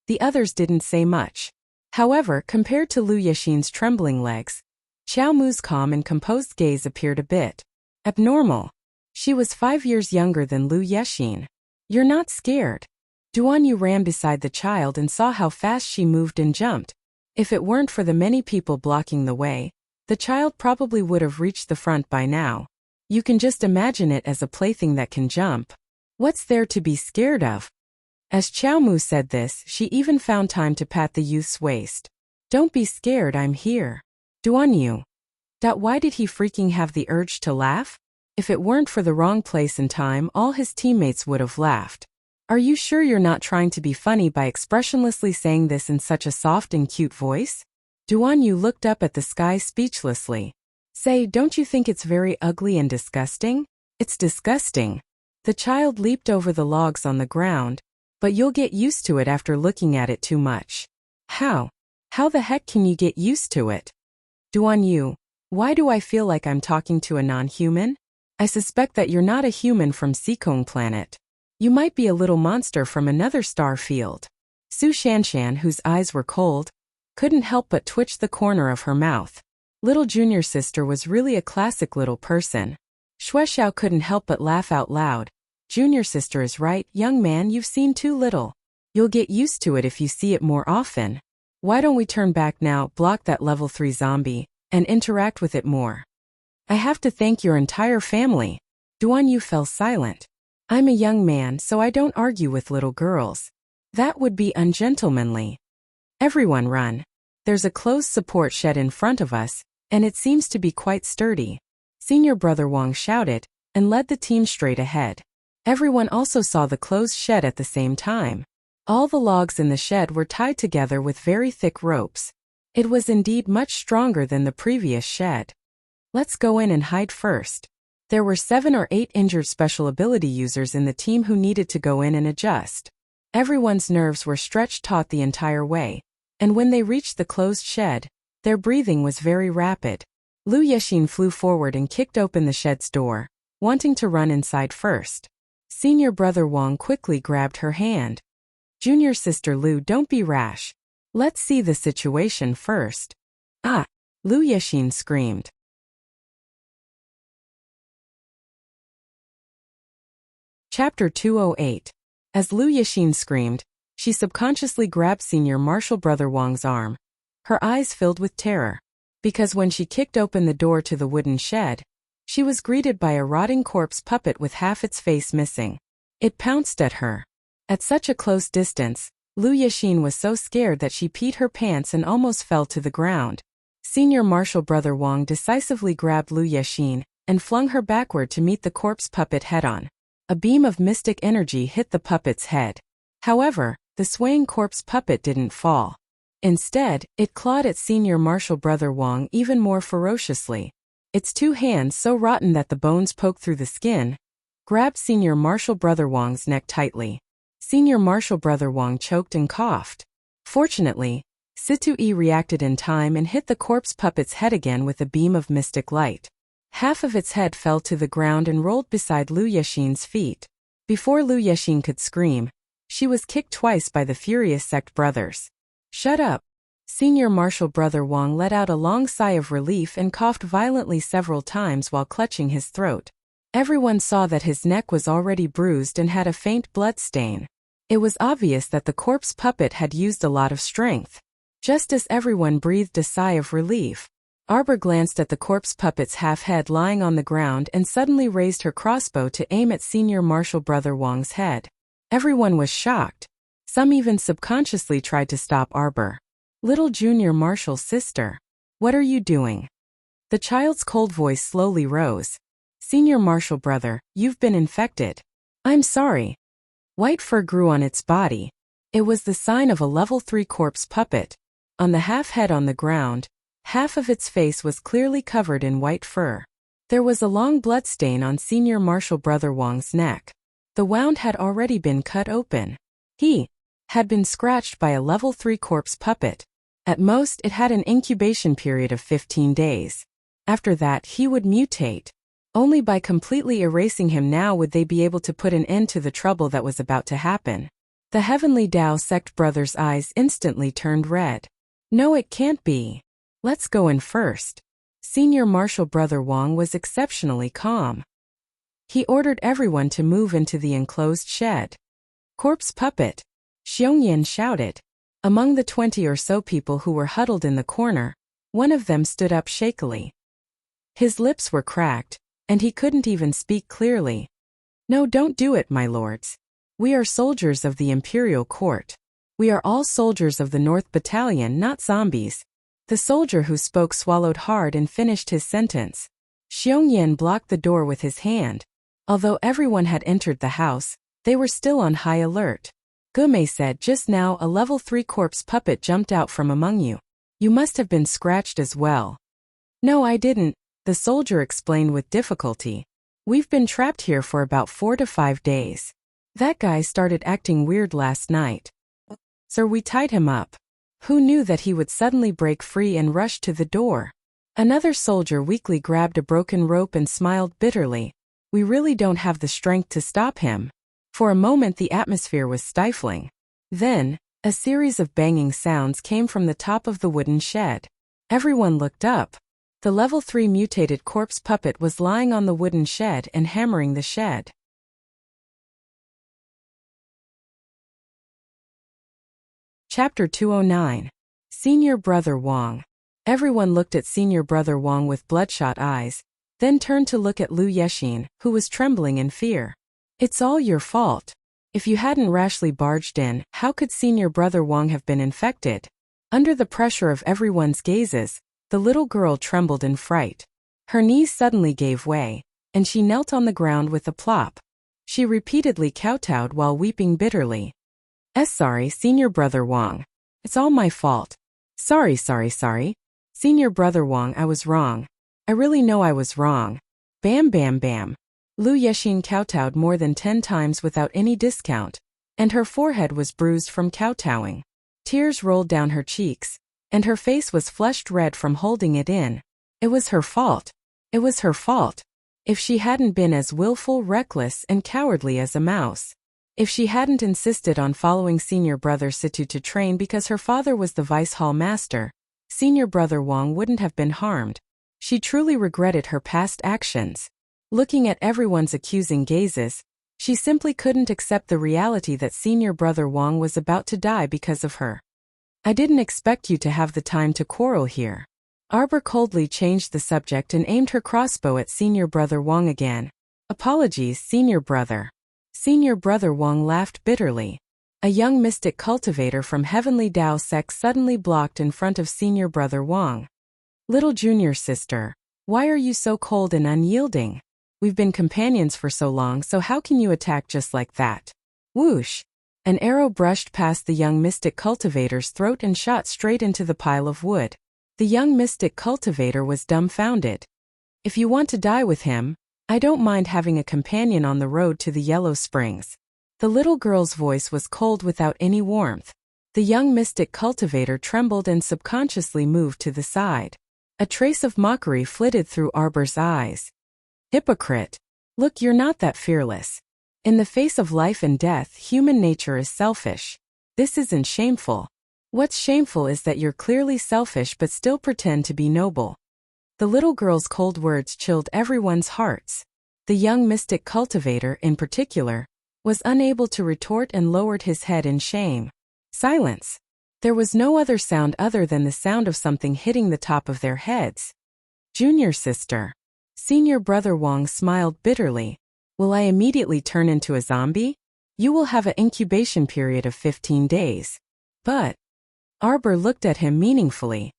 the others didn't say much. However, compared to Lu Yexin's trembling legs, Xiao Mu's calm and composed gaze appeared a bit abnormal. She was 5 years younger than Lu Yexin. You're not scared. Duan Yu ran beside the child and saw how fast she moved and jumped. If it weren't for the many people blocking the way, the child probably would have reached the front by now. You can just imagine it as a plaything that can jump. What's there to be scared of? As Qiao Mu said this, she even found time to pat the youth's waist. Don't be scared, I'm here. Duan Yu. Why did he freaking have the urge to laugh? If it weren't for the wrong place and time, all his teammates would have laughed. Are you sure you're not trying to be funny by expressionlessly saying this in such a soft and cute voice? Duan Yu looked up at the sky speechlessly. Say, don't you think it's very ugly and disgusting? It's disgusting. The child leaped over the logs on the ground, but you'll get used to it after looking at it too much. How? How the heck can you get used to it? Duan Yu, why do I feel like I'm talking to a non-human? I suspect that you're not a human from Sikong planet. You might be a little monster from another star field. Su Shanshan, whose eyes were cold, couldn't help but twitch the corner of her mouth. Little junior sister was really a classic little person. Shuexiao couldn't help but laugh out loud. Junior sister is right, young man, you've seen too little. You'll get used to it if you see it more often. Why don't we turn back now, block that level 3 zombie, and interact with it more? I have to thank your entire family. Duan Yu fell silent. I'm a young man, so I don't argue with little girls. That would be ungentlemanly. Everyone run. There's a closed support shed in front of us, and it seems to be quite sturdy. Senior Brother Wang shouted, and led the team straight ahead. Everyone also saw the closed shed at the same time. All the logs in the shed were tied together with very thick ropes. It was indeed much stronger than the previous shed. Let's go in and hide first. There were 7 or 8 injured special ability users in the team who needed to go in and adjust. Everyone's nerves were stretched taut the entire way, and when they reached the closed shed, their breathing was very rapid. Lu Yexin flew forward and kicked open the shed's door, wanting to run inside first. Senior Brother Wang quickly grabbed her hand. Junior sister Lu, don't be rash. Let's see the situation first. Ah! Lu Yexin screamed. Chapter 208. As Lu Yexin screamed, she subconsciously grabbed Senior Marshal Brother Wang's arm. Her eyes filled with terror. Because when she kicked open the door to the wooden shed, she was greeted by a rotting corpse puppet with half its face missing. It pounced at her. At such a close distance, Lu Yexin was so scared that she peed her pants and almost fell to the ground. Senior Marshal Brother Wang decisively grabbed Lu Yexin and flung her backward to meet the corpse puppet head-on. A beam of mystic energy hit the puppet's head. However, the swaying corpse puppet didn't fall. Instead, it clawed at Senior Marshal Brother Wang even more ferociously. Its 2 hands, so rotten that the bones poked through the skin, grabbed Senior Marshal Brother Wang's neck tightly. Senior Marshal Brother Wang choked and coughed. Fortunately, Situ-E reacted in time and hit the corpse puppet's head again with a beam of mystic light. Half of its head fell to the ground and rolled beside Lu Yexin's feet. Before Lu Yexin could scream, she was kicked twice by the furious sect brothers. Shut up! Senior Marshal Brother Wang let out a long sigh of relief and coughed violently several times while clutching his throat. Everyone saw that his neck was already bruised and had a faint blood stain. It was obvious that the corpse puppet had used a lot of strength. Just as everyone breathed a sigh of relief, Arbor glanced at the corpse puppet's half-head lying on the ground and suddenly raised her crossbow to aim at Senior Marshal Brother Wang's head. Everyone was shocked. Some even subconsciously tried to stop Arbor. Little Junior Marshal's sister. What are you doing? The child's cold voice slowly rose. Senior Marshal Brother, you've been infected. I'm sorry. White fur grew on its body. It was the sign of a level 3 corpse puppet. On the half-head on the ground, half of its face was clearly covered in white fur. There was a long bloodstain on Senior Marshal Brother Wang's neck. The wound had already been cut open. He had been scratched by a level 3 corpse puppet. At most, it had an incubation period of 15 days. After that, he would mutate. Only by completely erasing him now would they be able to put an end to the trouble that was about to happen. The Heavenly Tao sect brothers' eyes instantly turned red. No, it can't be. Let's go in first. Senior Marshal Brother Wang was exceptionally calm. He ordered everyone to move into the enclosed shed. Corpse puppet! Xiongyan shouted. Among the 20 or so people who were huddled in the corner, one of them stood up shakily. His lips were cracked, and he couldn't even speak clearly. No, don't do it, my lords. We are soldiers of the Imperial Court. We are all soldiers of the North Battalion, not zombies. The soldier who spoke swallowed hard and finished his sentence. Xiongyan blocked the door with his hand. Although everyone had entered the house, they were still on high alert. Gume said, just now a level 3 corpse puppet jumped out from among you. You must have been scratched as well. No, I didn't, the soldier explained with difficulty. We've been trapped here for about 4 to 5 days. That guy started acting weird last night. Sir, we tied him up. Who knew that he would suddenly break free and rush to the door? Another soldier weakly grabbed a broken rope and smiled bitterly. We really don't have the strength to stop him. For a moment the atmosphere was stifling. Then, a series of banging sounds came from the top of the wooden shed. Everyone looked up. The level 3 mutated corpse puppet was lying on the wooden shed and hammering the shed. Chapter 209. Senior Brother Wang. Everyone looked at Senior Brother Wang with bloodshot eyes, then turned to look at Lu Yexin, who was trembling in fear. It's all your fault. If you hadn't rashly barged in, how could Senior Brother Wang have been infected? Under the pressure of everyone's gazes, the little girl trembled in fright. Her knees suddenly gave way, and she knelt on the ground with a plop. She repeatedly kowtowed while weeping bitterly. Sorry, Senior Brother Wang. It's all my fault. Sorry. Senior Brother Wang, I was wrong. I really know I was wrong. Bam bam bam. Lu Yexin kowtowed more than 10 times without any discount, and her forehead was bruised from kowtowing. Tears rolled down her cheeks, and her face was flushed red from holding it in. It was her fault. It was her fault. If she hadn't been as willful, reckless, and cowardly as a mouse. If she hadn't insisted on following Senior Brother Situ to train because her father was the Vice Hall Master, Senior Brother Wang wouldn't have been harmed. She truly regretted her past actions. Looking at everyone's accusing gazes, she simply couldn't accept the reality that Senior Brother Wang was about to die because of her. I didn't expect you to have the time to quarrel here. Arbor coldly changed the subject and aimed her crossbow at Senior Brother Wang again. Apologies, Senior Brother. Senior Brother Wang laughed bitterly. A young mystic cultivator from Heavenly Dao sect suddenly blocked in front of Senior Brother Wang. Little junior sister, why are you so cold and unyielding? We've been companions for so long, so how can you attack just like that? Whoosh! An arrow brushed past the young mystic cultivator's throat and shot straight into the pile of wood. The young mystic cultivator was dumbfounded. If you want to die with him, I don't mind having a companion on the road to the Yellow Springs. The little girl's voice was cold without any warmth. The young mystic cultivator trembled and subconsciously moved to the side. A trace of mockery flitted through Arbor's eyes. Hypocrite! Look, you're not that fearless. In the face of life and death, human nature is selfish. This isn't shameful. What's shameful is that you're clearly selfish but still pretend to be noble. The little girl's cold words chilled everyone's hearts. The young mystic cultivator, in particular, was unable to retort and lowered his head in shame. Silence. There was no other sound other than the sound of something hitting the top of their heads. Junior sister. Senior Brother Wang smiled bitterly. Will I immediately turn into a zombie? You will have an incubation period of 15 days. But... Arbor looked at him meaningfully.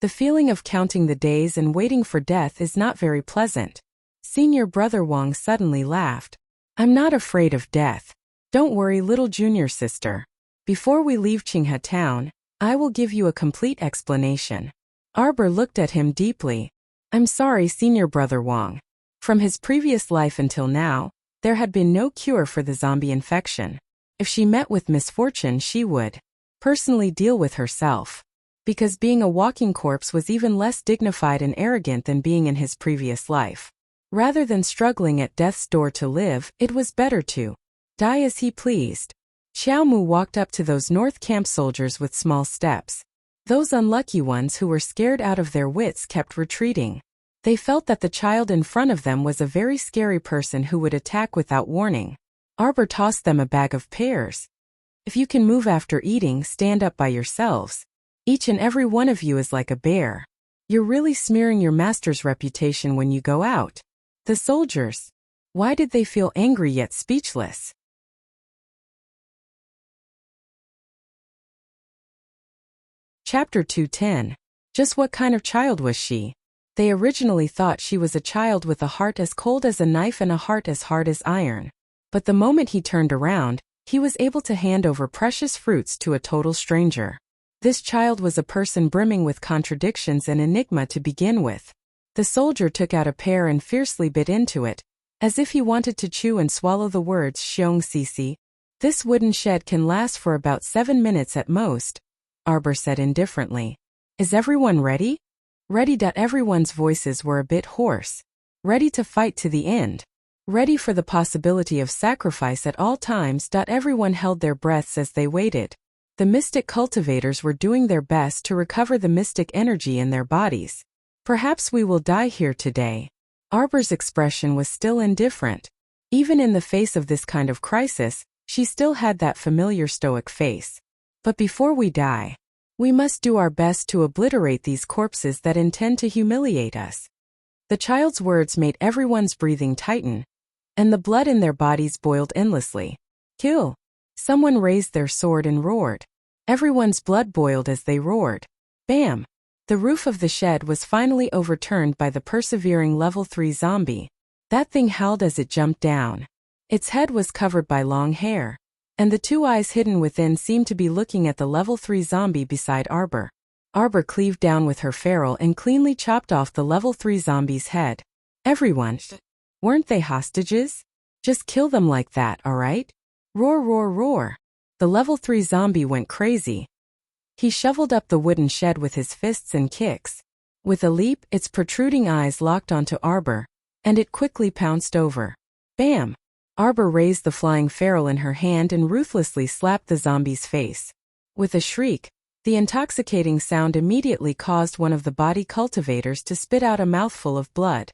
The feeling of counting the days and waiting for death is not very pleasant. Senior Brother Wang suddenly laughed. I'm not afraid of death. Don't worry, little junior sister. Before we leave Qinghe town, I will give you a complete explanation. Arbor looked at him deeply. I'm sorry, Senior Brother Wang. From his previous life until now, there had been no cure for the zombie infection. If she met with misfortune, she would personally deal with herself. Because being a walking corpse was even less dignified and arrogant than being in his previous life. Rather than struggling at death's door to live, it was better to die as he pleased. Xiaomu walked up to those North Camp soldiers with small steps. Those unlucky ones who were scared out of their wits kept retreating. They felt that the child in front of them was a very scary person who would attack without warning. Arbor tossed them a bag of pears. If you can move after eating, stand up by yourselves. Each and every one of you is like a bear. You're really smearing your master's reputation when you go out. The soldiers. Why did they feel angry yet speechless? Chapter 210. Just what kind of child was she? They originally thought she was a child with a heart as cold as a knife and a heart as hard as iron. But the moment he turned around, he was able to hand over precious fruits to a total stranger. This child was a person brimming with contradictions and enigma to begin with. The soldier took out a pear and fiercely bit into it, as if he wanted to chew and swallow the words Xiong Sisi. This wooden shed can last for about 7 minutes at most, Arbor said indifferently. Is everyone ready? Ready. Everyone's voices were a bit hoarse. Ready to fight to the end. Ready for the possibility of sacrifice at all times. Everyone held their breaths as they waited. The mystic cultivators were doing their best to recover the mystic energy in their bodies. Perhaps we will die here today. Arbor's expression was still indifferent. Even in the face of this kind of crisis, she still had that familiar stoic face. But before we die, we must do our best to obliterate these corpses that intend to humiliate us. The child's words made everyone's breathing tighten, and the blood in their bodies boiled endlessly. Kill! Someone raised their sword and roared. Everyone's blood boiled as they roared. Bam! The roof of the shed was finally overturned by the persevering level 3 zombie. That thing howled as it jumped down. Its head was covered by long hair, and the 2 eyes hidden within seemed to be looking at the level 3 zombie beside Arbor. Arbor cleaved down with her ferrule and cleanly chopped off the level 3 zombie's head. Everyone. Weren't they hostages? Just kill them like that, alright? Roar, roar, roar. The level 3 zombie went crazy. He shoveled up the wooden shed with his fists and kicks. With a leap, its protruding eyes locked onto Arbor, and it quickly pounced over. Bam! Arbor raised the flying ferrule in her hand and ruthlessly slapped the zombie's face. With a shriek, the intoxicating sound immediately caused one of the body cultivators to spit out a mouthful of blood.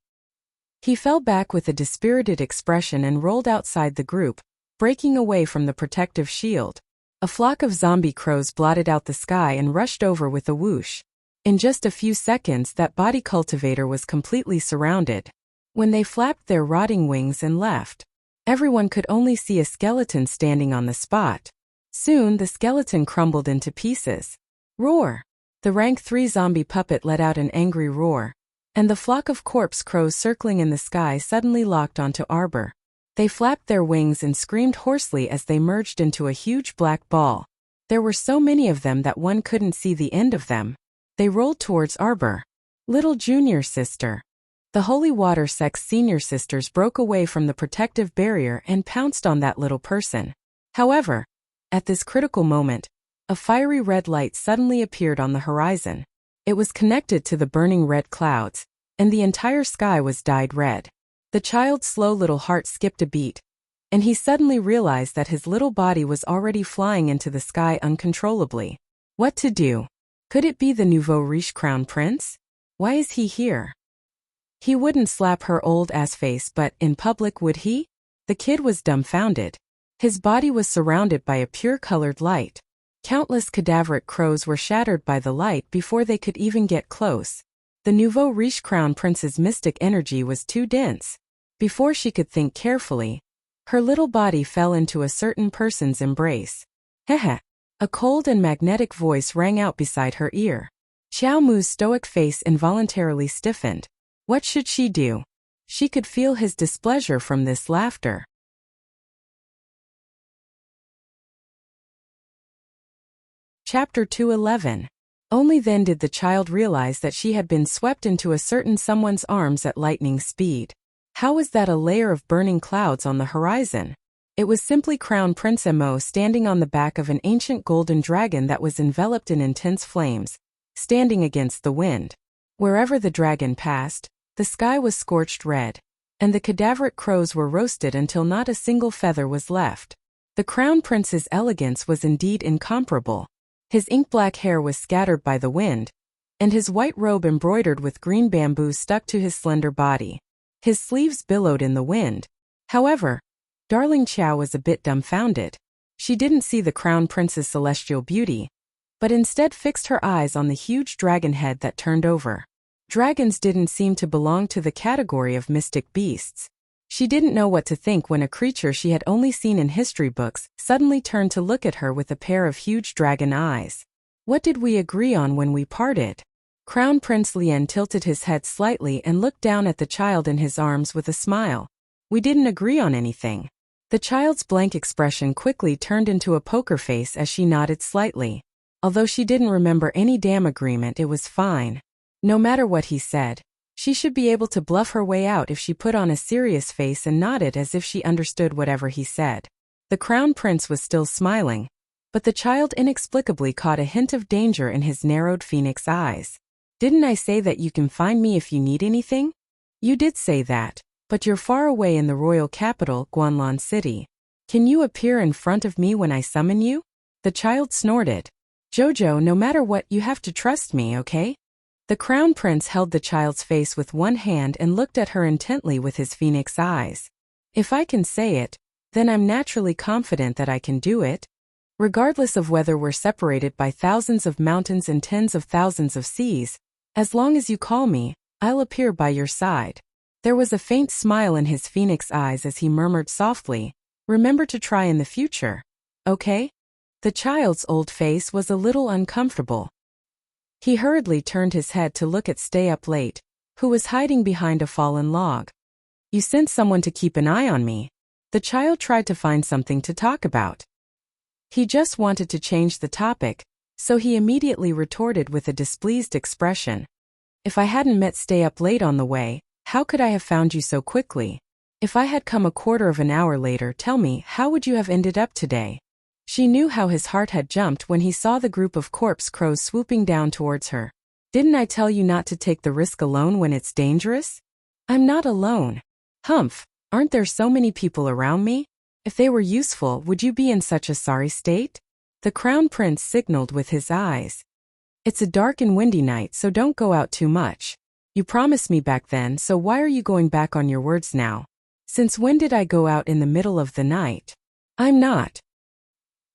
He fell back with a dispirited expression and rolled outside the group, breaking away from the protective shield. A flock of zombie crows blotted out the sky and rushed over with a whoosh. In just a few seconds, that body cultivator was completely surrounded. When they flapped their rotting wings and left, everyone could only see a skeleton standing on the spot. Soon, the skeleton crumbled into pieces. Roar! The rank 3 zombie puppet let out an angry roar, and the flock of corpse crows circling in the sky suddenly locked onto Arbor. They flapped their wings and screamed hoarsely as they merged into a huge black ball. There were so many of them that one couldn't see the end of them. They rolled towards Arbor. Little junior sister. The holy water sex senior sisters broke away from the protective barrier and pounced on that little person. However, at this critical moment, a fiery red light suddenly appeared on the horizon. It was connected to the burning red clouds, and the entire sky was dyed red. The child's slow little heart skipped a beat, and he suddenly realized that his little body was already flying into the sky uncontrollably. What to do? Could it be the nouveau riche crown prince? Why is he here? He wouldn't slap her old-ass face, but in public would he? The kid was dumbfounded. His body was surrounded by a pure-colored light. Countless cadaveric crows were shattered by the light before they could even get close. The nouveau riche crown prince's mystic energy was too dense. Before she could think carefully, her little body fell into a certain person's embrace. Heh. A cold and magnetic voice rang out beside her ear. Xiao Mu's stoic face involuntarily stiffened. What should she do? She could feel his displeasure from this laughter. Chapter 211. Only then did the child realize that she had been swept into a certain someone's arms at lightning speed. How was that a layer of burning clouds on the horizon? It was simply Crown Prince Mo standing on the back of an ancient golden dragon that was enveloped in intense flames, standing against the wind. Wherever the dragon passed, the sky was scorched red, and the cadaveric crows were roasted until not a single feather was left. The Crown Prince's elegance was indeed incomparable. His ink-black hair was scattered by the wind, and his white robe embroidered with green bamboo stuck to his slender body. His sleeves billowed in the wind. However, Darling Qiao was a bit dumbfounded. She didn't see the crown prince's celestial beauty, but instead fixed her eyes on the huge dragon head that turned over. Dragons didn't seem to belong to the category of mystic beasts. She didn't know what to think when a creature she had only seen in history books suddenly turned to look at her with a pair of huge dragon eyes. What did we agree on when we parted? Crown Prince Lian tilted his head slightly and looked down at the child in his arms with a smile. We didn't agree on anything. The child's blank expression quickly turned into a poker face as she nodded slightly. Although she didn't remember any damn agreement, it was fine. No matter what he said, she should be able to bluff her way out if she put on a serious face and nodded as if she understood whatever he said. The crown prince was still smiling, but the child inexplicably caught a hint of danger in his narrowed phoenix eyes. Didn't I say that you can find me if you need anything? You did say that, but you're far away in the royal capital, Guanlan City. Can you appear in front of me when I summon you? The child snorted. Jojo, no matter what, you have to trust me, okay? The crown prince held the child's face with one hand and looked at her intently with his phoenix eyes. If I can say it, then I'm naturally confident that I can do it. Regardless of whether we're separated by thousands of mountains and tens of thousands of seas, as long as you call me, I'll appear by your side. There was a faint smile in his phoenix eyes as he murmured softly, remember to try in the future. Okay? The child's old face was a little uncomfortable. He hurriedly turned his head to look at Stay Up Late, who was hiding behind a fallen log. You sent someone to keep an eye on me. The child tried to find something to talk about. He just wanted to change the topic, so he immediately retorted with a displeased expression. If I hadn't met Stay Up Late on the way, how could I have found you so quickly? If I had come a quarter of an hour later, tell me, how would you have ended up today? She knew how his heart had jumped when he saw the group of corpse crows swooping down towards her. Didn't I tell you not to take the risk alone when it's dangerous? I'm not alone. Humph, aren't there so many people around me? If they were useful, would you be in such a sorry state? The crown prince signaled with his eyes. It's a dark and windy night, so don't go out too much. You promised me back then, so why are you going back on your words now? Since when did I go out in the middle of the night? I'm not.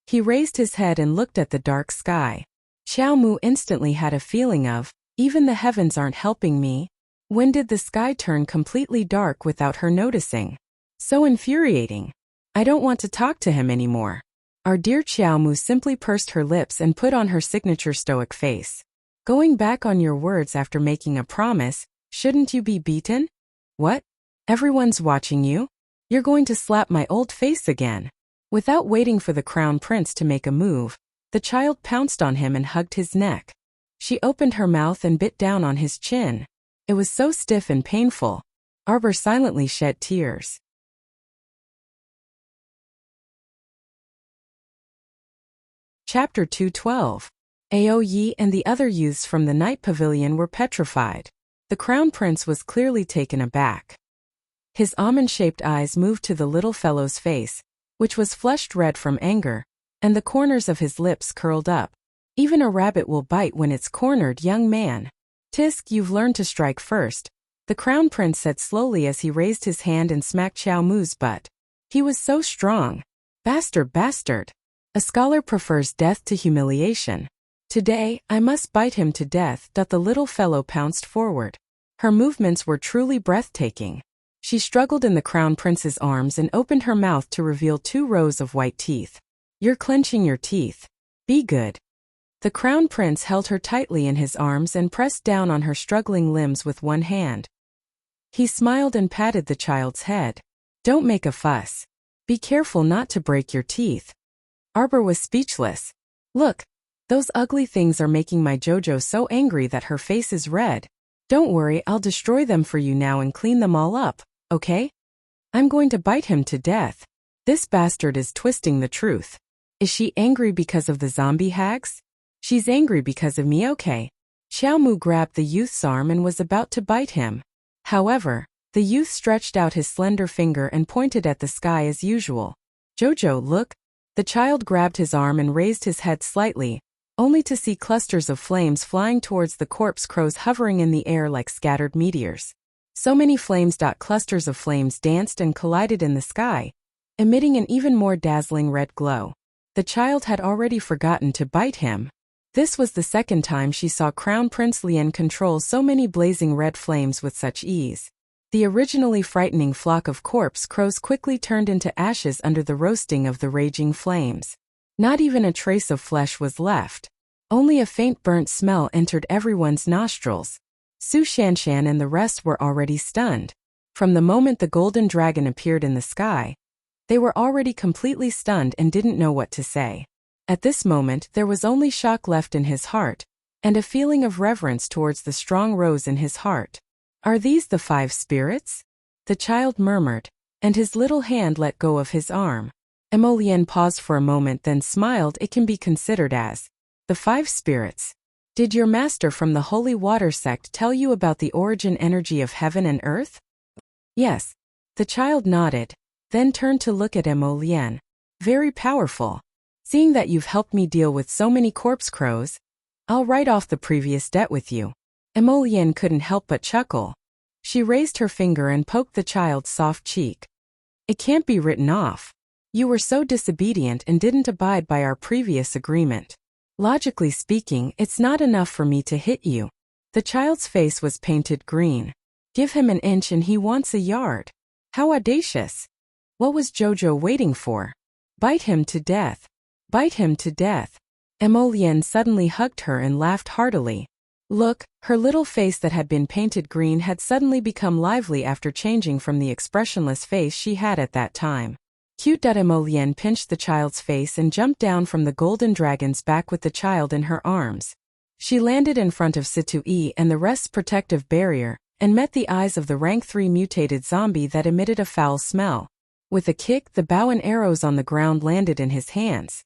He raised his head and looked at the dark sky. Xiao Mu instantly had a feeling of, even the heavens aren't helping me. When did the sky turn completely dark without her noticing? So infuriating. I don't want to talk to him anymore. Our dear Xiao Mu simply pursed her lips and put on her signature stoic face. Going back on your words after making a promise, shouldn't you be beaten? What? Everyone's watching you? You're going to slap my old face again. Without waiting for the crown prince to make a move, the child pounced on him and hugged his neck. She opened her mouth and bit down on his chin. It was so stiff and painful. Arbor silently shed tears. Chapter 212. Ao Yi and the other youths from the night pavilion were petrified. The crown prince was clearly taken aback. His almond-shaped eyes moved to the little fellow's face, which was flushed red from anger, and the corners of his lips curled up. Even a rabbit will bite when it's cornered, young man. Tisk, you've learned to strike first, the crown prince said slowly as he raised his hand and smacked Xiao Mu's butt. He was so strong. Bastard, bastard. A scholar prefers death to humiliation. Today, I must bite him to death. The little fellow pounced forward. Her movements were truly breathtaking. She struggled in the crown prince's arms and opened her mouth to reveal 2 rows of white teeth. You're clenching your teeth. Be good. The crown prince held her tightly in his arms and pressed down on her struggling limbs with one hand. He smiled and patted the child's head. Don't make a fuss. Be careful not to break your teeth. Arbor was speechless. Look, those ugly things are making my Jojo so angry that her face is red. Don't worry, I'll destroy them for you now and clean them all up, okay? I'm going to bite him to death. This bastard is twisting the truth. Is she angry because of the zombie hags? She's angry because of me, okay. Xiao Mu grabbed the youth's arm and was about to bite him. However, the youth stretched out his slender finger and pointed at the sky as usual. Jojo, look. The child grabbed his arm and raised his head slightly, only to see clusters of flames flying towards the corpse crows hovering in the air like scattered meteors. So many flames. Clusters of flames danced and collided in the sky, emitting an even more dazzling red glow. The child had already forgotten to bite him. This was the second time she saw Crown Prince Lien control so many blazing red flames with such ease. The originally frightening flock of corpse crows quickly turned into ashes under the roasting of the raging flames. Not even a trace of flesh was left. Only a faint burnt smell entered everyone's nostrils. Su Shanshan and the rest were already stunned. From the moment the golden dragon appeared in the sky, they were already completely stunned and didn't know what to say. At this moment there was only shock left in his heart, and a feeling of reverence towards the strong rose in his heart. Are these the 5 spirits? The child murmured, and his little hand let go of his arm. Emolien paused for a moment then smiled. It can be considered as the 5 spirits. Did your master from the Holy Water sect tell you about the origin energy of heaven and earth? Yes. The child nodded, then turned to look at Emolien. Very powerful. Seeing that you've helped me deal with so many corpse crows, I'll write off the previous debt with you. Emolien couldn't help but chuckle. She raised her finger and poked the child's soft cheek. It can't be written off. You were so disobedient and didn't abide by our previous agreement. Logically speaking, it's not enough for me to hit you. The child's face was painted green. Give him an inch and he wants a yard. How audacious. What was Jojo waiting for? Bite him to death. Bite him to death. Emolien suddenly hugged her and laughed heartily. Look, her little face that had been painted green had suddenly become lively after changing from the expressionless face she had at that time. Cute. Emolien pinched the child's face and jumped down from the golden dragon's back with the child in her arms. She landed in front of Situi and the rest's protective barrier, and met the eyes of the rank 3 mutated zombie that emitted a foul smell. With a kick, the bow and arrows on the ground landed in his hands.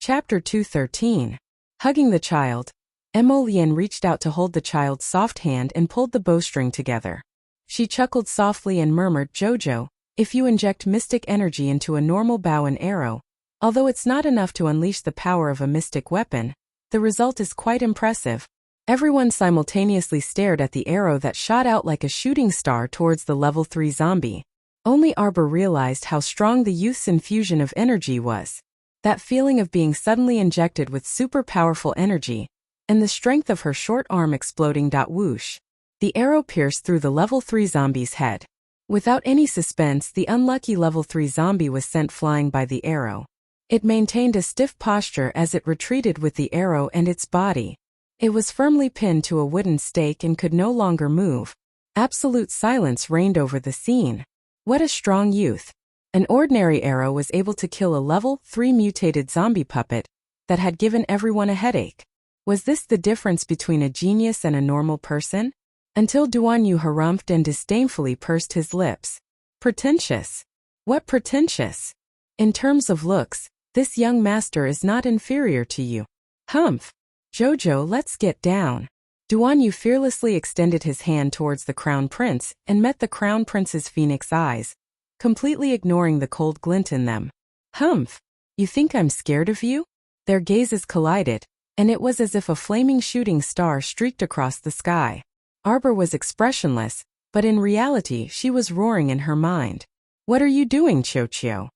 Chapter 213. Hugging the child. Emolien reached out to hold the child's soft hand and pulled the bowstring together. She chuckled softly and murmured, Jojo, if you inject mystic energy into a normal bow and arrow, although it's not enough to unleash the power of a mystic weapon, the result is quite impressive. Everyone simultaneously stared at the arrow that shot out like a shooting star towards the level 3 zombie. Only Arbor realized how strong the youth's infusion of energy was. That feeling of being suddenly injected with super powerful energy, and the strength of her short arm exploding. Whoosh. The arrow pierced through the level 3 zombie's head. Without any suspense, the unlucky level 3 zombie was sent flying by the arrow. It maintained a stiff posture as it retreated with the arrow and its body. It was firmly pinned to a wooden stake and could no longer move. Absolute silence reigned over the scene. What a strong youth. An ordinary arrow was able to kill a level 3 mutated zombie puppet that had given everyone a headache. Was this the difference between a genius and a normal person? Until Duan Yu harumphed and disdainfully pursed his lips. Pretentious. What pretentious? In terms of looks, this young master is not inferior to you. Humph. Jojo, let's get down. Duan Yu fearlessly extended his hand towards the Crown Prince and met the Crown Prince's phoenix eyes, completely ignoring the cold glint in them. Humph. You think I'm scared of you? Their gazes collided, and it was as if a flaming shooting star streaked across the sky. Arbor was expressionless, but in reality she was roaring in her mind. What are you doing, Chochio?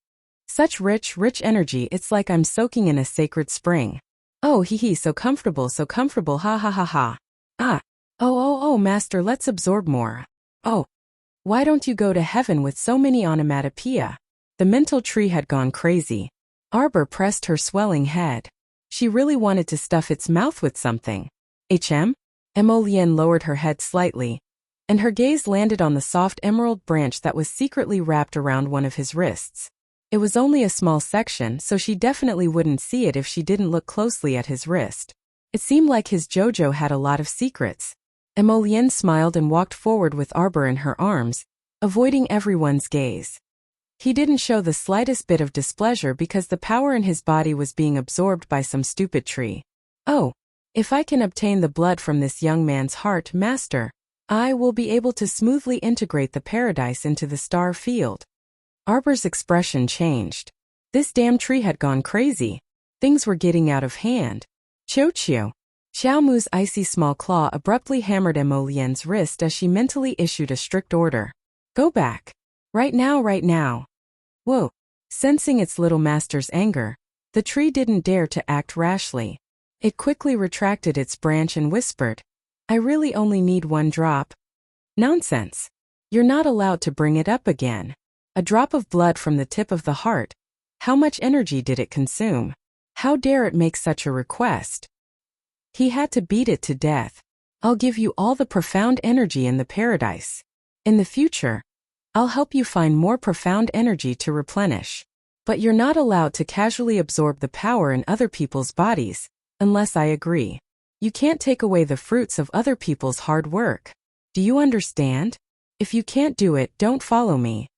Such rich energy, it's like I'm soaking in a sacred spring. Oh hee, so comfortable, ha ha ha ha. Ah. Oh, master, let's absorb more. Oh. Why don't you go to heaven with so many onomatopoeia? The mental tree had gone crazy. Arbor pressed her swelling head. She really wanted to stuff its mouth with something. Emolien lowered her head slightly, and her gaze landed on the soft emerald branch that was secretly wrapped around one of his wrists. It was only a small section, so she definitely wouldn't see it if she didn't look closely at his wrist. It seemed like his Jojo had a lot of secrets. Emolien smiled and walked forward with Arbor in her arms, avoiding everyone's gaze. He didn't show the slightest bit of displeasure because the power in his body was being absorbed by some stupid tree. Oh, if I can obtain the blood from this young man's heart, master, I will be able to smoothly integrate the paradise into the star field. Arbor's expression changed. This damn tree had gone crazy. Things were getting out of hand. Chochio. Xiaomu's icy small claw abruptly hammered Emolien's wrist as she mentally issued a strict order. Go back. Right now, right now. Whoa. Sensing its little master's anger, the tree didn't dare to act rashly. It quickly retracted its branch and whispered, I really only need 1 drop. Nonsense. You're not allowed to bring it up again. A drop of blood from the tip of the heart. How much energy did it consume? How dare it make such a request? He had to beat it to death. I'll give you all the profound energy in the paradise. In the future, I'll help you find more profound energy to replenish. But you're not allowed to casually absorb the power in other people's bodies, unless I agree. You can't take away the fruits of other people's hard work. Do you understand? If you can't do it, don't follow me.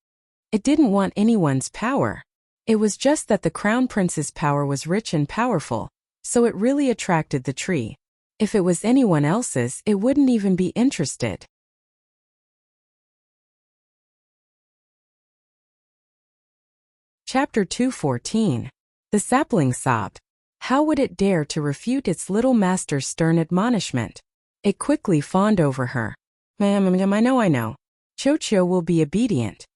It didn't want anyone's power. It was just that the Crown Prince's power was rich and powerful, so it really attracted the tree. If it was anyone else's, it wouldn't even be interested. Chapter 214. The sapling sobbed. How would it dare to refute its little master's stern admonishment? It quickly fawned over her. Ma'am, I know. Chocho will be obedient.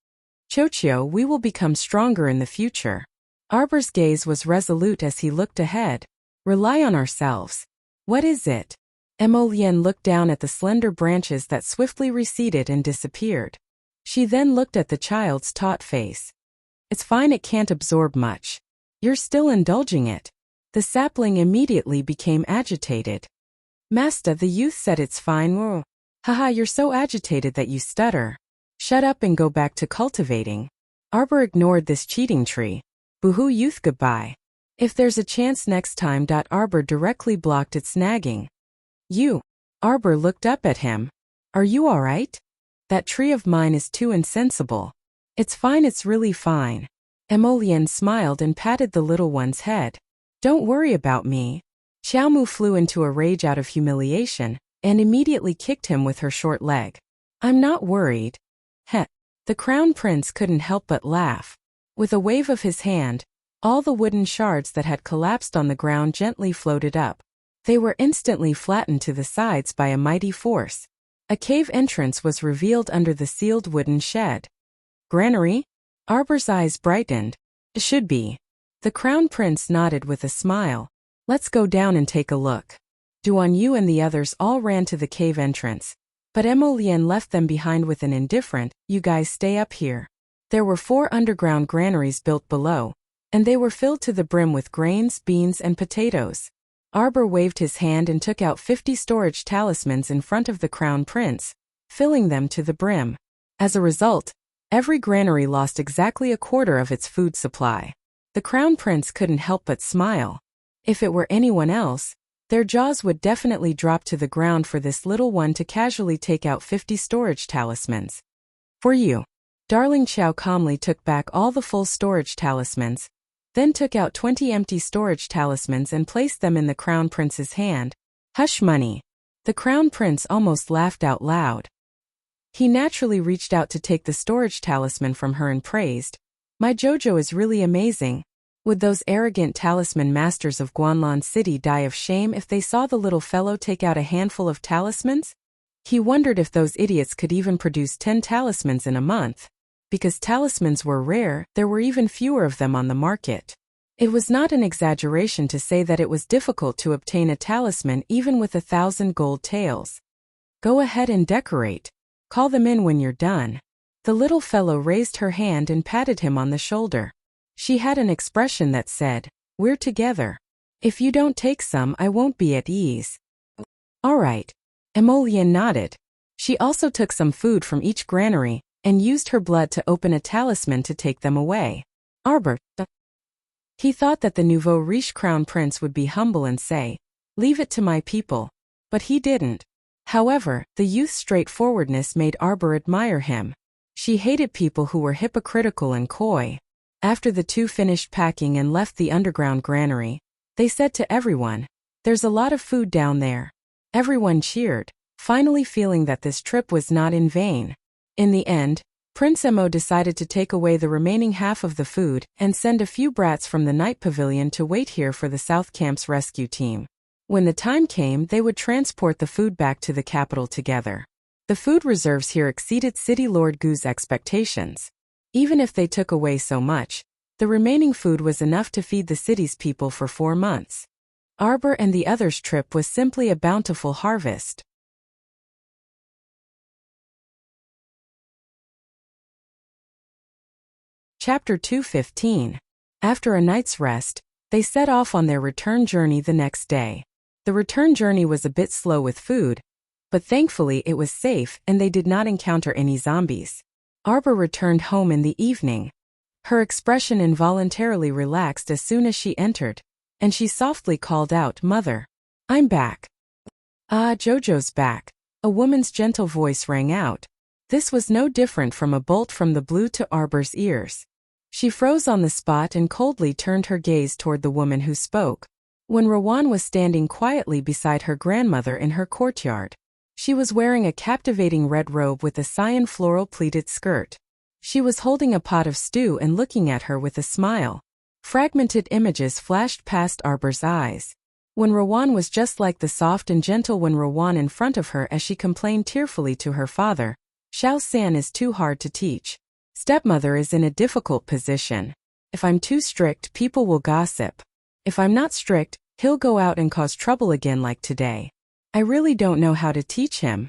Chocho, we will become stronger in the future. Arbor's gaze was resolute as he looked ahead. Rely on ourselves. What is it? Emolien looked down at the slender branches that swiftly receded and disappeared. She then looked at the child's taut face. It's fine, it can't absorb much. You're still indulging it. The sapling immediately became agitated. Master, the youth said it's fine. Whoa. Haha, you're so agitated that you stutter. Shut up and go back to cultivating. Arbor ignored this cheating tree. Boohoo youth, goodbye. If there's a chance next time. Arbor directly blocked its nagging. You. Arbor looked up at him. Are you alright? That tree of mine is too insensible. It's fine, it's really fine. Emolien smiled and patted the little one's head. Don't worry about me. Xiaomu flew into a rage out of humiliation, and immediately kicked him with her short leg. I'm not worried. Heh. The Crown Prince couldn't help but laugh. With a wave of his hand, all the wooden shards that had collapsed on the ground gently floated up. They were instantly flattened to the sides by a mighty force. A cave entrance was revealed under the sealed wooden shed. Granary? Arbor's eyes brightened. Should be. The Crown Prince nodded with a smile. Let's go down and take a look. Duan Yu and the others all ran to the cave entrance. But Emolien left them behind with an indifferent, you guys stay up here. There were 4 underground granaries built below, and they were filled to the brim with grains, beans, and potatoes. Arbor waved his hand and took out 50 storage talismans in front of the Crown Prince, filling them to the brim. As a result, every granary lost exactly 1/4 of its food supply. The Crown Prince couldn't help but smile. If it were anyone else, their jaws would definitely drop to the ground for this little one to casually take out 50 storage talismans. For you. Darling Xiao calmly took back all the full storage talismans, then took out 20 empty storage talismans and placed them in the Crown Prince's hand. Hush money. The Crown Prince almost laughed out loud. He naturally reached out to take the storage talisman from her and praised, My Jojo is really amazing. Would those arrogant talisman masters of Guanlan City die of shame if they saw the little fellow take out a handful of talismans? He wondered if those idiots could even produce 10 talismans in a month. Because talismans were rare, there were even fewer of them on the market. It was not an exaggeration to say that it was difficult to obtain a talisman even with 1,000 gold taels. Go ahead and decorate. Call them in when you're done. The little fellow raised her hand and patted him on the shoulder. She had an expression that said, We're together. If you don't take some, I won't be at ease. All right. Emolien nodded. She also took some food from each granary, and used her blood to open a talisman to take them away. Arbor. He thought that the nouveau riche Crown Prince would be humble and say, Leave it to my people. But he didn't. However, the youth's straightforwardness made Arbor admire him. She hated people who were hypocritical and coy. After the two finished packing and left the underground granary, they said to everyone, There's a lot of food down there. Everyone cheered, finally feeling that this trip was not in vain. In the end, Prince Emo decided to take away the remaining half of the food and send a few brats from the night pavilion to wait here for the South Camp's rescue team. When the time came, they would transport the food back to the capital together. The food reserves here exceeded City Lord Gu's expectations. Even if they took away so much, the remaining food was enough to feed the city's people for 4 months. Arbor and the others' trip was simply a bountiful harvest. Chapter 2:15. After a night's rest, they set off on their return journey the next day. The return journey was a bit slow with food, but thankfully it was safe and they did not encounter any zombies. Arbor returned home in the evening. Her expression involuntarily relaxed as soon as she entered, and she softly called out, "Mother, I'm back." "Ah, Jojo's back," a woman's gentle voice rang out. This was no different from a bolt from the blue to Arbor's ears. She froze on the spot and coldly turned her gaze toward the woman who spoke. When Rowan was standing quietly beside her grandmother in her courtyard. She was wearing a captivating red robe with a cyan floral pleated skirt. She was holding a pot of stew and looking at her with a smile. Fragmented images flashed past Arbor's eyes. When Rowan was just like the soft and gentle when Rowan in front of her as she complained tearfully to her father, "Xiao San is too hard to teach. Stepmother is in a difficult position. If I'm too strict, people will gossip. If I'm not strict, he'll go out and cause trouble again like today. I really don't know how to teach him."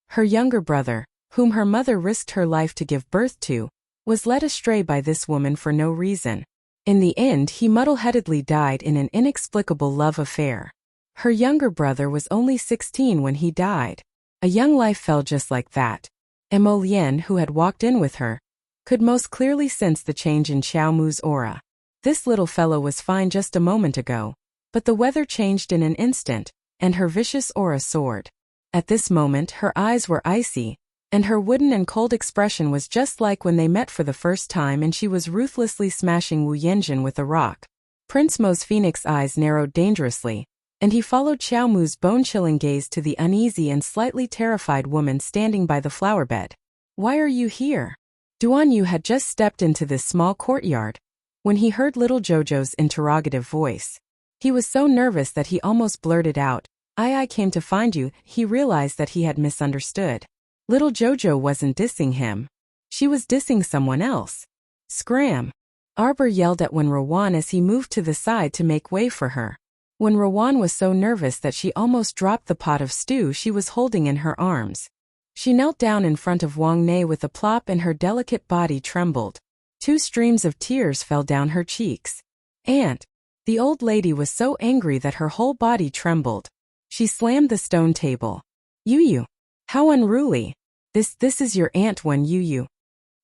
Her younger brother, whom her mother risked her life to give birth to, was led astray by this woman for no reason. In the end, he muddle-headedly died in an inexplicable love affair. Her younger brother was only 16 when he died. A young life fell just like that. Mo Lien, who had walked in with her, could most clearly sense the change in Xiao Mu's aura. This little fellow was fine just a moment ago, but the weather changed in an instant, and her vicious aura soared. At this moment, her eyes were icy, and her wooden and cold expression was just like when they met for the first time and she was ruthlessly smashing Wu Yenjin with a rock. Prince Mo's phoenix eyes narrowed dangerously, and he followed Xiao Mu's bone-chilling gaze to the uneasy and slightly terrified woman standing by the flower bed. "Why are you here?" Duan Yu had just stepped into this small courtyard when he heard little Jojo's interrogative voice. He was so nervous that he almost blurted out, I came to find you." He realized that he had misunderstood. Little Jojo wasn't dissing him. She was dissing someone else. "Scram!" Arbor yelled at Rowan as he moved to the side to make way for her. Rowan was so nervous that she almost dropped the pot of stew she was holding in her arms. She knelt down in front of Wang Nei with a plop and her delicate body trembled. 2 streams of tears fell down her cheeks. "Aunt!" The old lady was so angry that her whole body trembled. She slammed the stone table. "Yu, how unruly. This is your aunt Wen Yu."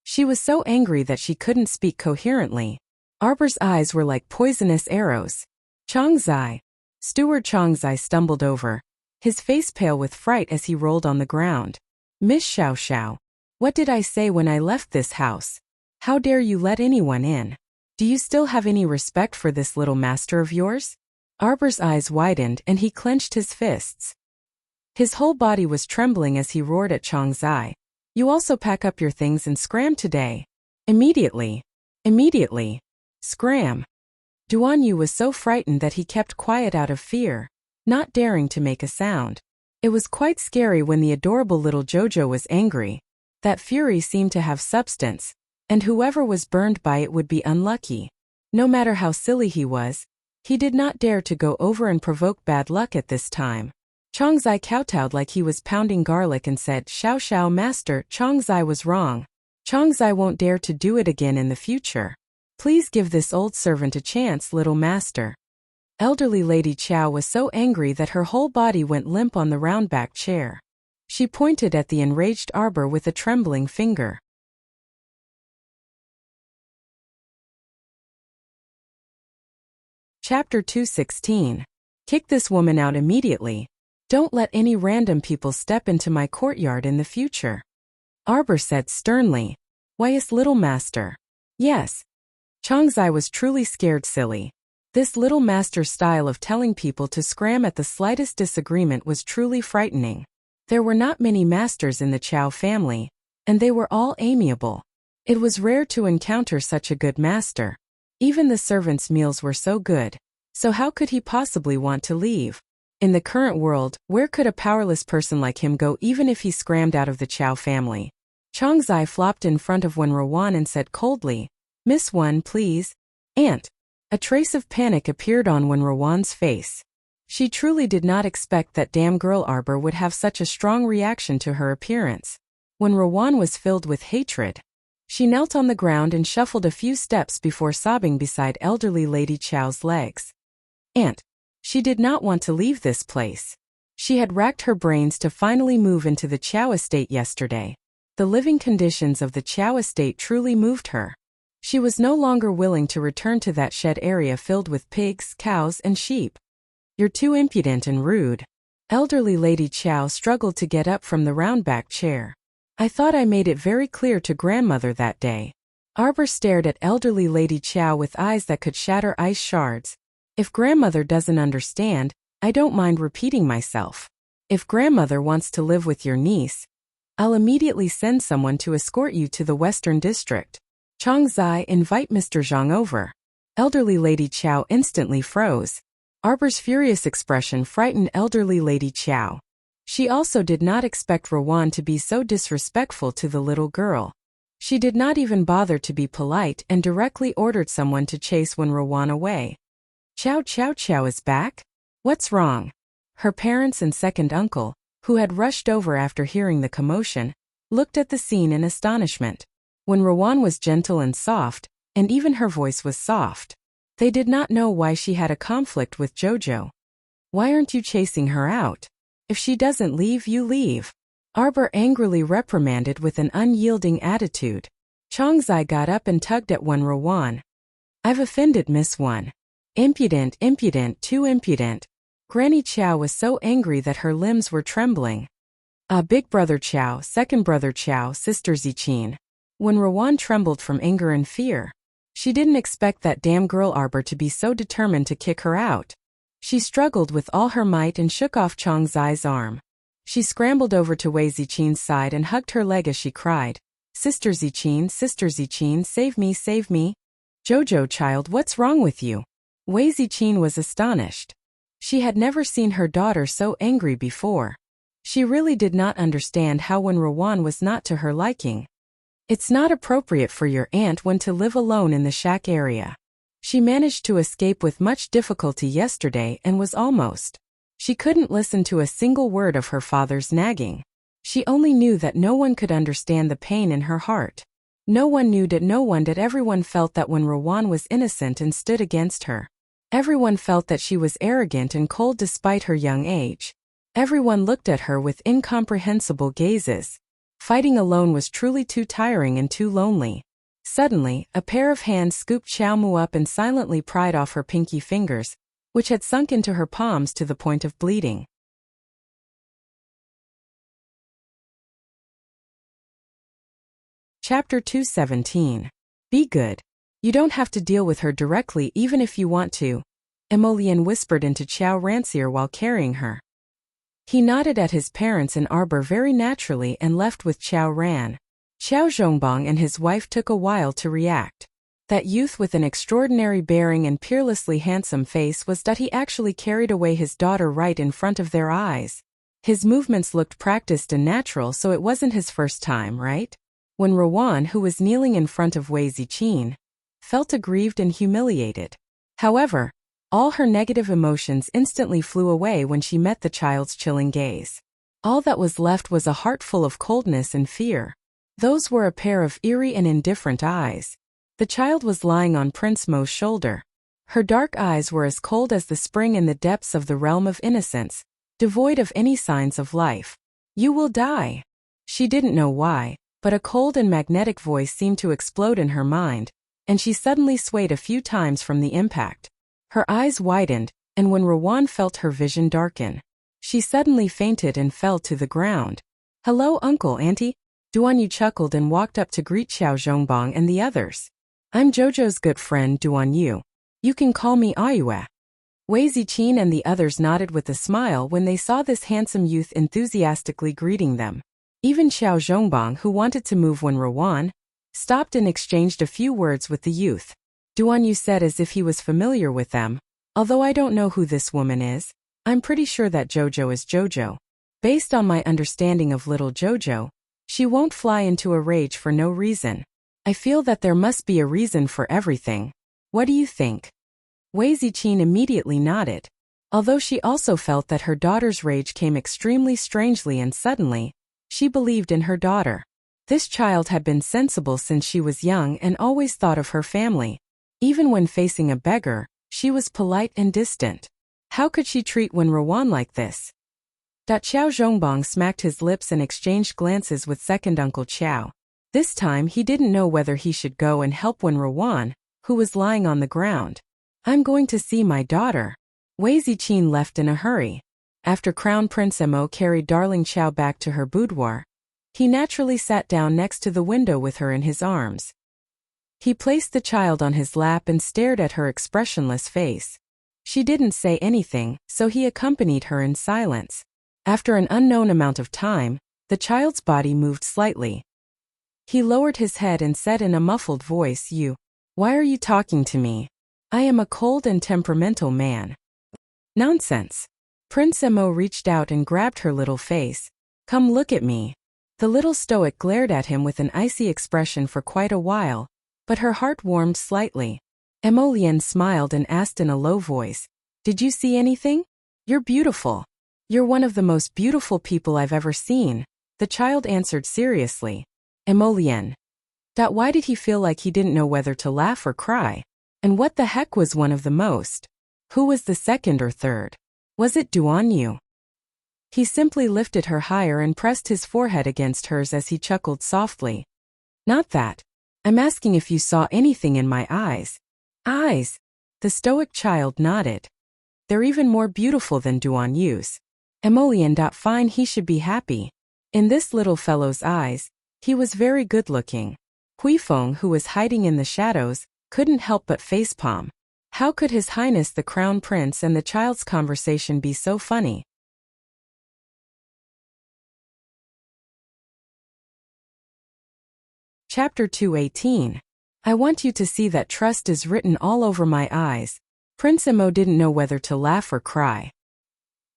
She was so angry that she couldn't speak coherently. Arbor's eyes were like poisonous arrows. "Changzai." Steward Changzai stumbled over, his face pale with fright as he rolled on the ground. "Miss Xiao Xiao, what did I say when I left this house? How dare you let anyone in? Do you still have any respect for this little master of yours?" Arbor's eyes widened and he clenched his fists. His whole body was trembling as he roared at Changzai. "You also pack up your things and scram today. Immediately. Immediately. Scram." Duan Yu was so frightened that he kept quiet out of fear, not daring to make a sound. It was quite scary when the adorable little Jojo was angry. That fury seemed to have substance, and whoever was burned by it would be unlucky. No matter how silly he was, he did not dare to go over and provoke bad luck at this time. Changzai kowtowed like he was pounding garlic and said, "Xiao Xiao master, Changzai was wrong. Changzai won't dare to do it again in the future. Please give this old servant a chance, little master." Elderly Lady Chow was so angry that her whole body went limp on the round-backed chair. She pointed at the enraged Arbor with a trembling finger. Chapter 2:16. Kick this woman out immediately. Don't let any random people step into my courtyard in the future. Arbor said sternly. "Why, yes, little master." "Yes." Changzai was truly scared silly. This little master's style of telling people to scram at the slightest disagreement was truly frightening. There were not many masters in the Chow family, and they were all amiable. It was rare to encounter such a good master. Even the servants' meals were so good, so how could he possibly want to leave? In the current world, where could a powerless person like him go even if he scrammed out of the Chow family? Chong Zai flopped in front of Wen Ruan and said coldly, "Miss Wen, please." "Aunt." A trace of panic appeared on Wen Ruan's face. She truly did not expect that damn girl Arbor would have such a strong reaction to her appearance. Wen Ruan was filled with hatred. She knelt on the ground and shuffled a few steps before sobbing beside elderly Lady Chow's legs. "Aunt." She did not want to leave this place. She had racked her brains to finally move into the Chow estate yesterday. The living conditions of the Chow estate truly moved her. She was no longer willing to return to that shed area filled with pigs, cows, and sheep. "You're too impudent and rude." Elderly Lady Chow struggled to get up from the round-back chair. "I thought I made it very clear to grandmother that day." Arbor stared at elderly Lady Chow with eyes that could shatter ice shards. "If grandmother doesn't understand, I don't mind repeating myself. If grandmother wants to live with your niece, I'll immediately send someone to escort you to the Western District. Chong Zai, invite Mr. Zhang over." Elderly Lady Chow instantly froze. Arbor's furious expression frightened elderly Lady Chow. She also did not expect Ruan to be so disrespectful to the little girl. She did not even bother to be polite and directly ordered someone to chase Wen Ruan away. "Chow Chow Chow is back? What's wrong?" Her parents and second uncle, who had rushed over after hearing the commotion, looked at the scene in astonishment. Wen Ruan was gentle and soft, and even her voice was soft. They did not know why she had a conflict with Jojo. "Why aren't you chasing her out? If she doesn't leave, you leave." Arbor angrily reprimanded with an unyielding attitude. Chong Zai got up and tugged at Wen Ruan. "I've offended Miss Wen." "Impudent, impudent, too impudent." Granny Chow was so angry that her limbs were trembling. Big brother Chow, second brother Chow, sister Zichin." Wen Ruan trembled from anger and fear. She didn't expect that damn girl Arbor to be so determined to kick her out. She struggled with all her might and shook off Chong Zai's arm. She scrambled over to Wei Zichin's side and hugged her leg as she cried, Sister Zichin, save me, save me." "Jojo, child, what's wrong with you?" Wei Zichin was astonished. She had never seen her daughter so angry before. She really did not understand how Wen Ruan was not to her liking. "It's not appropriate for your Aunt Wen to live alone in the shack area. She managed to escape with much difficulty yesterday and was almost. She couldn't listen to a single word of her father's nagging. She only knew that no one could understand the pain in her heart. No one knew that everyone felt that Wen Ruan was innocent and stood against her. Everyone felt that she was arrogant and cold despite her young age. Everyone looked at her with incomprehensible gazes. Fighting alone was truly too tiring and too lonely. Suddenly, a pair of hands scooped Xiao Mu up and silently pried off her pinky fingers, which had sunk into her palms to the point of bleeding. Chapter 217. Be good. You don't have to deal with her directly even if you want to, Emolian whispered into Chao Ran's ear while carrying her. He nodded at his parents and Arbor very naturally and left with Chao Ran. Xiao Zhongbang and his wife took a while to react. That youth with an extraordinary bearing and peerlessly handsome face was that he actually carried away his daughter right in front of their eyes. His movements looked practiced and natural, so it wasn't his first time, right? When Ruan, who was kneeling in front of Wei Ziqin, felt aggrieved and humiliated. However, all her negative emotions instantly flew away when she met the child's chilling gaze. All that was left was a heart full of coldness and fear. Those were a pair of eerie and indifferent eyes. The child was lying on Prince Mo's shoulder. Her dark eyes were as cold as the spring in the depths of the realm of innocence, devoid of any signs of life. You will die. She didn't know why, but a cold and magnetic voice seemed to explode in her mind, and she suddenly swayed a few times from the impact. Her eyes widened, and when Ruan felt her vision darken, she suddenly fainted and fell to the ground. Hello, Uncle, Auntie. Duan Yu chuckled and walked up to greet Xiao Zhongbang and the others. I'm Jojo's good friend, Duan Yu. You can call me Ayue. Wei Ziqin and the others nodded with a smile when they saw this handsome youth enthusiastically greeting them. Even Xiao Zhongbang, who wanted to move when Ruan, stopped and exchanged a few words with the youth. Duan Yu said as if he was familiar with them, although I don't know who this woman is. I'm pretty sure that Jojo is Jojo. Based on my understanding of little Jojo, she won't fly into a rage for no reason. I feel that there must be a reason for everything. What do you think? Wei Ziqin immediately nodded. Although she also felt that her daughter's rage came extremely strangely and suddenly, she believed in her daughter. This child had been sensible since she was young and always thought of her family. Even when facing a beggar, she was polite and distant. How could she treat Wen Ruan like this? Xiao Zhongbang smacked his lips and exchanged glances with second Uncle Qiao. This time he didn't know whether he should go and help Wen Ruan, who was lying on the ground. I'm going to see my daughter. Wei Ziqin left in a hurry. After Crown Prince Mo carried darling Qiao back to her boudoir, he naturally sat down next to the window with her in his arms. He placed the child on his lap and stared at her expressionless face. She didn't say anything, so he accompanied her in silence. After an unknown amount of time, the child's body moved slightly. He lowered his head and said in a muffled voice, Why are you talking to me? I am a cold and temperamental man. Nonsense. Prince Mo reached out and grabbed her little face. Come look at me. The little stoic glared at him with an icy expression for quite a while, but her heart warmed slightly. Mo Lian smiled and asked in a low voice, Did you see anything? You're beautiful. You're one of the most beautiful people I've ever seen, the child answered seriously. Mo Lian. Why did he feel like he didn't know whether to laugh or cry? And what the heck was one of the most? Who was the second or third? Was it Duan Yu? He simply lifted her higher and pressed his forehead against hers as he chuckled softly. Not that. I'm asking if you saw anything in my eyes. Eyes? The stoic child nodded. They're even more beautiful than Duan Yu's. Emolian. Fine, he should be happy. In this little fellow's eyes, he was very good-looking. Huifeng, who was hiding in the shadows, couldn't help but facepalm. How could His Highness the Crown Prince and the child's conversation be so funny? Chapter 218. I want you to see that trust is written all over my eyes. Prince Mo didn't know whether to laugh or cry.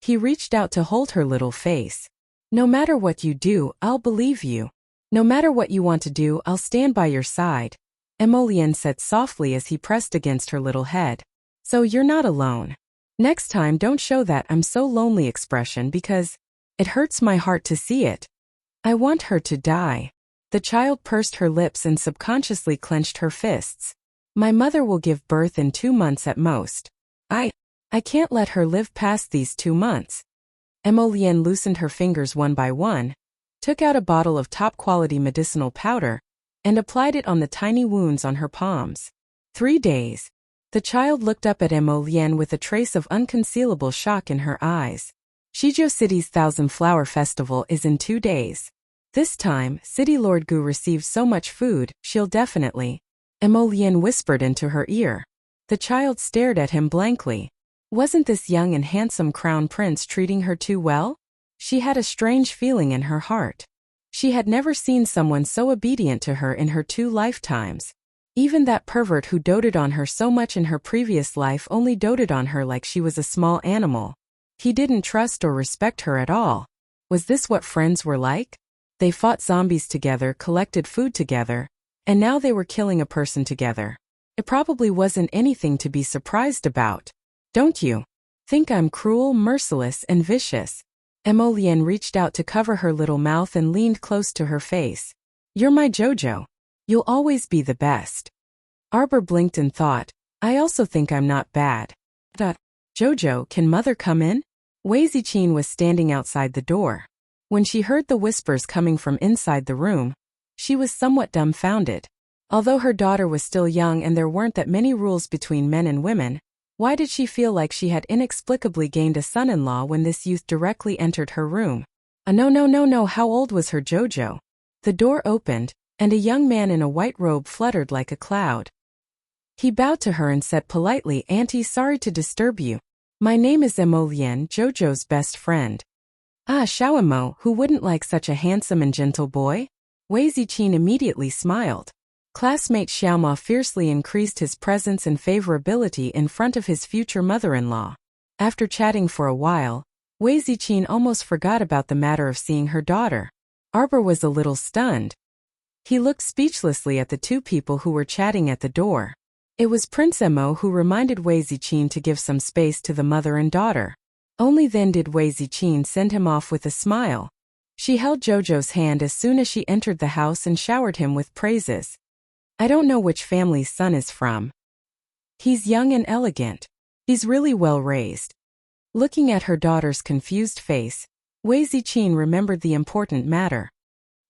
He reached out to hold her little face. No matter what you do, I'll believe you. No matter what you want to do, I'll stand by your side. Emolian said softly as he pressed against her little head. So you're not alone. Next time don't show that I'm so lonely expression because it hurts my heart to see it. I want her to die. The child pursed her lips and subconsciously clenched her fists. My mother will give birth in 2 months at most. I can't let her live past these 2 months. Emolian loosened her fingers one by one, took out a bottle of top-quality medicinal powder, and applied it on the tiny wounds on her palms. 3 days. The child looked up at Emolian with a trace of unconcealable shock in her eyes. Shizhou City's Thousand Flower Festival is in 2 days. This time, City Lord Gu received so much food, she'll definitely. Emolian whispered into her ear. The child stared at him blankly. Wasn't this young and handsome crown prince treating her too well? She had a strange feeling in her heart. She had never seen someone so obedient to her in her 2 lifetimes. Even that pervert who doted on her so much in her previous life only doted on her like she was a small animal. He didn't trust or respect her at all. Was this what friends were like? They fought zombies together, collected food together, and now they were killing a person together. It probably wasn't anything to be surprised about. Don't you think I'm cruel, merciless, and vicious? Emolian reached out to cover her little mouth and leaned close to her face. You're my Jojo. You'll always be the best. Arbor blinked and thought, I also think I'm not bad. Jojo, can mother come in? Wei Ziqin was standing outside the door. When she heard the whispers coming from inside the room, she was somewhat dumbfounded. Although her daughter was still young and there weren't that many rules between men and women, why did she feel like she had inexplicably gained a son-in-law when this youth directly entered her room? No, how old was her Jojo? The door opened, and a young man in a white robe fluttered like a cloud. He bowed to her and said politely, Auntie, sorry to disturb you. My name is Emolian, Jojo's best friend. Xiaomo, who wouldn't like such a handsome and gentle boy? Wei Ziqin immediately smiled. Classmate Xiaomo fiercely increased his presence and favorability in front of his future mother-in-law. After chatting for a while, Wei Ziqin almost forgot about the matter of seeing her daughter. Arbor was a little stunned. He looked speechlessly at the two people who were chatting at the door. It was Prince Emo who reminded Wei Ziqin to give some space to the mother and daughter. Only then did Wei Ziqin send him off with a smile. She held Jojo's hand as soon as she entered the house and showered him with praises. I don't know which family's son is from. He's young and elegant. He's really well raised. Looking at her daughter's confused face, Wei Ziqin remembered the important matter.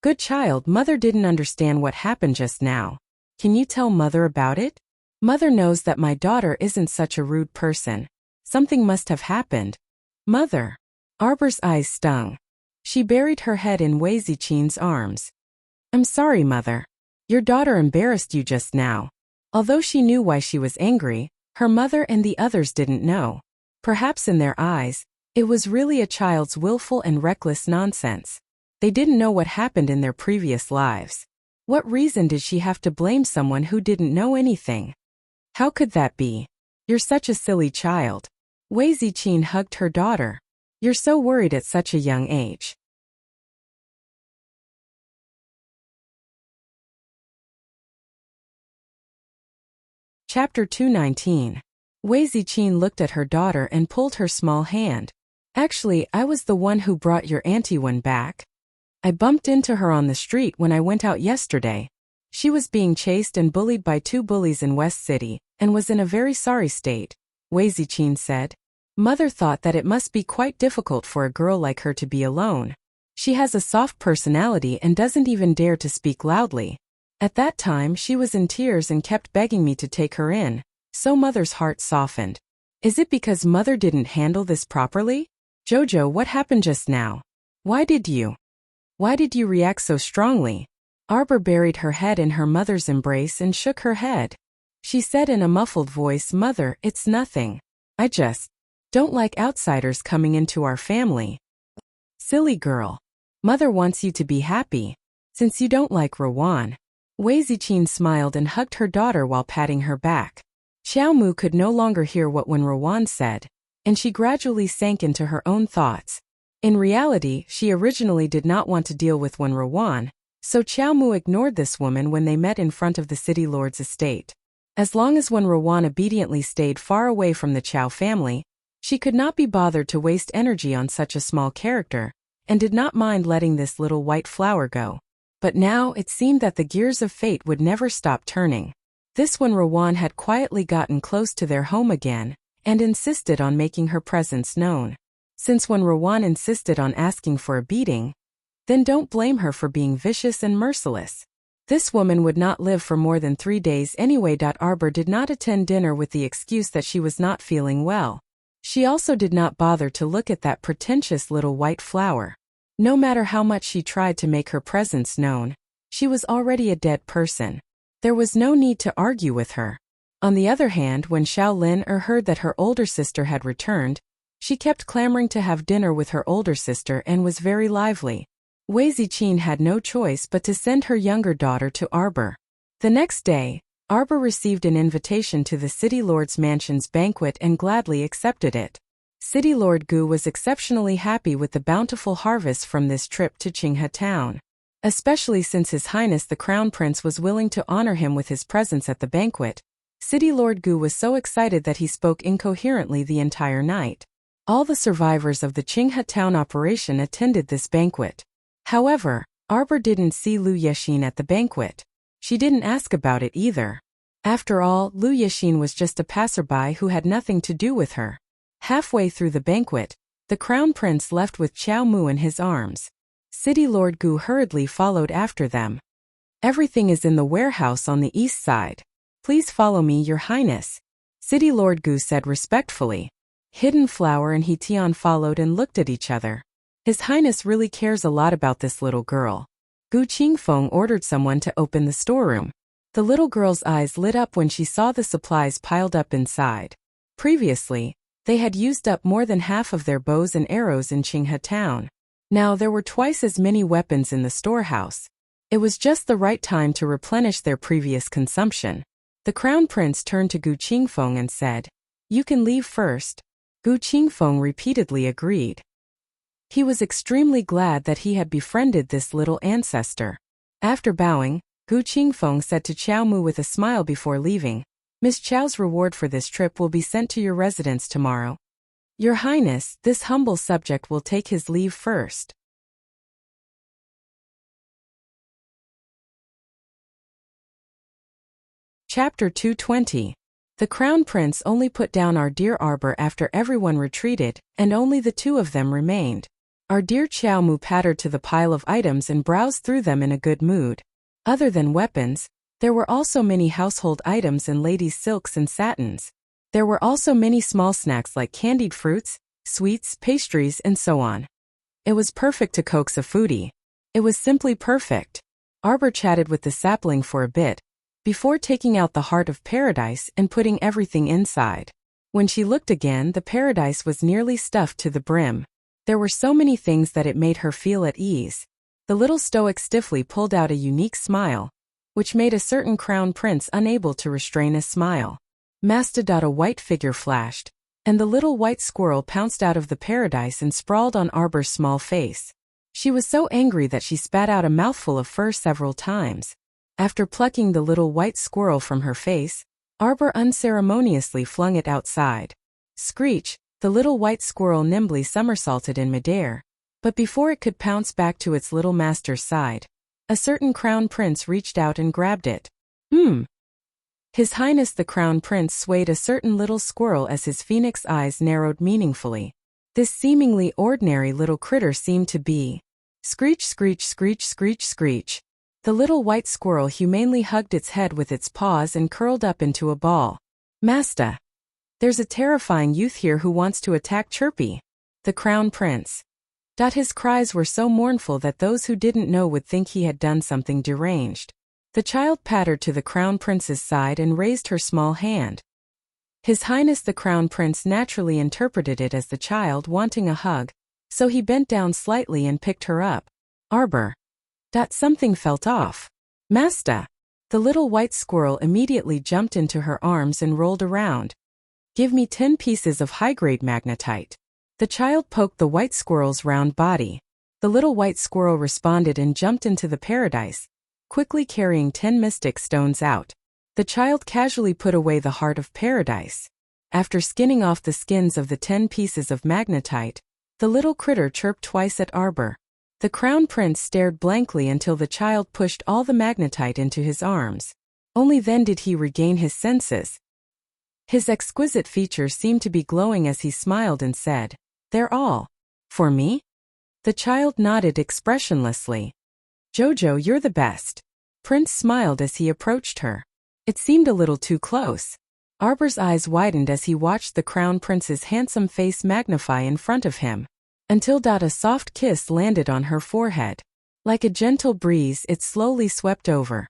Good child, mother didn't understand what happened just now. Can you tell mother about it? Mother knows that my daughter isn't such a rude person. Something must have happened. Mother. Arbor's eyes stung. She buried her head in Wei Ziqin's arms. I'm sorry, mother. Your daughter embarrassed you just now. Although she knew why she was angry, her mother and the others didn't know. Perhaps in their eyes, it was really a child's willful and reckless nonsense. They didn't know what happened in their previous lives. What reason did she have to blame someone who didn't know anything? How could that be? You're such a silly child. Wei Ziqin hugged her daughter. You're so worried at such a young age. Chapter 219. Wei Ziqin looked at her daughter and pulled her small hand. Actually, I was the one who brought your auntie one back. I bumped into her on the street when I went out yesterday. She was being chased and bullied by two bullies in West City, and was in a very sorry state, Wei Ziqin said. Mother thought that it must be quite difficult for a girl like her to be alone. She has a soft personality and doesn't even dare to speak loudly. At that time she was in tears and kept begging me to take her in, so mother's heart softened. Is it because mother didn't handle this properly? Jojo, what happened just now? Why did you react so strongly? Arbor buried her head in her mother's embrace and shook her head. She said in a muffled voice, Mother, it's nothing. I just don't like outsiders coming into our family. Silly girl. Mother wants you to be happy. Since you don't like Rowan. Wei Ziqin smiled and hugged her daughter while patting her back. Xiao Mu could no longer hear what Wen Rowan said, and she gradually sank into her own thoughts. In reality, she originally did not want to deal with Wen Rowan, so Xiao Mu ignored this woman when they met in front of the city lord's estate. As long as Wen Rowan obediently stayed far away from the Qiao family, she could not be bothered to waste energy on such a small character, and did not mind letting this little white flower go. But now it seemed that the gears of fate would never stop turning. This Wen Rowan had quietly gotten close to their home again, and insisted on making her presence known. Since Wen Rowan insisted on asking for a beating, then don't blame her for being vicious and merciless. This woman would not live for more than 3 days anyway. Arbor did not attend dinner with the excuse that she was not feeling well. She also did not bother to look at that pretentious little white flower. No matter how much she tried to make her presence known, she was already a dead person. There was no need to argue with her. On the other hand, when Xiao Lin heard that her older sister had returned, she kept clamoring to have dinner with her older sister and was very lively. Wei Ziqin had no choice but to send her younger daughter to Arbor. The next day, Arbor received an invitation to the City Lord's mansion's banquet and gladly accepted it. City Lord Gu was exceptionally happy with the bountiful harvest from this trip to Qinghe town. Especially since His Highness the Crown Prince was willing to honor him with his presence at the banquet. City Lord Gu was so excited that he spoke incoherently the entire night. All the survivors of the Qinghe town operation attended this banquet. However, Arbor didn't see Lu Yexin at the banquet. She didn't ask about it either. After all, Lu Yexin was just a passerby who had nothing to do with her. Halfway through the banquet, the Crown Prince left with Xiao Mu in his arms. City Lord Gu hurriedly followed after them. Everything is in the warehouse on the east side. Please follow me, Your Highness. City Lord Gu said respectfully. Hidden Flower and He Tian followed and looked at each other. His Highness really cares a lot about this little girl. Gu Qingfeng ordered someone to open the storeroom. The little girl's eyes lit up when she saw the supplies piled up inside. Previously, they had used up more than half of their bows and arrows in Qinghe town. Now there were twice as many weapons in the storehouse. It was just the right time to replenish their previous consumption. The Crown Prince turned to Gu Qingfeng and said, You can leave first. Gu Qingfeng repeatedly agreed. He was extremely glad that he had befriended this little ancestor. After bowing, Gu Qingfeng said to Qiao Mu with a smile before leaving, "Miss Qiao's reward for this trip will be sent to your residence tomorrow. Your Highness, this humble subject will take his leave first." Chapter 220. The Crown Prince only put down our dear Arbor after everyone retreated, and only the two of them remained. Our dear Qiao Mu pattered to the pile of items and browsed through them in a good mood. Other than weapons, there were also many household items and ladies' silks and satins. There were also many small snacks like candied fruits, sweets, pastries, and so on. It was perfect to coax a foodie. It was simply perfect. Arbor chatted with the sapling for a bit, before taking out the heart of paradise and putting everything inside. When she looked again, the paradise was nearly stuffed to the brim. There were so many things that it made her feel at ease. The little stoic stiffly pulled out a unique smile, which made a certain crown prince unable to restrain a smile. A white figure flashed, and the little white squirrel pounced out of the paradise and sprawled on Arbor's small face. She was so angry that she spat out a mouthful of fur several times. After plucking the little white squirrel from her face, Arbor unceremoniously flung it outside. Screech, the little white squirrel nimbly somersaulted in midair, but before it could pounce back to its little master's side, a certain crown prince reached out and grabbed it. His Highness the Crown Prince swayed a certain little squirrel as his phoenix eyes narrowed meaningfully. This seemingly ordinary little critter seemed to be. Screech, screech, screech, screech, screech. The little white squirrel humanely hugged its head with its paws and curled up into a ball. "Master! There's a terrifying youth here who wants to attack Chirpy, the Crown Prince." His cries were so mournful that those who didn't know would think he had done something deranged. The child pattered to the Crown Prince's side and raised her small hand. His Highness the Crown Prince naturally interpreted it as the child wanting a hug, so he bent down slightly and picked her up. "Arbor. Something felt off. Master!" The little white squirrel immediately jumped into her arms and rolled around. "Give me 10 pieces of high-grade magnetite." The child poked the white squirrel's round body. The little white squirrel responded and jumped into the paradise, quickly carrying 10 mystic stones out. The child casually put away the heart of paradise. After skinning off the skins of the 10 pieces of magnetite, the little critter chirped twice at Arbor. The Crown Prince stared blankly until the child pushed all the magnetite into his arms. Only then did he regain his senses. His exquisite features seemed to be glowing as he smiled and said, "They're all for me?" The child nodded expressionlessly. "Jojo, you're the best." Prince smiled as he approached her. It seemed a little too close. Arbor's eyes widened as he watched the Crown Prince's handsome face magnify in front of him, until a soft kiss landed on her forehead. Like a gentle breeze, it slowly swept over.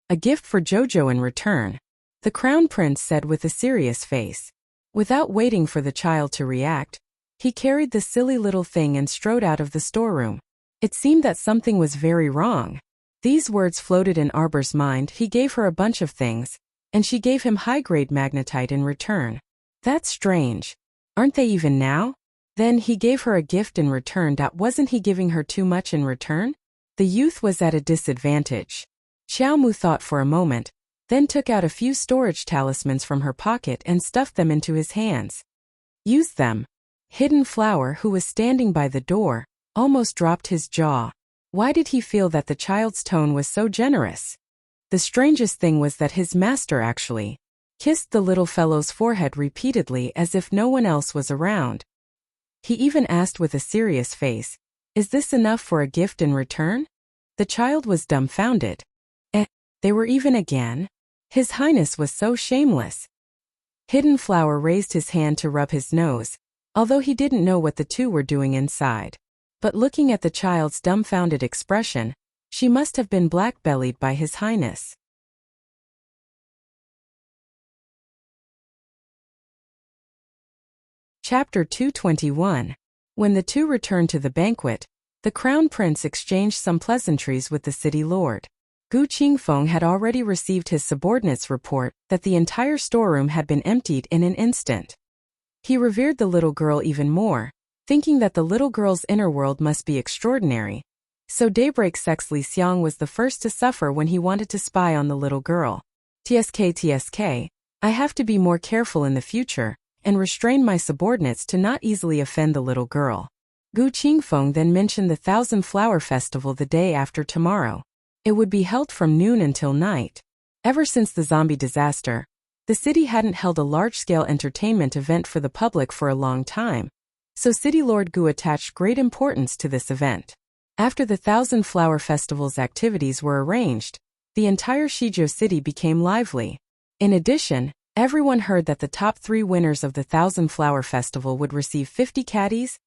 "A gift for Jojo in return," the Crown Prince said with a serious face. Without waiting for the child to react, he carried the silly little thing and strode out of the storeroom. It seemed that something was very wrong. These words floated in Arbor's mind. He gave her a bunch of things, and she gave him high-grade magnetite in return. That's strange. Aren't they even now? Then he gave her a gift in return. Wasn't he giving her too much in return? The youth was at a disadvantage. Qiao Mu thought for a moment, then took out a few storage talismans from her pocket and stuffed them into his hands. "Use them." Hidden Flower, who was standing by the door, almost dropped his jaw. Why did he feel that the child's tone was so generous? The strangest thing was that his master actually kissed the little fellow's forehead repeatedly as if no one else was around. He even asked with a serious face, "Is this enough for a gift in return?" The child was dumbfounded. They were even again? His Highness was so shameless. Hidden Flower raised his hand to rub his nose, although he didn't know what the two were doing inside. But looking at the child's dumbfounded expression, she must have been black-bellied by His Highness. Chapter 221. When the two returned to the banquet, the Crown Prince exchanged some pleasantries with the city lord. Gu Qingfeng had already received his subordinate's report that the entire storeroom had been emptied in an instant. He revered the little girl even more, thinking that the little girl's inner world must be extraordinary. So Daybreak Sex Li Xiang was the first to suffer when he wanted to spy on the little girl. TSK, I have to be more careful in the future, and restrain my subordinates to not easily offend the little girl. Gu Qingfeng then mentioned the Thousand Flower Festival the day after tomorrow. It would be held from noon until night. Ever since the zombie disaster, the city hadn't held a large-scale entertainment event for the public for a long time, so City Lord Gu attached great importance to this event. After the Thousand Flower Festival's activities were arranged, the entire Shizhou city became lively. In addition, everyone heard that the top 3 winners of the Thousand Flower Festival would receive 50 caddies,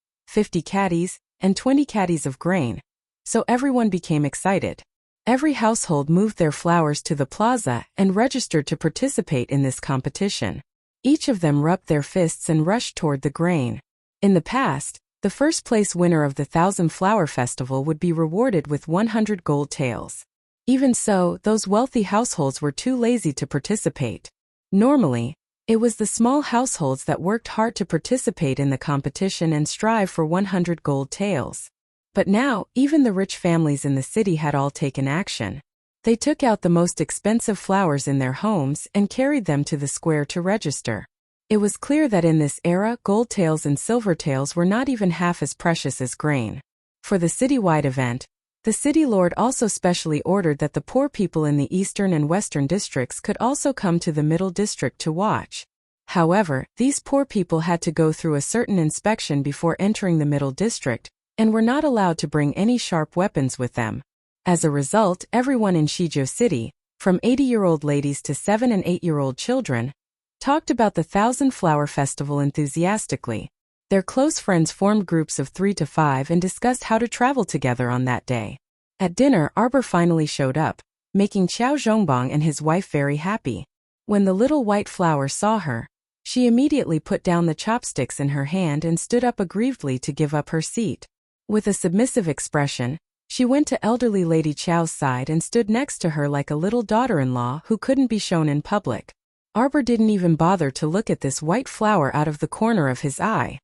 and 20 caddies of grain, so everyone became excited. Every household moved their flowers to the plaza and registered to participate in this competition. Each of them rubbed their fists and rushed toward the grain. In the past, the first-place winner of the Thousand Flower Festival would be rewarded with 100 gold taels. Even so, those wealthy households were too lazy to participate. Normally, it was the small households that worked hard to participate in the competition and strive for 100 gold taels. But now, even the rich families in the city had all taken action. They took out the most expensive flowers in their homes and carried them to the square to register. It was clear that in this era, gold taels and silver taels were not even half as precious as grain. For the citywide event, the city lord also specially ordered that the poor people in the eastern and western districts could also come to the middle district to watch. However, these poor people had to go through a certain inspection before entering the middle district, and were not allowed to bring any sharp weapons with them. As a result, everyone in Shizhou City, from 80-year-old ladies to 7- and 8-year-old children, talked about the Thousand Flower Festival enthusiastically. Their close friends formed groups of 3 to 5 and discussed how to travel together on that day. At dinner, Arbor finally showed up, making Qiao Zhongbang and his wife very happy. When the little white flower saw her, she immediately put down the chopsticks in her hand and stood up aggrievedly to give up her seat. With a submissive expression, she went to elderly Lady Qiao's side and stood next to her like a little daughter-in-law who couldn't be shown in public. Arbor didn't even bother to look at this white flower out of the corner of his eye.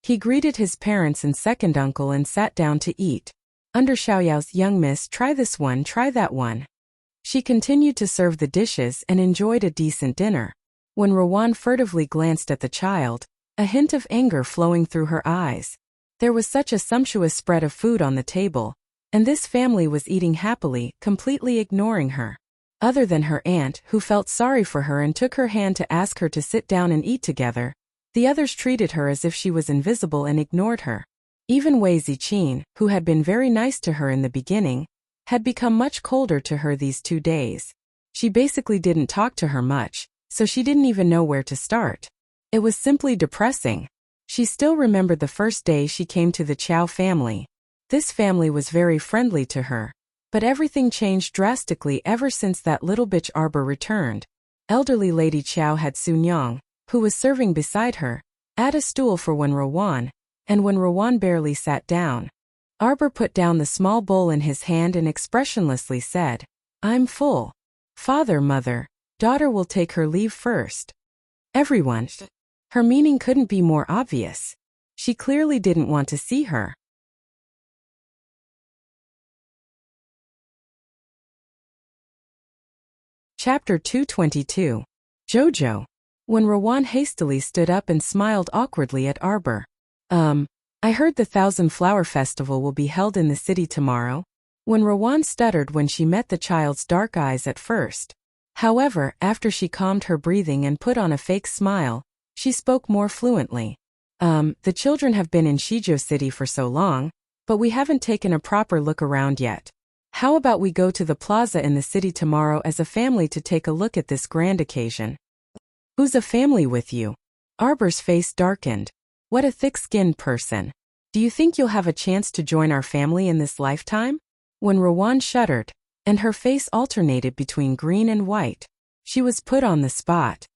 He greeted his parents and second uncle and sat down to eat. Under Xiaoyao's "Young miss, try this one, try that one." She continued to serve the dishes and enjoyed a decent dinner. When Rowan furtively glanced at the child, a hint of anger flowing through her eyes. There was such a sumptuous spread of food on the table, and this family was eating happily, completely ignoring her. Other than her aunt, who felt sorry for her and took her hand to ask her to sit down and eat together, the others treated her as if she was invisible and ignored her. Even Wei Ziqin, who had been very nice to her in the beginning, had become much colder to her these 2 days. She basically didn't talk to her much, so she didn't even know where to start. It was simply depressing. She still remembered the first day she came to the Qiao family. This family was very friendly to her. But everything changed drastically ever since that little bitch Arbor returned. Elderly Lady Qiao had Sun Yang, who was serving beside her, add a stool for when Rowan, and when Rowan barely sat down, Arbor put down the small bowl in his hand and expressionlessly said, "I'm full. Father, mother, daughter will take her leave first." Everyone. Her meaning couldn't be more obvious. She clearly didn't want to see her. Chapter 222. Jojo. When Rowan hastily stood up and smiled awkwardly at Arbor. I heard the Thousand Flower Festival will be held in the city tomorrow. When Rowan stuttered when she met the child's dark eyes at first. However, after she calmed her breathing and put on a fake smile, she spoke more fluently. The children have been in Shizhou City for so long, but we haven't taken a proper look around yet. How about we go to the plaza in the city tomorrow as a family to take a look at this grand occasion? Who's a family with you? Arbor's face darkened. What a thick-skinned person. Do you think you'll have a chance to join our family in this lifetime? When Rowan shuddered, and her face alternated between green and white, she was put on the spot.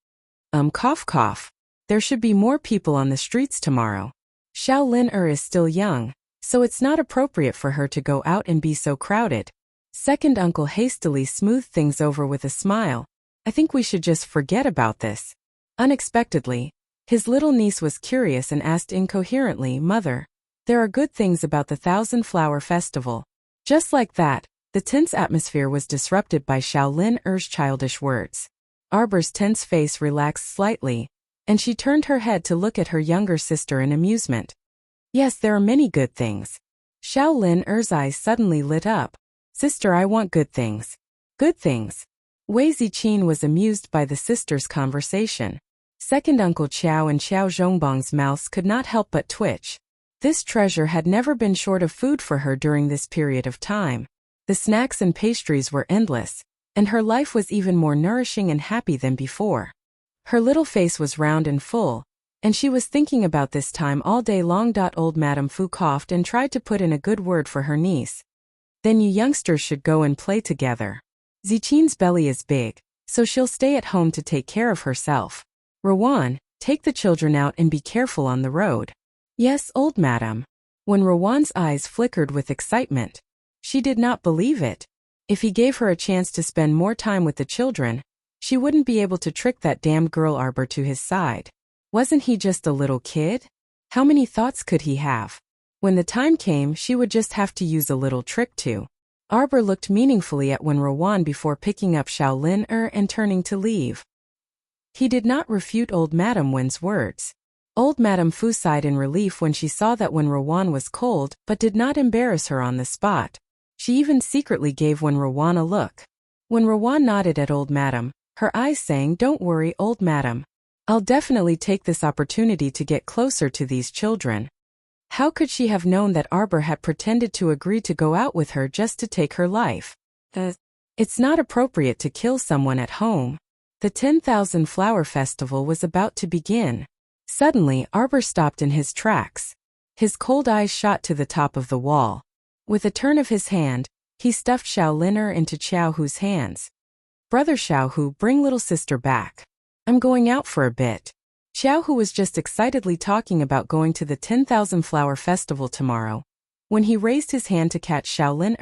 Cough cough. There should be more people on the streets tomorrow. Xiao Lin is still young, so it's not appropriate for her to go out and be so crowded. Second uncle hastily smoothed things over with a smile. I think we should just forget about this. Unexpectedly, His little niece was curious and asked incoherently, "Mother, there are good things about the Thousand-Flower Festival." Just like that, the tense atmosphere was disrupted by Shaolin Er's childish words. Arbor's tense face relaxed slightly, and she turned her head to look at her younger sister in amusement. "Yes, there are many good things." Shaolin Er's eyes suddenly lit up. "Sister, I want good things." "Good things?" Wei Ziqin was amused by the sisters' conversation. Second Uncle Qiao and Qiao Zhongbang's mouths could not help but twitch. This treasure had never been short of food for her during this period of time. The snacks and pastries were endless, and her life was even more nourishing and happy than before. Her little face was round and full, and she was thinking about this time all day long. Old Madame Fu coughed and tried to put in a good word for her niece. "Then you youngsters should go and play together. Ziqin's belly is big, so she'll stay at home to take care of herself. Rowan, take the children out and be careful on the road." "Yes, old madam." When Rowan's eyes flickered with excitement, she did not believe it. If he gave her a chance to spend more time with the children, she wouldn't be able to trick that damned girl Arbor to his side. Wasn't he just a little kid? How many thoughts could he have? When the time came, she would just have to use a little trick too. Arbor looked meaningfully at Wen Rowan before picking up Shaolin and turning to leave. He did not refute old Madame Wen's words. Old Madame Fu sighed in relief when she saw that Wen Rowan was cold but did not embarrass her on the spot. She even secretly gave Wen Rowan a look. When Rowan nodded at old Madame, her eyes saying, "Don't worry, old Madame. I'll definitely take this opportunity to get closer to these children." How could she have known that Arbor had pretended to agree to go out with her just to take her life? It's not appropriate to kill someone at home. The 10,000 Flower Festival was about to begin. Suddenly, Arbor stopped in his tracks. His cold eyes shot to the top of the wall. With a turn of his hand, he stuffed Shaolin into Xiaohu's hands. "Brother Xiaohu, bring little sister back. I'm going out for a bit." Xiaohu was just excitedly talking about going to the 10,000 Flower Festival tomorrow, when he raised his hand to catch Shaolin.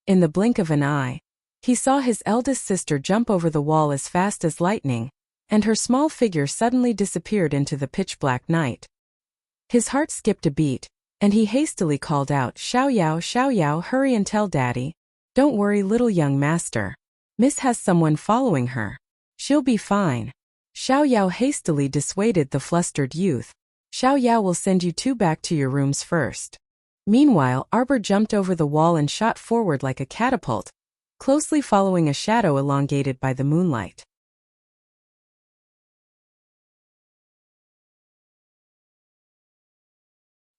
In the blink of an eye, he saw his eldest sister jump over the wall as fast as lightning, and her small figure suddenly disappeared into the pitch-black night. His heart skipped a beat, and he hastily called out, Xiao Yao, hurry and tell Daddy." "Don't worry, little young master. Miss has someone following her. She'll be fine." Xiao Yao hastily dissuaded the flustered youth. "Xiao Yao will send you two back to your rooms first." Meanwhile, Arbor jumped over the wall and shot forward like a catapult, closely following a shadow elongated by the moonlight.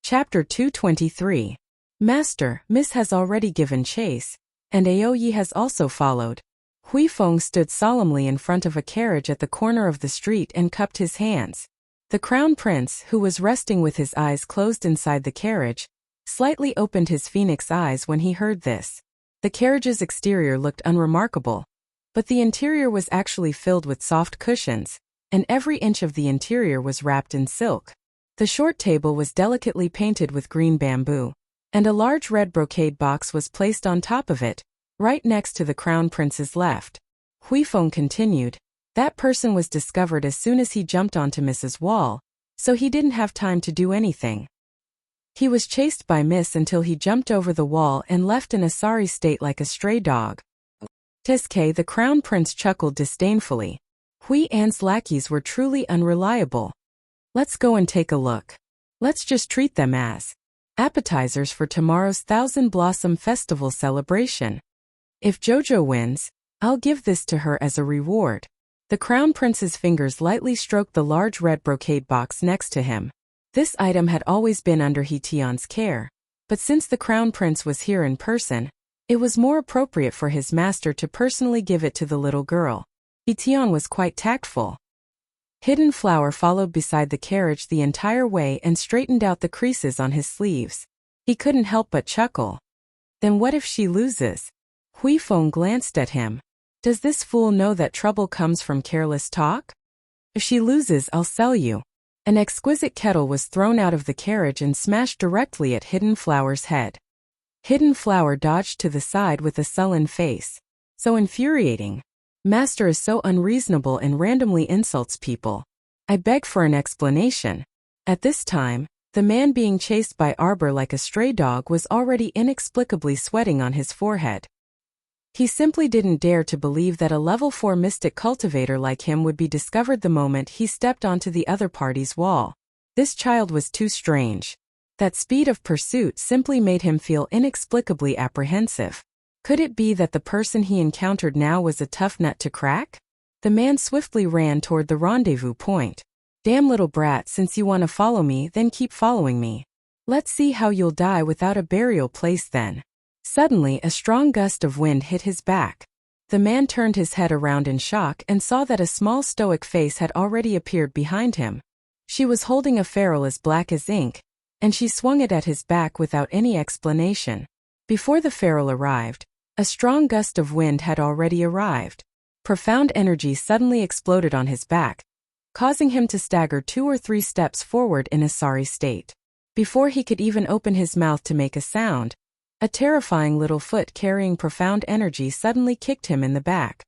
Chapter 223. Master, Miss has already given chase, and Aoyi has also followed. Hui Feng stood solemnly in front of a carriage at the corner of the street and cupped his hands. The crown prince, who was resting with his eyes closed inside the carriage, slightly opened his phoenix eyes when he heard this. The carriage's exterior looked unremarkable, but the interior was actually filled with soft cushions, and every inch of the interior was wrapped in silk. The short table was delicately painted with green bamboo, and a large red brocade box was placed on top of it, right next to the crown prince's left. Hui Feng continued, "That person was discovered as soon as he jumped onto Mrs. Wall, so he didn't have time to do anything. He was chased by Miss until he jumped over the wall and left in a sorry state like a stray dog." Tiske, the crown prince chuckled disdainfully. Hui An's lackeys were truly unreliable. "Let's go and take a look. Let's just treat them as appetizers for tomorrow's Thousand Blossom Festival celebration. If Jojo wins, I'll give this to her as a reward." The crown prince's fingers lightly stroked the large red brocade box next to him. This item had always been under He Tian's care, but since the crown prince was here in person, it was more appropriate for his master to personally give it to the little girl. He Tian was quite tactful. Hidden Flower followed beside the carriage the entire way and straightened out the creases on his sleeves. He couldn't help but chuckle. Then what if she loses? Hui Feng glanced at him. Does this fool know that trouble comes from careless talk? If she loses, I'll sell you. An exquisite kettle was thrown out of the carriage and smashed directly at Hidden Flower's head. Hidden Flower dodged to the side with a sullen face. So infuriating. Master is so unreasonable and randomly insults people. I beg for an explanation. At this time, the man being chased by Arbor like a stray dog was already inexplicably sweating on his forehead. He simply didn't dare to believe that a level 4 mystic cultivator like him would be discovered the moment he stepped onto the other party's wall. This child was too strange. That speed of pursuit simply made him feel inexplicably apprehensive. Could it be that the person he encountered now was a tough nut to crack? The man swiftly ran toward the rendezvous point. Damn little brat, since you want to follow me, then keep following me. Let's see how you'll die without a burial place then. Suddenly, a strong gust of wind hit his back. The man turned his head around in shock and saw that a small stoic face had already appeared behind him. She was holding a ferrule as black as ink, and she swung it at his back without any explanation. Before the ferrule arrived, a strong gust of wind had already arrived. Profound energy suddenly exploded on his back, causing him to stagger 2 or 3 steps forward in a sorry state. Before he could even open his mouth to make a sound, a terrifying little foot carrying profound energy suddenly kicked him in the back.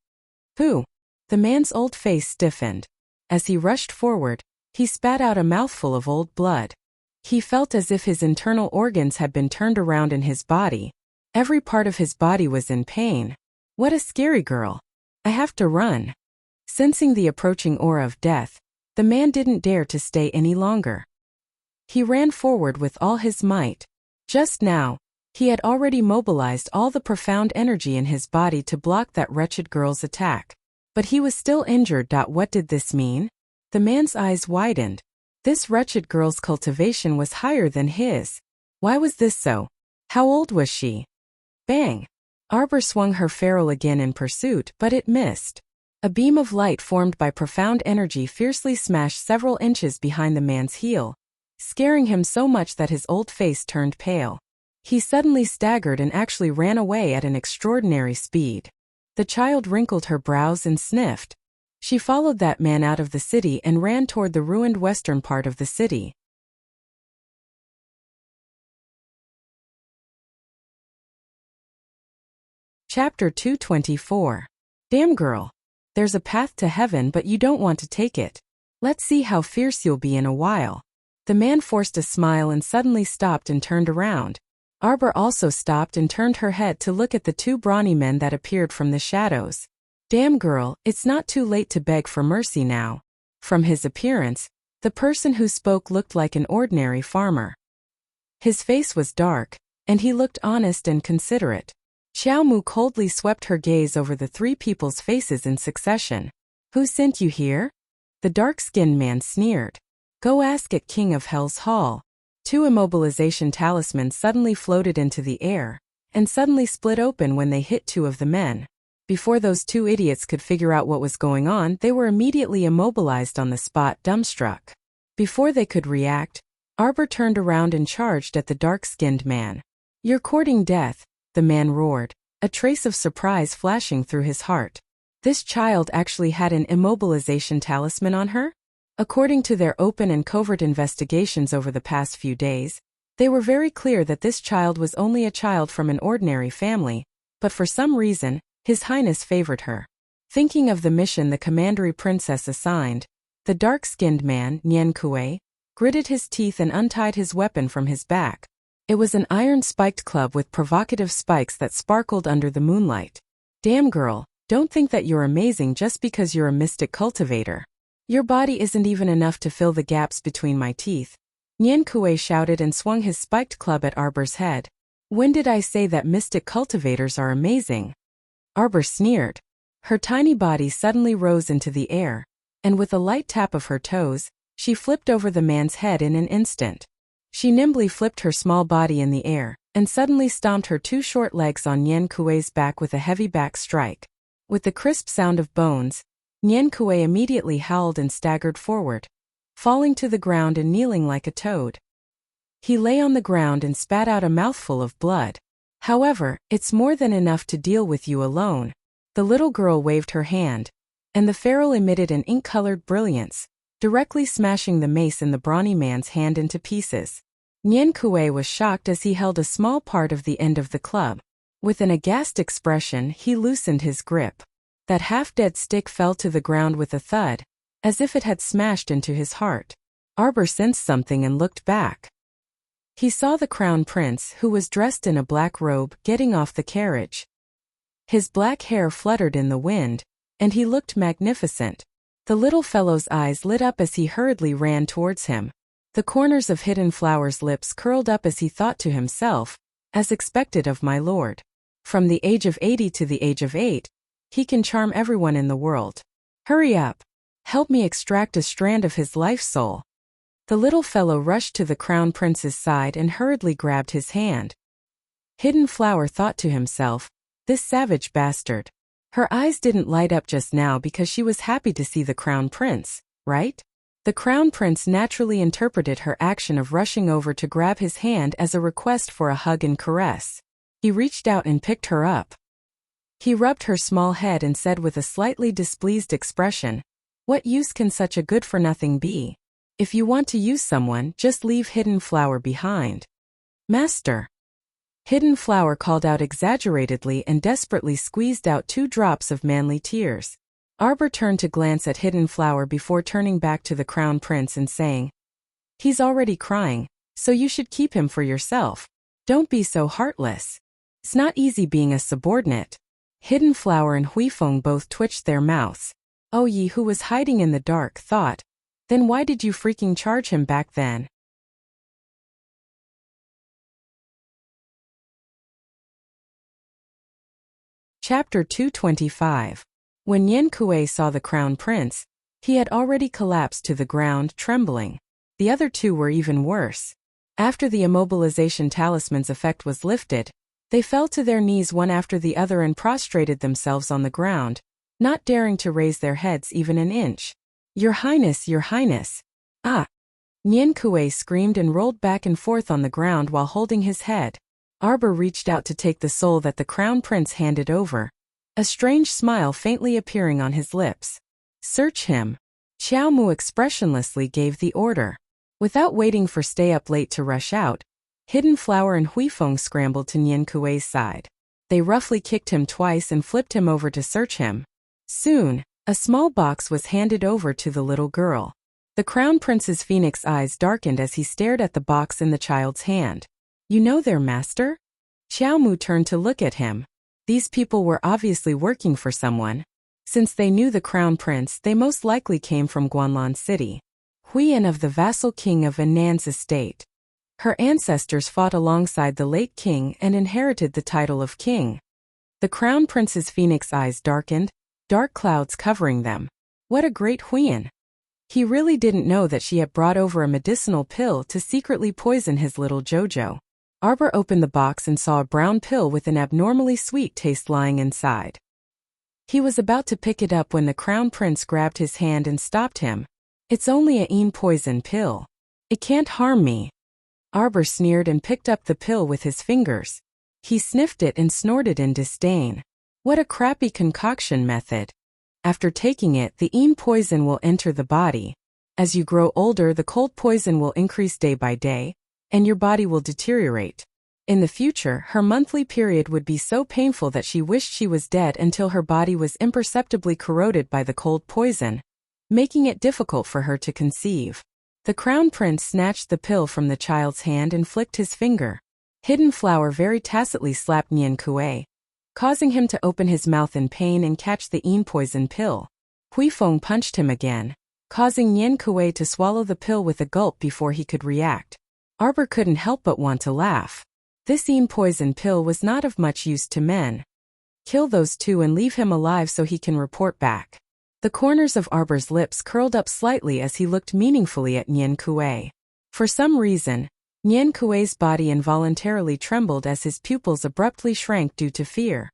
Pooh! The man's old face stiffened. As he rushed forward, he spat out a mouthful of old blood. He felt as if his internal organs had been turned around in his body. Every part of his body was in pain. What a scary girl. I have to run. Sensing the approaching aura of death, the man didn't dare to stay any longer. He ran forward with all his might. Just now, he had already mobilized all the profound energy in his body to block that wretched girl's attack. But he was still injured. What did this mean? The man's eyes widened. This wretched girl's cultivation was higher than his. Why was this so? How old was she? Bang! Arbor swung her ferrule again in pursuit, but it missed. A beam of light formed by profound energy fiercely smashed several inches behind the man's heel, scaring him so much that his old face turned pale. He suddenly staggered and actually ran away at an extraordinary speed. The child wrinkled her brows and sniffed. She followed that man out of the city and ran toward the ruined western part of the city. Chapter 224. Damn girl. There's a path to heaven, but you don't want to take it. Let's see how fierce you'll be in a while. The man forced a smile and suddenly stopped and turned around. Arbor also stopped and turned her head to look at the 2 brawny men that appeared from the shadows. Damn girl, it's not too late to beg for mercy now. From his appearance, the person who spoke looked like an ordinary farmer. His face was dark, and he looked honest and considerate. Xiao Mu coldly swept her gaze over the 3 people's faces in succession. Who sent you here? The dark-skinned man sneered. Go ask at King of Hell's Hall. 2 immobilization talismans suddenly floated into the air, and suddenly split open when they hit 2 of the men. Before those 2 idiots could figure out what was going on, they were immediately immobilized on the spot, dumbstruck. Before they could react, Arbor turned around and charged at the dark-skinned man. You're courting death, the man roared, a trace of surprise flashing through his heart. This child actually had an immobilization talisman on her? According to their open and covert investigations over the past few days, they were very clear that this child was only a child from an ordinary family, but for some reason, His Highness favored her. Thinking of the mission the commandery princess assigned, the dark-skinned man, Nian Kuei, gritted his teeth and untied his weapon from his back. It was an iron-spiked club with provocative spikes that sparkled under the moonlight. Damn girl, don't think that you're amazing just because you're a mystic cultivator. Your body isn't even enough to fill the gaps between my teeth. Nian Kuei shouted and swung his spiked club at Arbor's head. When did I say that mystic cultivators are amazing? Arbor sneered. Her tiny body suddenly rose into the air, and with a light tap of her toes, she flipped over the man's head in an instant. She nimbly flipped her small body in the air, and suddenly stomped her 2 short legs on Nian Kuei's back with a heavy back strike. With the crisp sound of bones, Nian Kuei immediately howled and staggered forward, falling to the ground and kneeling like a toad. He lay on the ground and spat out a mouthful of blood. However, it's more than enough to deal with you alone. The little girl waved her hand, and the ferrule emitted an ink-colored brilliance, directly smashing the mace in the brawny man's hand into pieces. Nian Kuei was shocked as he held a small part of the end of the club. With an aghast expression, he loosened his grip. That half-dead stick fell to the ground with a thud, as if it had smashed into his heart. Arbor sensed something and looked back. He saw the crown prince, who was dressed in a black robe, getting off the carriage. His black hair fluttered in the wind, and he looked magnificent. The little fellow's eyes lit up as he hurriedly ran towards him. The corners of Hidden Flower's lips curled up as he thought to himself, as expected of my lord. From the age of 80 to the age of 8, he can charm everyone in the world. Hurry up. Help me extract a strand of his life soul. The little fellow rushed to the crown prince's side and hurriedly grabbed his hand. Hidden Flower thought to himself, this savage bastard. Her eyes didn't light up just now because she was happy to see the crown prince, right? The crown prince naturally interpreted her action of rushing over to grab his hand as a request for a hug and caress. He reached out and picked her up. He rubbed her small head and said with a slightly displeased expression, what use can such a good-for-nothing be? If you want to use someone, just leave Hidden Flower behind. Master. Hidden Flower called out exaggeratedly and desperately squeezed out 2 drops of manly tears. Arbor turned to glance at Hidden Flower before turning back to the crown prince and saying, he's already crying, so you should keep him for yourself. Don't be so heartless. It's not easy being a subordinate. Hidden Flower and Huifeng both twitched their mouths. Oh Yi, who was hiding in the dark, thought, then why did you freaking charge him back then? Chapter 225. When Yan Kuei saw the crown prince, he had already collapsed to the ground, trembling. The other 2 were even worse. After the immobilization talisman's effect was lifted, they fell to their knees one after the other and prostrated themselves on the ground, not daring to raise their heads even an inch. Your Highness, Your Highness. Ah! Yan Kuei screamed and rolled back and forth on the ground while holding his head. Arbor reached out to take the soul that the crown prince handed over, a strange smile faintly appearing on his lips. Search him. Xiao Mu expressionlessly gave the order. Without waiting for Stay Up Late to rush out, Hidden Flower and Huifeng scrambled to Yan Kuei's side. They roughly kicked him twice and flipped him over to search him. Soon, a small box was handed over to the little girl. The crown prince's phoenix eyes darkened as he stared at the box in the child's hand. You know their master? Xiao Mu turned to look at him. These people were obviously working for someone. Since they knew the crown prince, they most likely came from Guanlan City. Huiyan of the vassal king of Anan's estate. Her ancestors fought alongside the late king and inherited the title of king. The crown prince's phoenix eyes darkened, dark clouds covering them. What a great Huiyan! He really didn't know that she had brought over a medicinal pill to secretly poison his little Jojo. Arbor opened the box and saw a brown pill with an abnormally sweet taste lying inside. He was about to pick it up when the crown prince grabbed his hand and stopped him. It's only a Yin poison pill. It can't harm me. Arbor sneered and picked up the pill with his fingers. He sniffed it and snorted in disdain. What a crappy concoction method. After taking it, the Yin poison will enter the body. As you grow older, the cold poison will increase day by day, and your body will deteriorate. In the future, her monthly period would be so painful that she wished she was dead until her body was imperceptibly corroded by the cold poison, making it difficult for her to conceive. The crown prince snatched the pill from the child's hand and flicked his finger. Hidden Flower very tacitly slapped Yan Kuei, causing him to open his mouth in pain and catch the Yin poison pill. Huifeng punched him again, causing Yan Kuei to swallow the pill with a gulp before he could react. Arbor couldn't help but want to laugh. This Yin poison pill was not of much use to men. Kill those 2 and leave him alive so he can report back. The corners of Arbor's lips curled up slightly as he looked meaningfully at Yan Kuei. For some reason, Yan Kuei's body involuntarily trembled as his pupils abruptly shrank due to fear.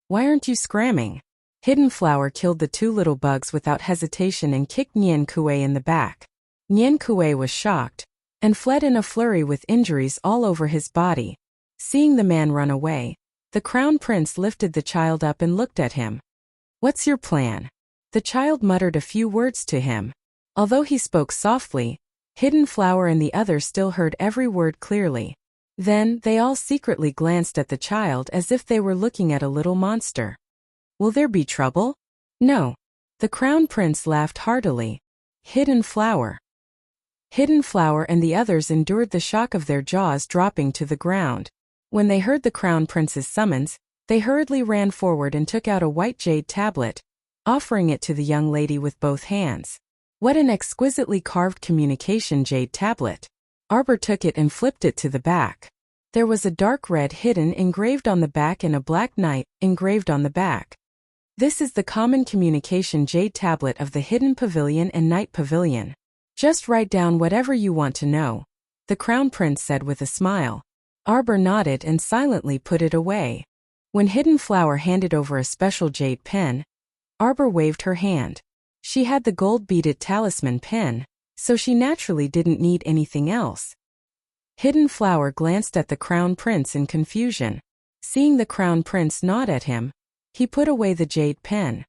Why aren't you scramming? Hidden Flower killed the 2 little bugs without hesitation and kicked Yan Kuei in the back. Yan Kuei was shocked, and fled in a flurry with injuries all over his body. Seeing the man run away, the crown prince lifted the child up and looked at him. What's your plan? The child muttered a few words to him. Although he spoke softly, Hidden Flower and the others still heard every word clearly. Then, they all secretly glanced at the child as if they were looking at a little monster. Will there be trouble? No. The crown prince laughed heartily. Hidden Flower. Hidden Flower and the others endured the shock of their jaws dropping to the ground. When they heard the Crown Prince's summons, they hurriedly ran forward and took out a white jade tablet, offering it to the young lady with both hands. What an exquisitely carved communication jade tablet! Arbor took it and flipped it to the back. There was a dark red hidden engraved on the back and a black knight engraved on the back. This is the common communication jade tablet of the Hidden Pavilion and Night Pavilion. Just write down whatever you want to know, the Crown Prince said with a smile. Arbor nodded and silently put it away. When Hidden Flower handed over a special jade pen, Arbor waved her hand. She had the gold-beaded talisman pen, so she naturally didn't need anything else. Hidden Flower glanced at the Crown Prince in confusion. Seeing the Crown Prince nod at him, he put away the jade pen.